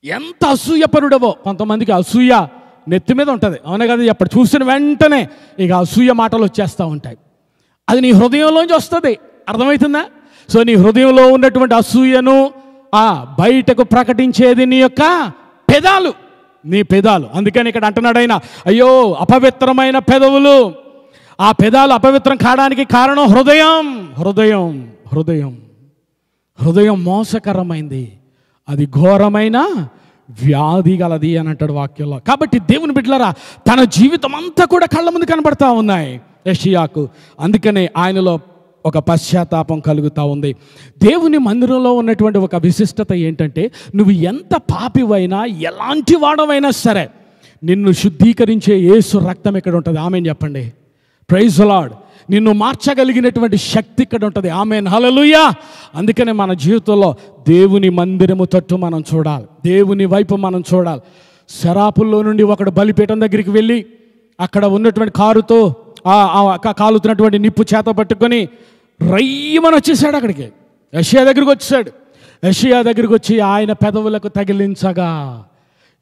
ఎంత అసూయపరుడవో. కొంతమందికి అసూయ నెత్తి మీద ఉంటుంది, అవునా కదా? ఎప్పుడు చూసిన వెంటనే ఇక అసూయ మాటలు వచ్చేస్తూ ఉంటాయి. అది నీ హృదయంలోంచి వస్తుంది, అర్థమవుతుందా? సో నీ హృదయంలో ఉన్నటువంటి అసూయను బయటకు ప్రకటించేది నీ యొక్క పెదాలు, నీ పెదాలు. అందుకని ఇక్కడ అంటున్నాడు ఆయన, అయ్యో అపవిత్రమైన పెదవులు. ఆ పెదాలు అపవిత్రం కావడానికి కారణం హృదయం. హృదయం హృదయం హృదయం మోసకరమైంది, అది ఘోరమైన వ్యాధి గలది అని అంటాడు వాక్యంలో. కాబట్టి దేవుని బిడ్డలారా, తన జీవితం అంతా కూడా కళ్ళ ముందు కనబడతా ఉన్నాయి యెషయాకు. అందుకనే ఆయనలో ఒక పశ్చాత్తాపం కలుగుతూ ఉంది. దేవుని మందిరంలో ఉన్నటువంటి ఒక విశిష్టత ఏంటంటే, నువ్వు ఎంత పాపివైనా ఎలాంటి వాడవైనా సరే నిన్ను శుద్ధీకరించే యేసు రక్తం ఇక్కడ ఉంటుంది. ఆమేన్ చెప్పండి. Praise the Lord. నిన్ను మార్చగలిగినటువంటి శక్తి ఇక్కడ ఉంటుంది. ఆమేన్, హల్లెలూయా. అందుకనే మన జీవితంలో దేవుని మందిరము తట్టు మనం చూడాలి, దేవుని వైపు మనం చూడాలి. శరాపుల్లో నుండి ఒకడు బలిపీఠం దగ్గరికి వెళ్ళి అక్కడ ఉన్నటువంటి కారుతో కాలుతున్నటువంటి నిప్పు చేత పట్టుకొని రయ్యమని వచ్చేసాడు అక్కడికి. యెషయా దగ్గరికి వచ్చాడు. యెషయా దగ్గరికి వచ్చి ఆయన పెదవులకు తగిలించగా,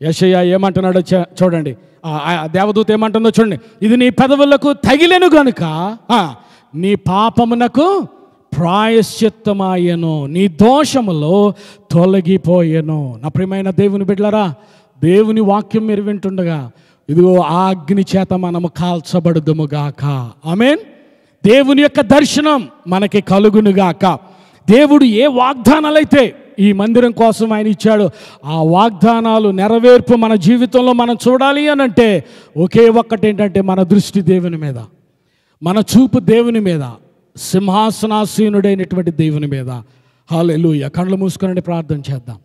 యెషయా ఏమంటున్నాడో చూడండి. దేవదూత ఏమంటుందో చూడండి. ఇది నీ పెదవులకు తగిలెను గనుక నీ పాపమునకు ప్రాయశ్చిత్తమాయను, నీ దోషములో తొలగిపోయెను. నా ప్రియమైన దేవుని బిడ్డలారా, దేవుని వాక్యం మీరు వింటుండగా ఇదిగో ఆ అగ్ని చేత మనము కాల్చబడుదుముగాక. ఆమేన్. దేవుని యొక్క దర్శనం మనకి కలుగునుగాక. దేవుడు ఏ వాగ్దానాలైతే ఈ మందిరం కోసం ఆయన ఇచ్చాడు, ఆ వాగ్దానాలు నెరవేర్పు మన జీవితంలో మనం చూడాలి అని అంటే ఒకే ఒక్కటి ఏంటంటే, మన దృష్టి దేవుని మీద, మన చూపు దేవుని మీద, సింహాసనాసీనుడైనటువంటి దేవుని మీద. హల్లెలూయా. కళ్ళు మూసుకొని ప్రార్థన చేద్దాం.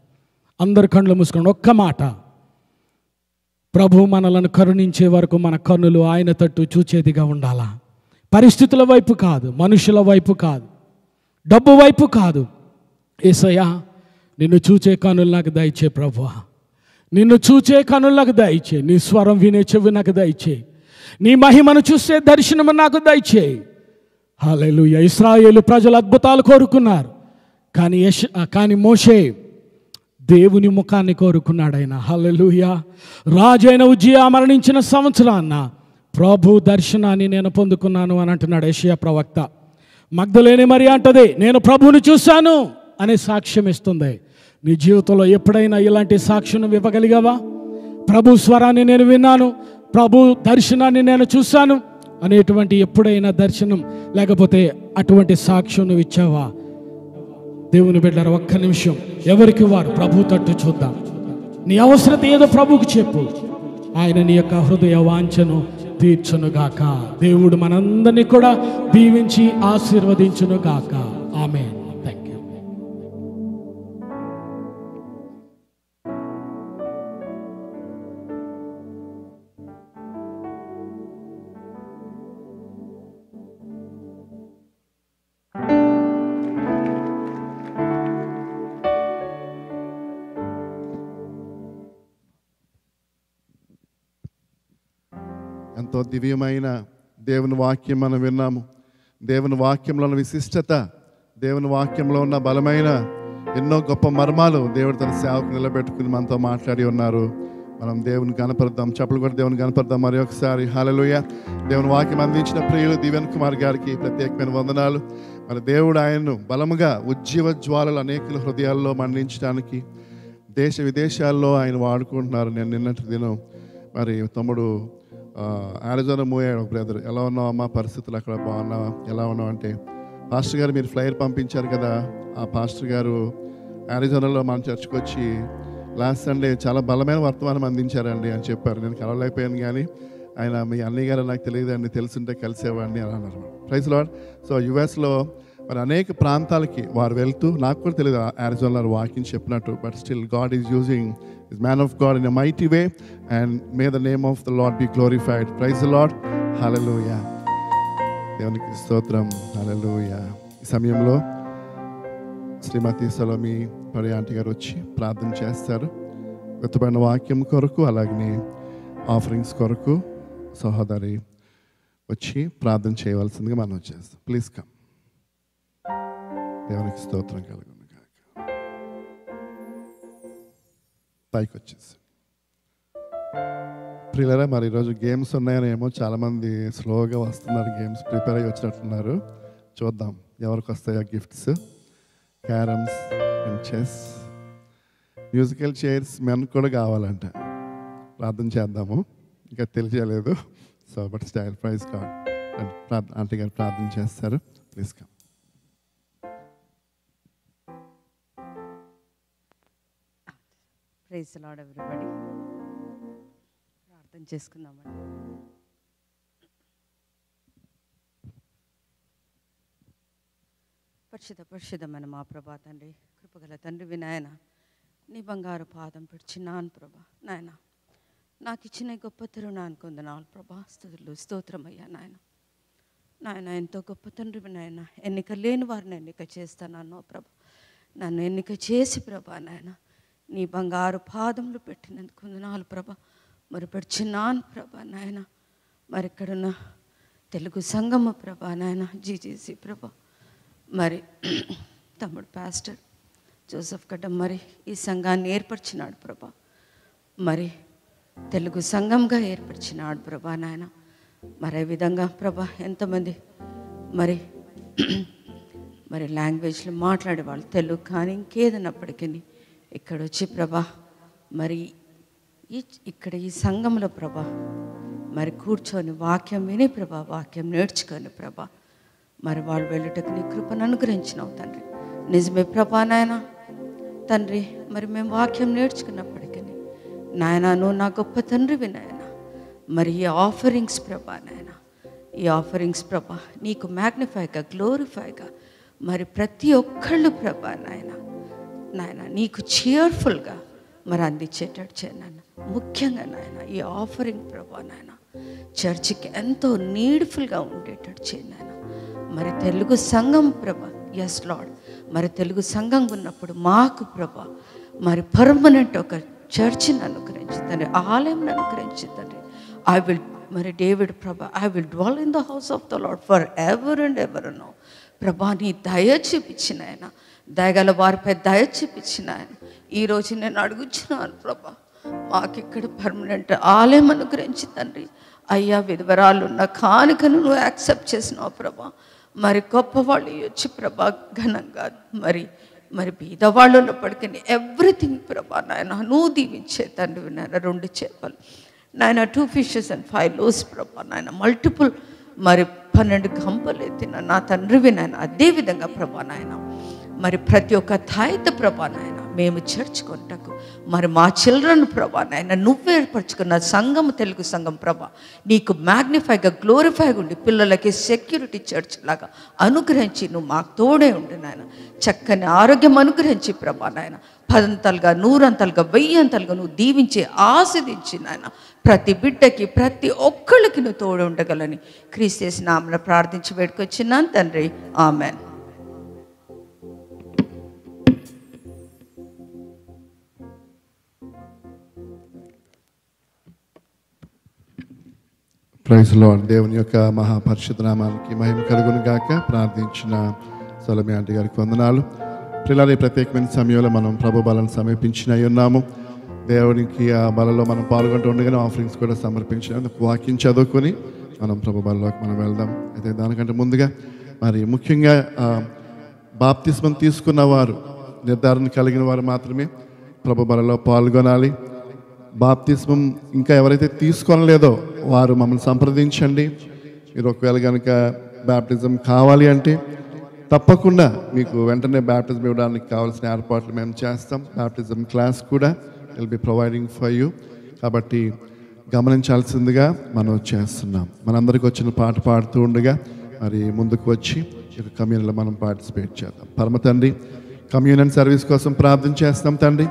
అందరు కళ్ళు మూసుకోండి. ఒక్క మాట, ప్రభు మనలను కరుణించే వరకు మన కన్నులు ఆయన తట్టు చూచేదిగా ఉండాలా. పరిస్థితుల వైపు కాదు, మనుషుల వైపు కాదు, డబ్బు వైపు కాదు. యేసయ్యా, నిన్ను చూచే కన్నులు నాకు దయచే ప్రభువా, నిన్ను చూచే కన్నులు నాకు దయచే, నీ స్వరం వినే చెవి నాకు దయచే, నీ మహిమను చూసే దర్శనము నాకు దయచే. హల్లెలూయా. ఇశ్రాయేలు ప్రజలు అద్భుతాలు కోరుకున్నారు, కానీ మోషే దేవుని ముఖాన్ని కోరుకున్నాడు ఆయన. హల్లెలూయా. రాజైన ఉజ్జియా మరణించిన సంవత్సరాన్న ప్రభు దర్శనాన్ని నేను పొందుకున్నాను అని అంటున్నాడు యెషయా ప్రవక్త. మగ్దలేని మరి అంటది, నేను ప్రభువుని చూశాను అనే సాక్ష్యం ఇస్తుంది. నీ జీవితంలో ఎప్పుడైనా ఇలాంటి సాక్ష్యం ఇవ్వగలిగావా? ప్రభు స్వరాన్ని నేను విన్నాను, ప్రభు దర్శనాన్ని నేను చూశాను అనేటువంటి ఎప్పుడైనా దర్శనం లేకపోతే అటువంటి సాక్ష్యం నువ్వు ఇచ్చావా? దేవుని బిడ్డలారా, ఒక్క నిమిషం ఎవరికి వారు ప్రభు తట్టు చూద్దాం. నీ అవసరత ఏదో ప్రభువుకి చెప్పు, ఆయన నీ యొక్క హృదయ వాంఛను తీర్చునుగాక. దేవుడు మనందరినీ కూడా దీవించి ఆశీర్వదించునుగాక. ఆమేన్. Thank you. ఎంతో దివ్యమైన దేవుని వాక్యం మనం విన్నాము. దేవుని వాక్యంలో ఉన్న విశిష్టత, దేవుని వాక్యంలో ఉన్న బలమైన ఎన్నో గొప్ప మర్మాలు దేవుడు తన సేవకు నిలబెట్టుకుని మనతో మాట్లాడి ఉన్నారు. మనం దేవుని కనపడదాం, చప్పలు కూడా దేవుని కనపడదాం మరి ఒకసారి. హల్లెలూయా. దేవుని వాక్యం అందించిన ప్రియులు దీవెన్ కుమార్ గారికి ప్రత్యేకమైన వందనాలు. మరి దేవుడు ఆయన్ను బలముగా ఉజ్జీవ జ్వాలలు అనేకుల హృదయాల్లో మండించడానికి దేశ విదేశాల్లో ఆయన వాడుకుంటున్నారు. నేను నిన్నటి దినం మరి తమ్ముడు ఆరిజోనా మూవ్ అయ్యాడు. ఒక బ్రదర్, ఎలా ఉన్నావు అమ్మా, పరిస్థితులు అక్కడ బాగున్నావా, ఎలా ఉన్నావు అంటే, పాస్టర్ గారు మీరు ఫ్లైర్ పంపించారు కదా, ఆ పాస్టర్ గారు ఆరిజోనాలో మన చర్చ్కి వచ్చి లాస్ట్ సండే చాలా బలమైన వర్తమానం అందించారండి అని చెప్పారు. నేను కలవలేకపోయాను, కానీ ఆయన మీ అన్నయ్య గారు నాకు తెలియదండి, తెలుసుంటే కలిసేవాడిని అని అన్నారు. Praise lord. సో యుఎస్లో మరి అనేక ప్రాంతాలకి వారు వెళ్తూ, నాకు కూడా తెలియదు ఆరిజోనాలో వాకింగ్ చెప్పినట్టు, but still God is using his man of God in a mighty way, and may the name of the Lord be glorified. Praise the Lord. హల్లెలూయా. దేవునికి స్తోత్రం. హల్లెలూయా. ఈ సమయంలో శ్రీమతి సలోమి పడి ఆంటీ గారు వచ్చి ప్రార్థన చేస్తారు. గుర్తుపడిన వాక్యం కొరకు అలాగనే ఆఫరింగ్స్ కొరకు సహోదరి వచ్చి ప్రార్థన చేయవలసిందిగా మనం చేస్తాం. Please come. దేవునికి స్తోత్రం కలుగును గాక. పైకి వచ్చేసి ప్రియులారా, మరి ఈరోజు గేమ్స్ ఉన్నాయని ఏమో చాలామంది స్లోగా వస్తున్నారు, గేమ్స్ ప్రిపేర్ అయ్యి వచ్చినట్టున్నారు. చూద్దాం ఎవరికి వస్తాయో gifts. Carroms and chess, musical chairs men కూడా కావాలంట. ప్రార్థన చేద్దాము, ఇంకా తెలియలేదు. So but still praise God aunty గారు ప్రార్థన చేస్తారు. Please come. Praise the Lord everybody. ప్రార్థన చేసుకుందామండి. పరిశుద్ధమైన మా ప్రభా తండ్రి, కృపగల తండ్రి వినాయన, నీ బంగారు పాదం పెడుచున్నాను ప్రభా. నాయన నాకు ఇచ్చిన గొప్ప తరుణానికి వందనాలు ప్రభా. స్తుతులు స్తోత్రమయ్యా నాయన. నాయన ఎంతో గొప్ప తండ్రి నాయన, ఎన్నిక లేని వారిని ఎన్నిక చేస్తానన్నో ప్రభా. నన్ను ఎన్నిక చేసి ప్రభా నాయన నీ బంగారు పాదములు పెట్టినందుకు వందనాలు ప్రభా. మరి పెడుచున్నాను ప్రభా నాయన. మరి ఇక్కడున్న తెలుగు సంఘము ప్రభా నాయన, జీజీసీ ప్రభా, మరి తమ్ముడు పాస్టర్ జోసెఫ్ గడ్డ మరి ఈ సంఘాన్ని ఏర్పరిచినాడు ప్రభా. మరి తెలుగు సంఘంగా ఏర్పరిచినాడు ప్రభా నాయన. మరి ఏ విధంగా ప్రభా ఎంతమంది మరి మరి లాంగ్వేజ్లో మాట్లాడేవాళ్ళు, తెలుగు కానీ ఇంకేదన్నప్పటికీ ఇక్కడ వచ్చి ప్రభా మరి ఇక్కడ ఈ సంఘంలో ప్రభా మరి కూర్చొని వాక్యం విని ప్రభా, వాక్యం నేర్చుకొని ప్రభా మరి వాళ్ళు వెళ్ళటకు నీ కృపను అనుగ్రహించినావు తండ్రి. నిజమే ప్రభా నాయన తండ్రి. మరి మేము వాక్యం నేర్చుకున్నప్పటికీ నాయన నువ్వు నా గొప్ప తండ్రివి నాయన. మరి ఈ ఆఫరింగ్స్ ప్రభా నాయన, ఈ ఆఫరింగ్స్ ప్రభా నీకు మ్యాగ్నిఫైగా, గ్లోరిఫైగా మరి ప్రతి ఒక్కళ్ళు ప్రభా నాయన నాయన నీకు చీర్ఫుల్గా మరి అందించేటట్టు చేయను. ముఖ్యంగా నాయన ఈ ఆఫరింగ్ ప్రభా నాయన చర్చికి ఎంతో నీడ్ఫుల్గా ఉండేటట్టు చేయను. మరి తెలుగు సంఘం ప్రభా, ఎస్ లార్డ్, మరి తెలుగు సంఘం ఉన్నప్పుడు మాకు ప్రభా మరి పర్మనెంట్ ఒక చర్చిని అనుగ్రహించిందండి, ఆలయం అనుగ్రహించిందండి. ఐ విల్ మరి డేవిడ్ ప్రభా, I will dwell in the house of the Lord for ever and ever నో ప్రభా. నీ దయ చూపించిన ఆయన, దయగల వారిపై దయ చూపించిన ఆయన ఈరోజు నేను అడుగుచున్నాను ప్రభా, మాకు ఇక్కడ పర్మనెంట్ ఆలయం అనుగ్రహించిందండి. అయ్యా విధవరాలు ఉన్న కానుకను నువ్వు యాక్సెప్ట్ చేసినావు ప్రభా. మరి గొప్పవాళ్ళు వచ్చి ప్రభా ఘనంగా మరి మరి బీదవాళ్ళు ఉన్నప్పటికీ ఎవ్రీథింగ్ ప్రభా నాయన నువ్వు దీవించే తండ్రి నాయన. 2 చేపలు నాయన, 2 fishes and 5 loaves ప్రభా నాయన, మల్టిపుల్ మరి 12 గంపలు ఎత్తిన నా తండ్రివి నాయన. అదేవిధంగా ప్రభా నాయన మరి ప్రతి ఒక్క తాయిత ప్రభా నాయన మేము చేర్చుకుంటకు మరి మా చిల్డ్రన్ ప్రభా నాయన నువ్వు ఏర్పరచుకున్న సంఘం, తెలుగు సంఘం ప్రభా నీకు మ్యాగ్నిఫైగా, గ్లోరిఫైగా ఉండి పిల్లలకి సెక్యూరిటీ చర్చ్ లాగా అనుగ్రహించి నువ్వు మాకు తోడే ఉండి నాయన. చక్కని ఆరోగ్యం అనుగ్రహించి ప్రభా నాయన 10 అంతలుగా, 100 అంతలుగా, 1000 అంతలుగా నువ్వు దీవించి ఆస్వాదించి నాయన ప్రతి బిడ్డకి, ప్రతి ఒక్కళ్ళకి నువ్వు తోడు ఉండగలని క్రీస్తు యేసు నామమున ప్రార్థించి వేడుకొచ్చినాను తండ్రి, ఆమెన్. Praise lord. దేవుని యొక్క మహాపరిశుద్ధ నామానికి మహిమ కలుగును గాక. ప్రార్థించిన సొలమి ఆంటీ గారికి వందనాలు. పిల్లలు, ఈ ప్రత్యేకమైన సమయంలో మనం ప్రభు బలను సమర్పించిన ఉన్నాము. దేవునికి ఆ బలలో మనం పాల్గొంటూ ఉండగానే ఆఫరింగ్స్ కూడా సమర్పించినందుకు వాక్యం చదువుకొని మనం ప్రభు బలలోకి మనం వెళ్దాం. అయితే దానికంటే ముందుగా మరి ముఖ్యంగా బాప్తిస్మం తీసుకున్న వారు, నిర్ధారణ కలిగిన వారు మాత్రమే ప్రభు బలలో పాల్గొనాలి. బాప్తిస్మం ఇంకా ఎవరైతే తీసుకోలేదో వారు మమ్మల్ని సంప్రదించండి. మీరు ఒకవేళ కనుక బాప్టిజం కావాలి అంటే తప్పకుండా మీకు వెంటనే బాప్టిజం ఇవ్వడానికి కావాల్సిన ఏర్పాట్లు మేము చేస్తాం. బాప్టిజం క్లాస్ కూడా will be providing for you. కాబట్టి గమనించాల్సిందిగా మనం చేస్తున్నాం. మనందరికి వచ్చిన పాట పాడుతూ ఉండగా మరి ముందుకు వచ్చి కమ్యూనియన్లో మనం పార్టిసిపేట్ చేద్దాం. పరమ తండ్రి, కమ్యూనియన్ సర్వీస్ కోసం ప్రార్థన చేస్తాం తండ్రి.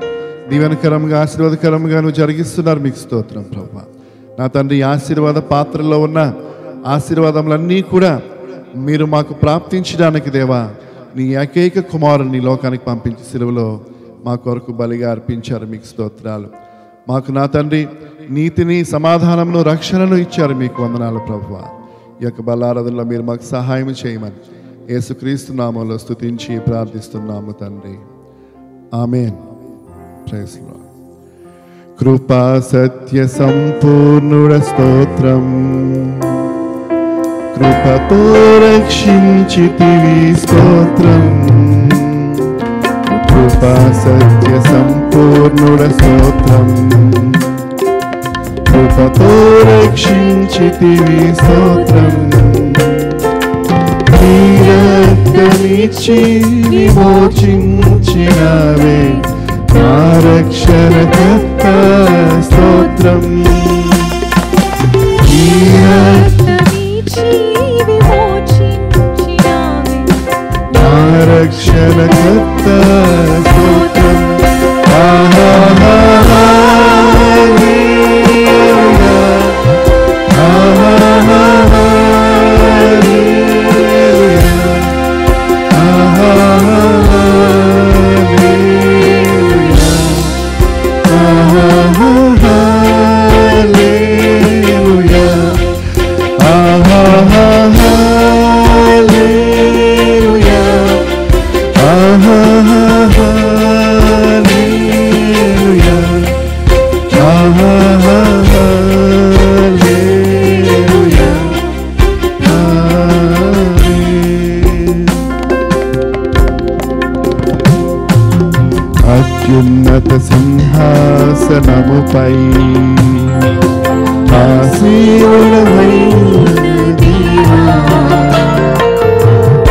దీవెనకరంగా, ఆశీర్వాదకరంగా నువ్వు జరిగిస్తున్నారు, మీకు స్తోత్రం ప్రభా. నా తండ్రి, ఆశీర్వాద పాత్రలో ఉన్న ఆశీర్వాదములన్నీ కూడా మీరు మాకు ప్రాప్తించడానికి దేవా నీ ఏకైక కుమారుని లోకానికి పంపించి సిలువలో మా కొరకు బలిగా అర్పించారు, మీకు స్తోత్రాలు. మాకు నా తండ్రి నీతిని, సమాధానమును, రక్షణను ఇచ్చారు, మీకు వందనాలు ప్రభువా. ఈ యొక్క బలారాధనలో మీరు మాకు సహాయం చేయమని యేసుక్రీస్తు నామములో స్తుతించి ప్రార్థిస్తున్నాము తండ్రి. ఆమేన్. Praise the Lord. కృపా సత్య సంపూర్ణుడ స్తోత్రం, కృపతో రక్షించితివి స్తోత్రం. కృపా సత్య సంపూర్ణుడ స్తోత్రం, కృపతో రక్షించితివి స్తోత్రం. నీ రక్తమిచ్చి విమోచించినవే నా రక్షణకర్త స్తోత్రం. నీ రక్తమిచ్చి విమోచించినవే నా రక్షణకర్త స్తోత్రం. అత్యున్నత సింహాసనముపై ఆసీనుడవైన దేవా,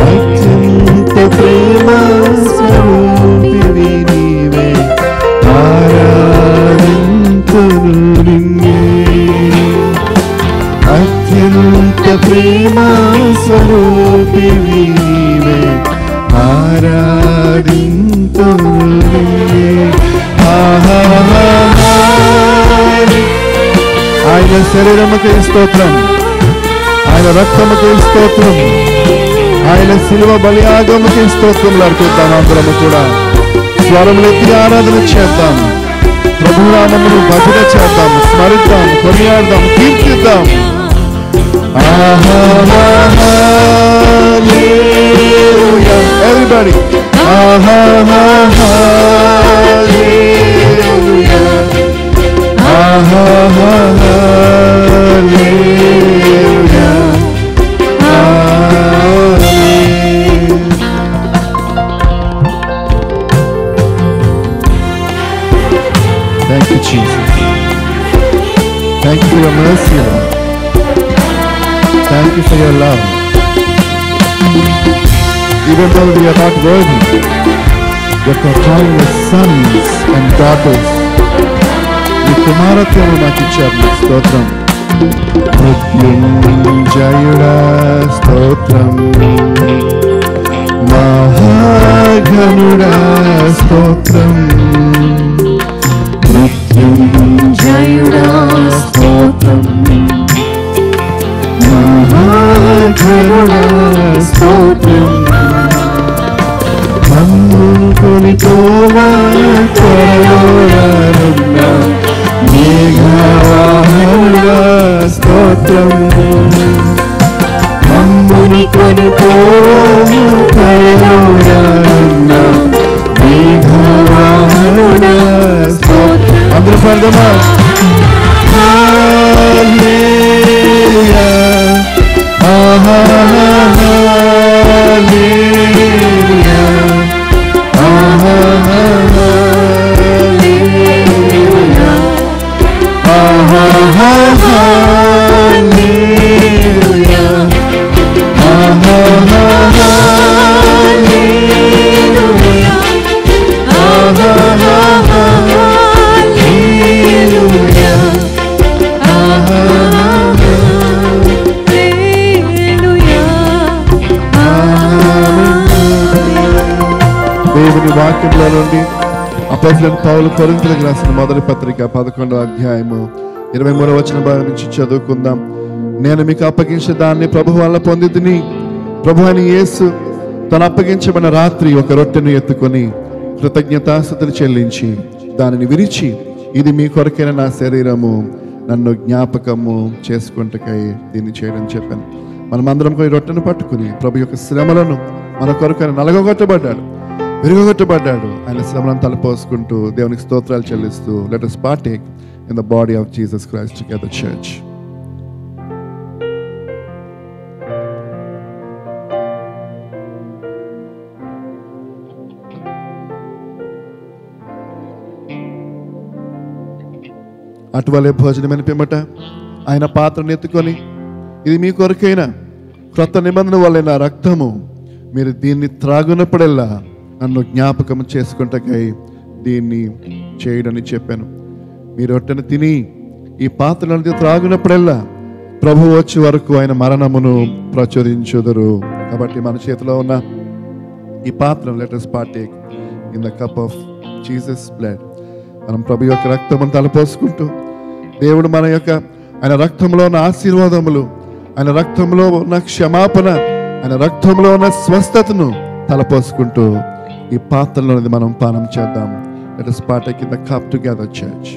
అత్యంత ప్రేమ స్వరూపివి నీవే, ఆరాధింతును నిన్నే. అత్యంత ప్రేమ స్వరూపివి నీవే, ఆరాధింతును నిన్నే. ఆయన శరీరముకే స్తోత్రం, ఆయన రక్తముకే స్తోత్రం, ఆయన శిలువ బలియాగముకే స్తోత్రములు అర్పిద్దాం. అందరము కూడా స్వరములెత్తి ఆరాధన చేద్దాం, ప్రభునామమును భజన చేద్దాం, స్మరిద్దాం, కొనియాడదాం, కీర్తిద్దాం. Everybody. Thank you, Jesus. Thank you for your mercy, Lord. Thank you for your love. Even though we are not worthy, you are calling us sons and daughters. ఈ కుమారత్వము నాకు ఇచ్చారు. స్తోత్రం. మృత్యుంజయుడా స్తోత్రం, మహాఘనుడా స్తోత్రం. మృత్యుంజయుడా స్తోత్రం, మహాఘనుడా స్తోత్రం. మమ్ముకొని పోవా త్వరలోనున్న మేఘవాహనుడా స్తోత్రం. మమ్ముని కొని పోవా త్వరలోనున్న మేఘవాహనుడా స్తోత్రం. అందరూ పాడదామా? హల్లెలూయా, హల్లెలూయా, హల్లెలూయా, హల్లెలూయా, దేవుని వాక్యంలో నుండి అపోస్తలుడైన పౌలు కొరింథీయులకు రాసిన మొదటి పత్రిక 11వ అధ్యాయము 23వ వచనం భాగం నుంచి చదువుకుందాం. నేను మీకు అప్పగించిన దాన్ని ప్రభు వల్ల పొందితిని. ప్రభు అయిన యేసు తను అప్పగించబడిన రాత్రి ఒక రొట్టెను ఎత్తుకొని కృతజ్ఞతాస్తుతులు చెల్లించి దానిని విరిచి, ఇది మీ కొరకైన నా శరీరము, నన్ను జ్ఞాపకము చేసుకుంటకై దీన్ని చేయడం చెప్పాను. మనమందరం ఈ రొట్టెను పట్టుకుని ప్రభు యొక్క శ్రమలను మన కొరకు ఆయన నలగొట్టబడ్డాడు, విరగొట్టబడ్డాడు. ఆయన శ్రమలను తలపోసుకుంటూ దేవునికి స్తోత్రాలు చెల్లిస్తూ let us partake in the body of Jesus Christ together, church. అటువలే భోజనమైన పిమ్మట ఆయన పాత్రను ఎత్తుకొని, ఇది మీ కొరకైన క్రొత్త నిబంధన వల్ల నా రక్తము, మీరు దీన్ని త్రాగునప్పుడల్లా నన్ను జ్ఞాపకం చేసుకుంటకై దీన్ని చేయడని చెప్పాను. మీరు రొట్టెను తిని ఈ పాత్రను త్రాగునప్పుడల్లా ప్రభు వచ్చే వరకు ఆయన మరణమును ప్రచురించుదురు. కాబట్టి మన చేతిలో ఉన్న ఈ పాత్ర let us partake in the cup of Jesus blood. మనం ప్రభు యొక్క రక్తమును తలపోసుకుంటూ దేవుడు మన యొక్క ఆయన రక్తంలో ఉన్న ఆశీర్వాదములు, ఆయన రక్తంలో ఉన్న క్షమాపణ, ఆయన రక్తంలో ఉన్న స్వస్థతను తలపోసుకుంటూ ఈ పాత్రలోనిది మనం పానం చేద్దాం. Let us partake in the cup together, church.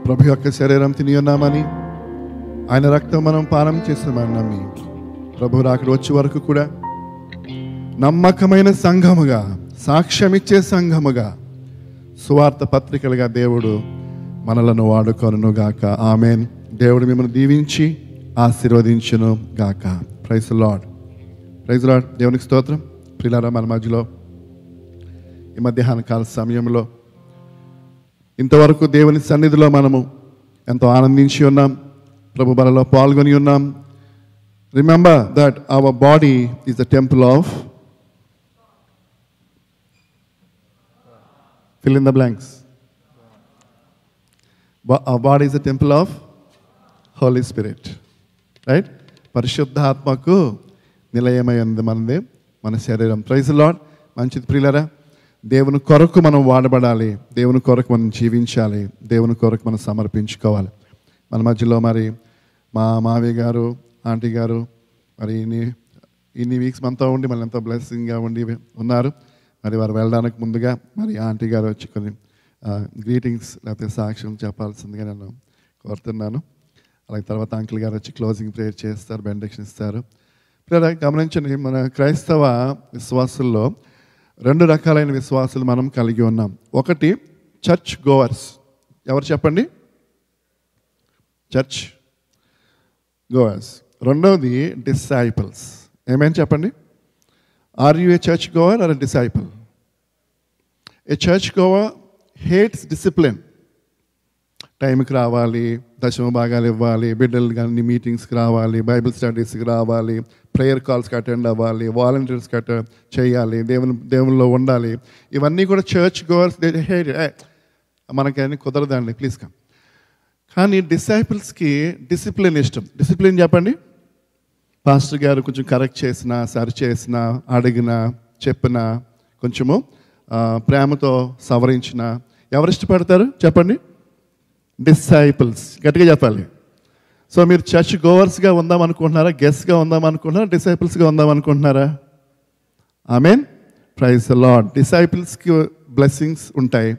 ప్రభు యొక్క శరీరం తిని ఉన్నామని, ఆయన రక్తం మనం పానం చేస్తామని నమ్మి ప్రభు రాకడ వచ్చే వరకు కూడా నమ్మకమైన సంఘముగా, సాక్ష్యమిచ్చే సంఘముగా, సువార్త పత్రికలుగా దేవుడు మనలను వాడుకొనును గాక. ఆమేన్. దేవుడు మిమ్మల్ని దీవించి ఆశీర్వదించును గాక. Praise the Lord. Praise the Lord. దేవునికి స్తోత్రం. ప్రియులారా, మన మధ్యలో ఈ మధ్యాహ్న కాల సమయంలో ఇంతవరకు దేవుని సన్నిధిలో మనము ఎంతో ఆనందించి ఉన్నాం, ప్రభు బలలో పాల్గొని ఉన్నాం. Remember that our body is the temple of, fill in the blanks. Our body is the temple of Holy Spirit, right? పరిశుద్ధాత్మకు నిలయమై ఉంది మనదే మన శరీరం. Praise the Lord. మంచిది ప్రియులారా, దేవుని కొరకు మనం వాడబడాలి, దేవుని కొరకు మనం జీవించాలి, దేవుని కొరకు మనం సమర్పించుకోవాలి. మన మధ్యలో మరి మా మావి గారు, ఆంటీ గారు మరి ఇన్ని వీక్స్ మనతో ఉండి మళ్ళీ ఎంతో బ్లెస్సింగ్గా ఉండి ఉన్నారు. మరి వారు వెళ్ళడానికి ముందుగా మరి ఆంటీ గారు వచ్చి కొన్ని గ్రీటింగ్స్ లేకపోతే సాక్ష్యం చెప్పాల్సిందిగా నేను కోరుతున్నాను. అలాగే తర్వాత అంకుల్ గారు వచ్చి క్లోజింగ్ ప్రేయర్ చేస్తారు, బెండక్షన్ ఇస్తారు. గమనించండి, మన క్రైస్తవ విశ్వాసుల్లో రెండు రకాలైన విశ్వాసులు మనం కలిగి ఉన్నాం. ఒకటి చర్చ్ గోవర్స్. ఎవరు చెప్పండి? Church goers. రెండవది డిసైపుల్స్. ఏమేం చెప్పండి? Are you a church goer or a disciple? A church goer hates discipline. టైంకి రావాలి, దశమ భాగాలు ఇవ్వాలి, బిడ్డలు కానీ మీటింగ్స్కి రావాలి, బైబిల్ స్టడీస్కి రావాలి, ప్రేయర్ కాల్స్కి అటెండ్ అవ్వాలి, వాలంటీర్స్కి చేయాలి, దేవునిలో ఉండాలి. ఇవన్నీ కూడా చర్చ్ గోవర్స్ మనకని కుదరదండి, ప్లీజ్ కమ్. కానీ డిసైపుల్స్కి డిసిప్లిన్ ఇష్టం. డిసిప్లిన్ చెప్పండి. పాస్టర్ గారు కొంచెం కరెక్ట్ చేసినా, సరి చేసినా, అడిగినా, చెప్పినా, కొంచెము ప్రేమతో సవరించిన ఎవరు ఇష్టపడతారు చెప్పండి? డిసైపుల్స్. గట్టిగా చెప్పాలి. సో మీరు చర్చ్ గోవర్స్గా ఉందాం అనుకుంటున్నారా, గెస్ట్గా ఉందాం అనుకుంటున్నారా, డిసైపుల్స్గా ఉందాం అనుకుంటున్నారా? ఆమేన్. Praise the Lord. డిసైపుల్స్కి బ్లెస్సింగ్స్ ఉంటాయి,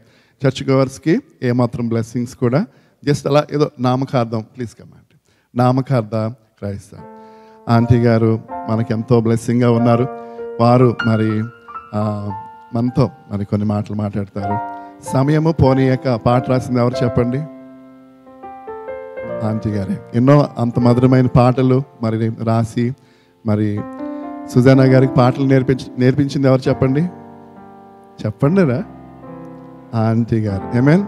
చర్చ్ గోవర్స్కి ఏమాత్రం బ్లెస్సింగ్స్ కూడా జస్ట్ అలా ఏదో నామకార్థం. Please command. నామకార్థ క్రైస్త. ఆంటీ గారు మనకి ఎంతో బ్లెస్సింగ్గా ఉన్నారు. వారు మరి మనతో మరి కొన్ని మాటలు మాట్లాడతారు. సమయము పోనీయక పాట రాసింది ఎవరు చెప్పండి? ఆంటీ గారే. ఎన్నో అంత మధురమైన పాటలు మరి రాసి మరి సుజానా గారికి పాటలు నేర్పించింది ఎవరు చెప్పండి? చెప్పండి రా, ఆంటీ గారు. ఆమేన్.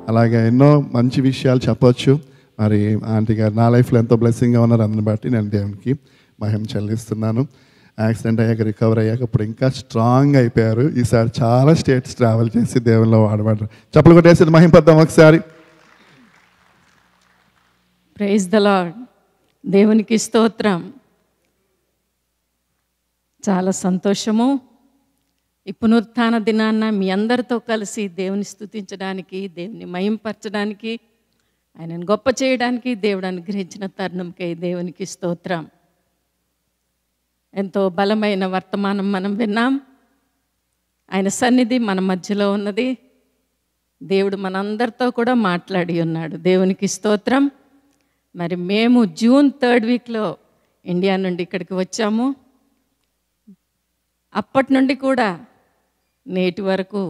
అలాగే ఎన్నో మంచి విషయాలు చెప్పొచ్చు. మరి ఆంటీ గారు నా లైఫ్లో ఎంతో బ్లెస్సింగ్గా ఉన్నారు. అందుని బట్టి నేను దేవునికి మహిమ చెల్లిస్తున్నాను. యాక్సిడెంట్ అయ్యాక రికవర్ అయ్యాక ఇప్పుడు ఇంకా స్ట్రాంగ్ అయిపోయారు. ఈసారి చాలా స్టేట్స్ ట్రావెల్ చేసి దేవుల్లో వాడబడ్డారు. చప్పలు కొట్టేసి మహింపద్దాం ఒకసారి. Praise the Lord. దేవునికి స్తోత్రం. చాలా సంతోషము. ఈ పునరుత్థాన దినాన్న మీ అందరితో కలిసి దేవుని స్తుతించడానికి, దేవుని మహింపరచడానికి, ఆయనను గొప్ప చేయడానికి దేవుడు అనుగ్రహించిన తరుణంకై దేవునికి స్తోత్రం. ఎంతో బలమైన వర్తమానం మనం విన్నాం. ఆయన సన్నిధి మన మధ్యలో ఉన్నది. దేవుడు మనందరితో కూడా మాట్లాడి ఉన్నాడు. దేవునికి స్తోత్రం. మరి మేము జూన్ 3rd వీక్లో ఇండియా నుండి ఇక్కడికి వచ్చాము. అప్పటి నుండి కూడా నేటి వరకు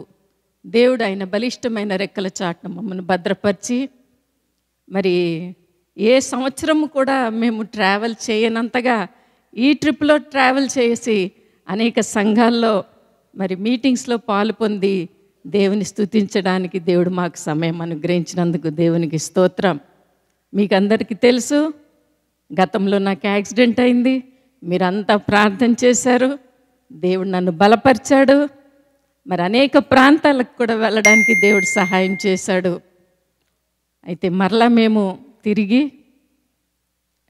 దేవుడు ఆయన బలిష్టమైన రెక్కల చాటున మమ్మల్ని భద్రపరిచి, మరి ఏ సంవత్సరం కూడా మేము ట్రావెల్ చేయనంతగా ఈ ట్రిప్లో ట్రావెల్ చేసి అనేక సంఘాల్లో మరి మీటింగ్స్లో పాలు పొంది దేవుని స్తుతించడానికి దేవుడు మాకు సమయం అనుగ్రహించినందుకు దేవునికి స్తోత్రం. మీకు అందరికీ తెలుసు, గతంలో నాకు యాక్సిడెంట్ అయింది. మీరంతా ప్రార్థన చేశారు. దేవుడు నన్ను బలపరిచాడు. మరి అనేక ప్రాంతాలకు కూడా వెళ్ళడానికి దేవుడు సహాయం చేశాడు. అయితే మరలా మేము తిరిగి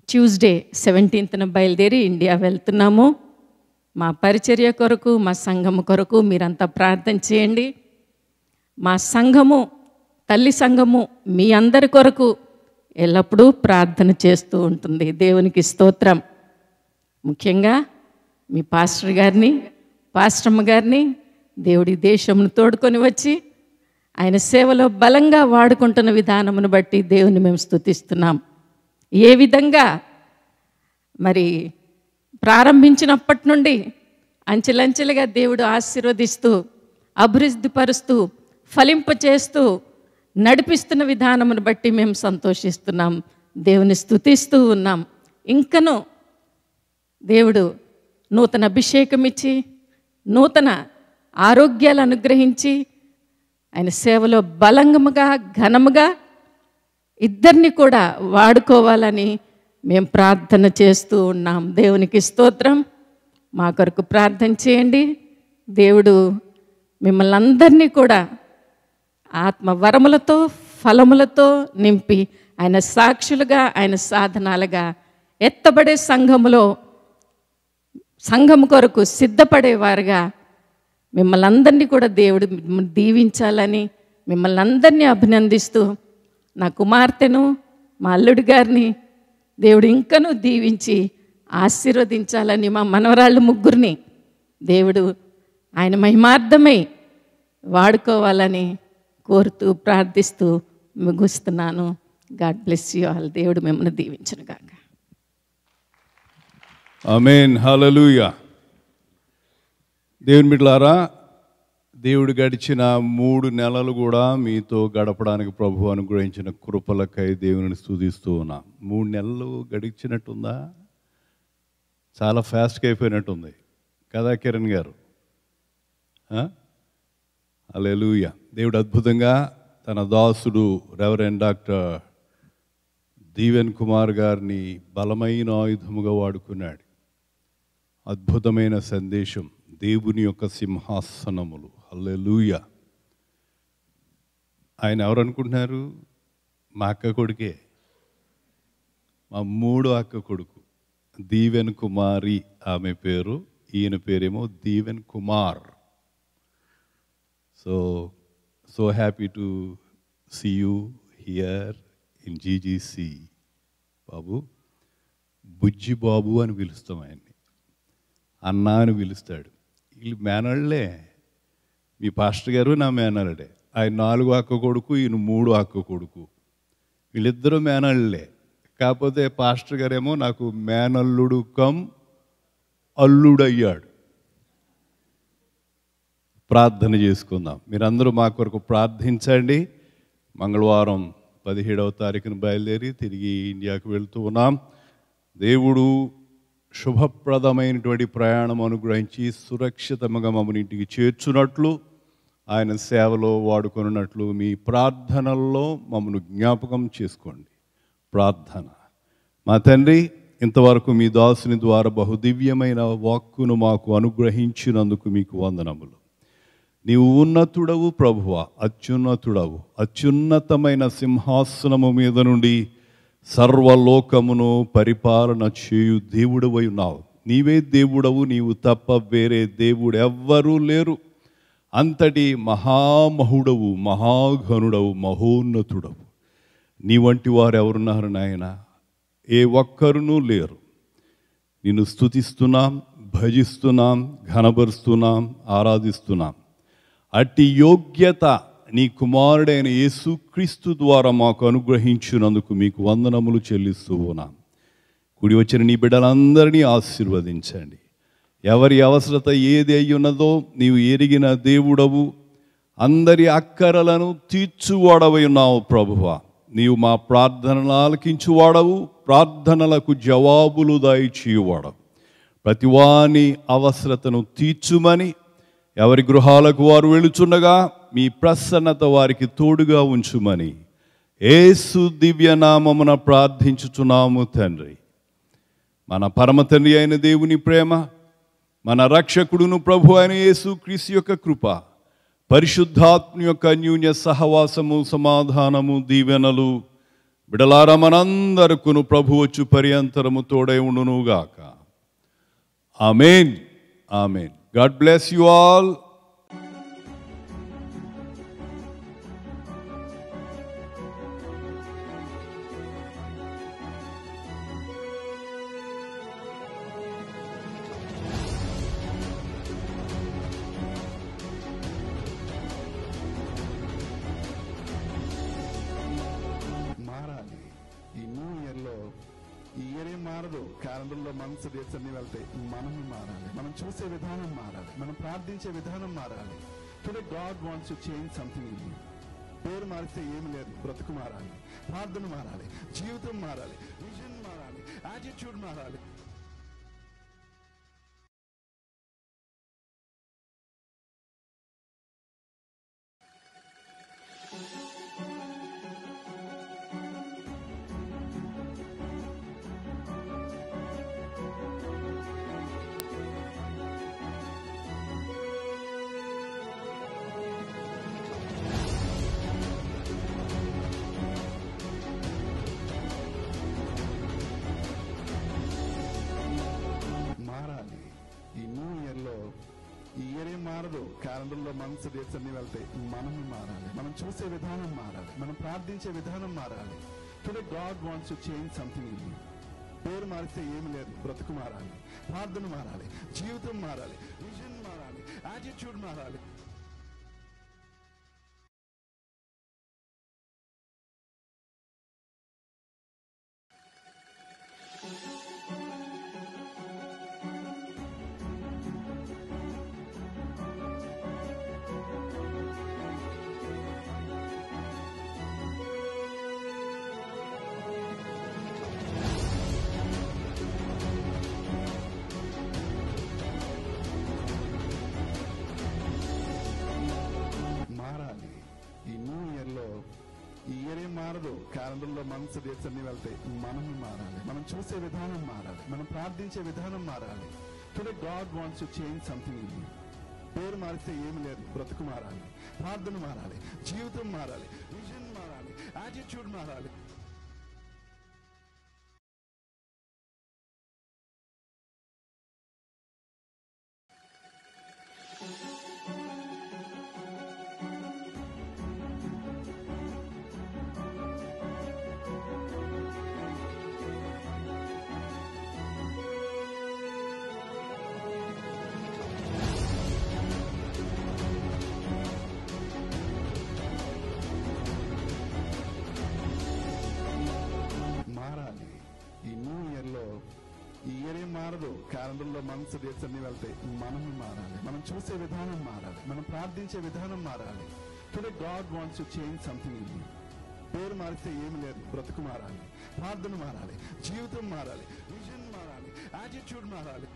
ట్యూస్డే 17th బయలుదేరి ఇండియా వెళ్తున్నాము. మా పరిచర్య కొరకు, మా సంఘము కొరకు మీరంతా ప్రార్థన చేయండి. మా సంఘము, తల్లి సంఘము మీ అందరి కొరకు ఎల్లప్పుడూ ప్రార్థన చేస్తూ ఉంటుంది. దేవునికి స్తోత్రం. ముఖ్యంగా మీ పాస్టర్ గారిని, పాస్టమ్మ గారిని దేవుడి దేశమును తోడుకొని వచ్చి ఆయన సేవలో బలంగా వాడుకుంటున్న విధానమును బట్టి దేవుని మేము స్తుతిస్తున్నాం. ఏ విధంగా మరి ప్రారంభించినప్పటి నుండి అంచెలంచెలుగా దేవుడు ఆశీర్వదిస్తూ, అభివృద్ధిపరుస్తూ, ఫలింపచేస్తూ నడిపిస్తున్న విధానమును బట్టి మేము సంతోషిస్తున్నాం. దేవుని స్తుతిస్తూ ఉన్నాం. ఇంకనూ దేవుడు నూతన అభిషేకం ఇచ్చి, నూతన ఆరోగ్యాలు అనుగ్రహించి, ఆయన సేవలో బలంగముగా, ఘనముగా ఇద్దరిని కూడా వాడుకోవాలని మేము ప్రార్థన చేస్తూ ఉన్నాం. దేవునికి స్తోత్రం. మా కొరకు ప్రార్థన చేయండి. దేవుడు మిమ్మల్ని అందరినీ కూడా ఆత్మ వరములతో, ఫలములతో నింపి ఆయన సాక్షులుగా, ఆయన సాధనాలుగా ఎత్తబడే సంఘము కొరకు సిద్ధపడేవారుగా మిమ్మల్ని అందరినీ కూడా దేవుడు దీవించాలని మిమ్మల్ని అందరినీ అభినందిస్తూ, నా కుమార్తెను, మా అల్లుడి గారిని దేవుడు ఇంకనూ దీవించి ఆశీర్వదించాలని, మా మనవరాళ్ళు ముగ్గురిని దేవుడు ఆయన మహిమార్థమై వాడుకోవాలని కోరుతూ ప్రార్థిస్తూ ముగిస్తున్నాను. God bless you all. దేవుడు మిమ్మల్ని దీవించును గాక. ఆమేన్. హల్లెలూయా. దేవుని బిడ్డలారా, దేవుడు గడిచిన 3 నెలలు కూడా మీతో గడపడానికి ప్రభు అనుగ్రహించిన కృపలకై దేవుని స్తుతిస్తూ ఉన్నా. 3 నెలలు గడిచినట్టుందా? చాలా ఫాస్ట్గా అయిపోయినట్టుంది కదా కిరణ్ గారు? హల్లెలూయా. దేవుడు అద్భుతంగా తన దాసుడు రెవరెండ్ డాక్టర్ దీవెన్ కుమార్ గారిని బలమైన ఆయుధముగా వాడుకున్నాడు. అద్భుతమైన సందేశం, దేవుని యొక్క సింహాసనములు. హల్లెలూయా. ఆయన ఎవరు అనుకుంటున్నారు? మా అక్క కొడుకే, మా 3వ అక్క కొడుకు దీవెన్ కుమారి ఆమె పేరు. ఈయన పేరేమో Deevan Kumar. So happy to see you here in GGC. బాబు, బుజ్జి బాబు అని పిలుస్తాం ఆయన్ని, అన్న అని పిలుస్తాడు. వీళ్ళు మేనళ్ళే. మీ పాస్టర్ గారు నా మేనల్డే. ఆయన 4వ అక్క కొడుకు, ఈయన 3వ అక్క కొడుకు. వీళ్ళిద్దరూ మేనళ్ళే. కాకపోతే పాస్టర్ గారేమో నాకు మేనల్లుడు కమ్ అల్లుడయ్యాడు. ప్రార్థన చేసుకుందాం. మీరందరూ మా కొరకు ప్రార్థించండి. మంగళవారం 17వ తారీఖున బయలుదేరి తిరిగి ఇండియాకు వెళ్తూ ఉన్నాం. దేవుడు శుభప్రదమైనటువంటి ప్రయాణం అనుగ్రహించి సురక్షితంగా మమ్మల్ని ఇంటికి చేర్చున్నట్లు, ఆయన సేవలో వాడుకున్నట్లు మీ ప్రార్థనల్లో మమ్మల్ని జ్ఞాపకం చేసుకోండి. ప్రార్థన. మా తండ్రి, ఇంతవరకు మీ దాసుని ద్వారా బహుదివ్యమైన వాక్కును మాకు అనుగ్రహించినందుకు మీకు వందనములు. నీవు ఉన్నతుడవు ప్రభువా, అత్యున్నతుడవు. అత్యున్నతమైన సింహాసనము మీద నుండి సర్వలోకమును పరిపాలన చేయు దేవుడవై ఉన్నావు. నీవే దేవుడవు, నీవు తప్ప వేరే దేవుడు ఎవ్వరూ లేరు. అంతటి మహామహుడవు, మహాఘనుడవు, మహోన్నతుడవు. నీ వంటి వారు ఎవరున్నారు నాయన? ఏ ఒక్కరునూ లేరు. నిన్ను స్తుతిస్తున్నాం, భజిస్తున్నాం, ఘనపరుస్తున్నాం, ఆరాధిస్తున్నాం. అట్టి యోగ్యత నీ కుమారుడైన యేసుక్రీస్తు ద్వారా మాకు అనుగ్రహించినందుకు మీకు వందనములు చెల్లిస్తూ ఉన్నాం. కూడి వచ్చిన నీ బిడ్డలందరినీ ఆశీర్వదించండి. ఎవరి అవసరత ఏది అయి ఉన్నదో నీవు ఎరిగిన దేవుడవు, అందరి అక్కరలను తీర్చువాడవై ఉన్నావు ప్రభువా. నీవు మా ప్రార్థనలు ఆలకించువాడవు, ప్రార్థనలకు జవాబులు దయచేయువాడవు. ప్రతివాని అవసరతను తీర్చుమని, ఎవరి గృహాలకు వారు వెళుచుండగా మీ ప్రసన్నత వారికి తోడుగా ఉంచుమని యేసు దివ్యనామమున ప్రార్థించుచున్నాము తండ్రి. మన పరమ తండ్రి అయిన దేవుని ప్రేమ, మన రక్షకుడును ప్రభు అయిన యేసుక్రీస్తు యొక్క కృప, పరిశుద్ధాత్మ యొక్క అన్యోన్య సహవాసము, సమాధానము, దీవెనలు బిడలారా మనందరకును ప్రభు వచ్చు పర్యంతరము తోడై ఉండునుగాక. ఆమేన్, ఆమేన్. God bless you all. మారాలి. ఈ న్యూ ఇయర్లో ఈ ఇయర్ ఏం మారదు, క్యాలెండర్లో మంత్స్, డేట్స్ అన్ని వెళ్తాయి. మనమే మారాలి, మనం చూసే విధానం మారాలి, మనం ప్రార్థించే విధానం మారాలి. Today God wants to change something in you. పేరు మారిస్తే ఏమి లేదు, బ్రతుకు మారాలి, ప్రార్థన మారాలి, జీవితం మారాలి, విజన్ మారాలి, యాటిట్యూడ్ మారాలి. మారాలి. ఈ న్యూ ఇయర్లో ఈ ఇయర్ ఏం మారదు, క్యాలెండర్లో మంత్స్, డేట్స్ అన్ని వెళ్తాయి. మనమే మారాలి, మనం చూసే విధానం మారాలి, మనం ప్రార్థించే విధానం మారాలి. Today God wants to change something in you. పేరు మారిస్తే ఏమి లేదు, బ్రతుకు మారాలి, ప్రార్థన మారాలి, జీవితం మారాలి, విజన్ మారాలి, యాటిట్యూడ్ మారాలి. మారాలి. ఈ న్యూ ఇయర్లో ఈ ఇయర్ ఏం మారదు, క్యాలెండర్లో మంత్స్, డేట్స్ అన్ని వెళ్తాయి. మనమే మారాలి, మనం చూసే విధానం మారాలి, మనం ప్రార్థించే విధానం మారాలి. Today God wants to change something in you. పేరు మారిస్తే ఏమి లేదు, బ్రతుకు మారాలి, ప్రార్థన మారాలి, జీవితం మారాలి, విజన్ మారాలి, యాటిట్యూడ్ మారాలి. మారాలి. ఈ న్యూ ఇయర్లో ఈ ఇయర్ ఏం మారదు, క్యాలెండర్లో మంత్స్, డేట్స్ అన్ని వెళ్తాయి. మనమే మారాలి, మనం చూసే విధానం మారాలి, మనం ప్రార్థించే విధానం మారాలి. Today God wants to change something in you. పేరు మారిస్తే ఏమి లేదు, బ్రతుకు మారాలి, ప్రార్థన మారాలి, జీవితం మారాలి, విజన్ మారాలి, యాటిట్యూడ్ మారాలి.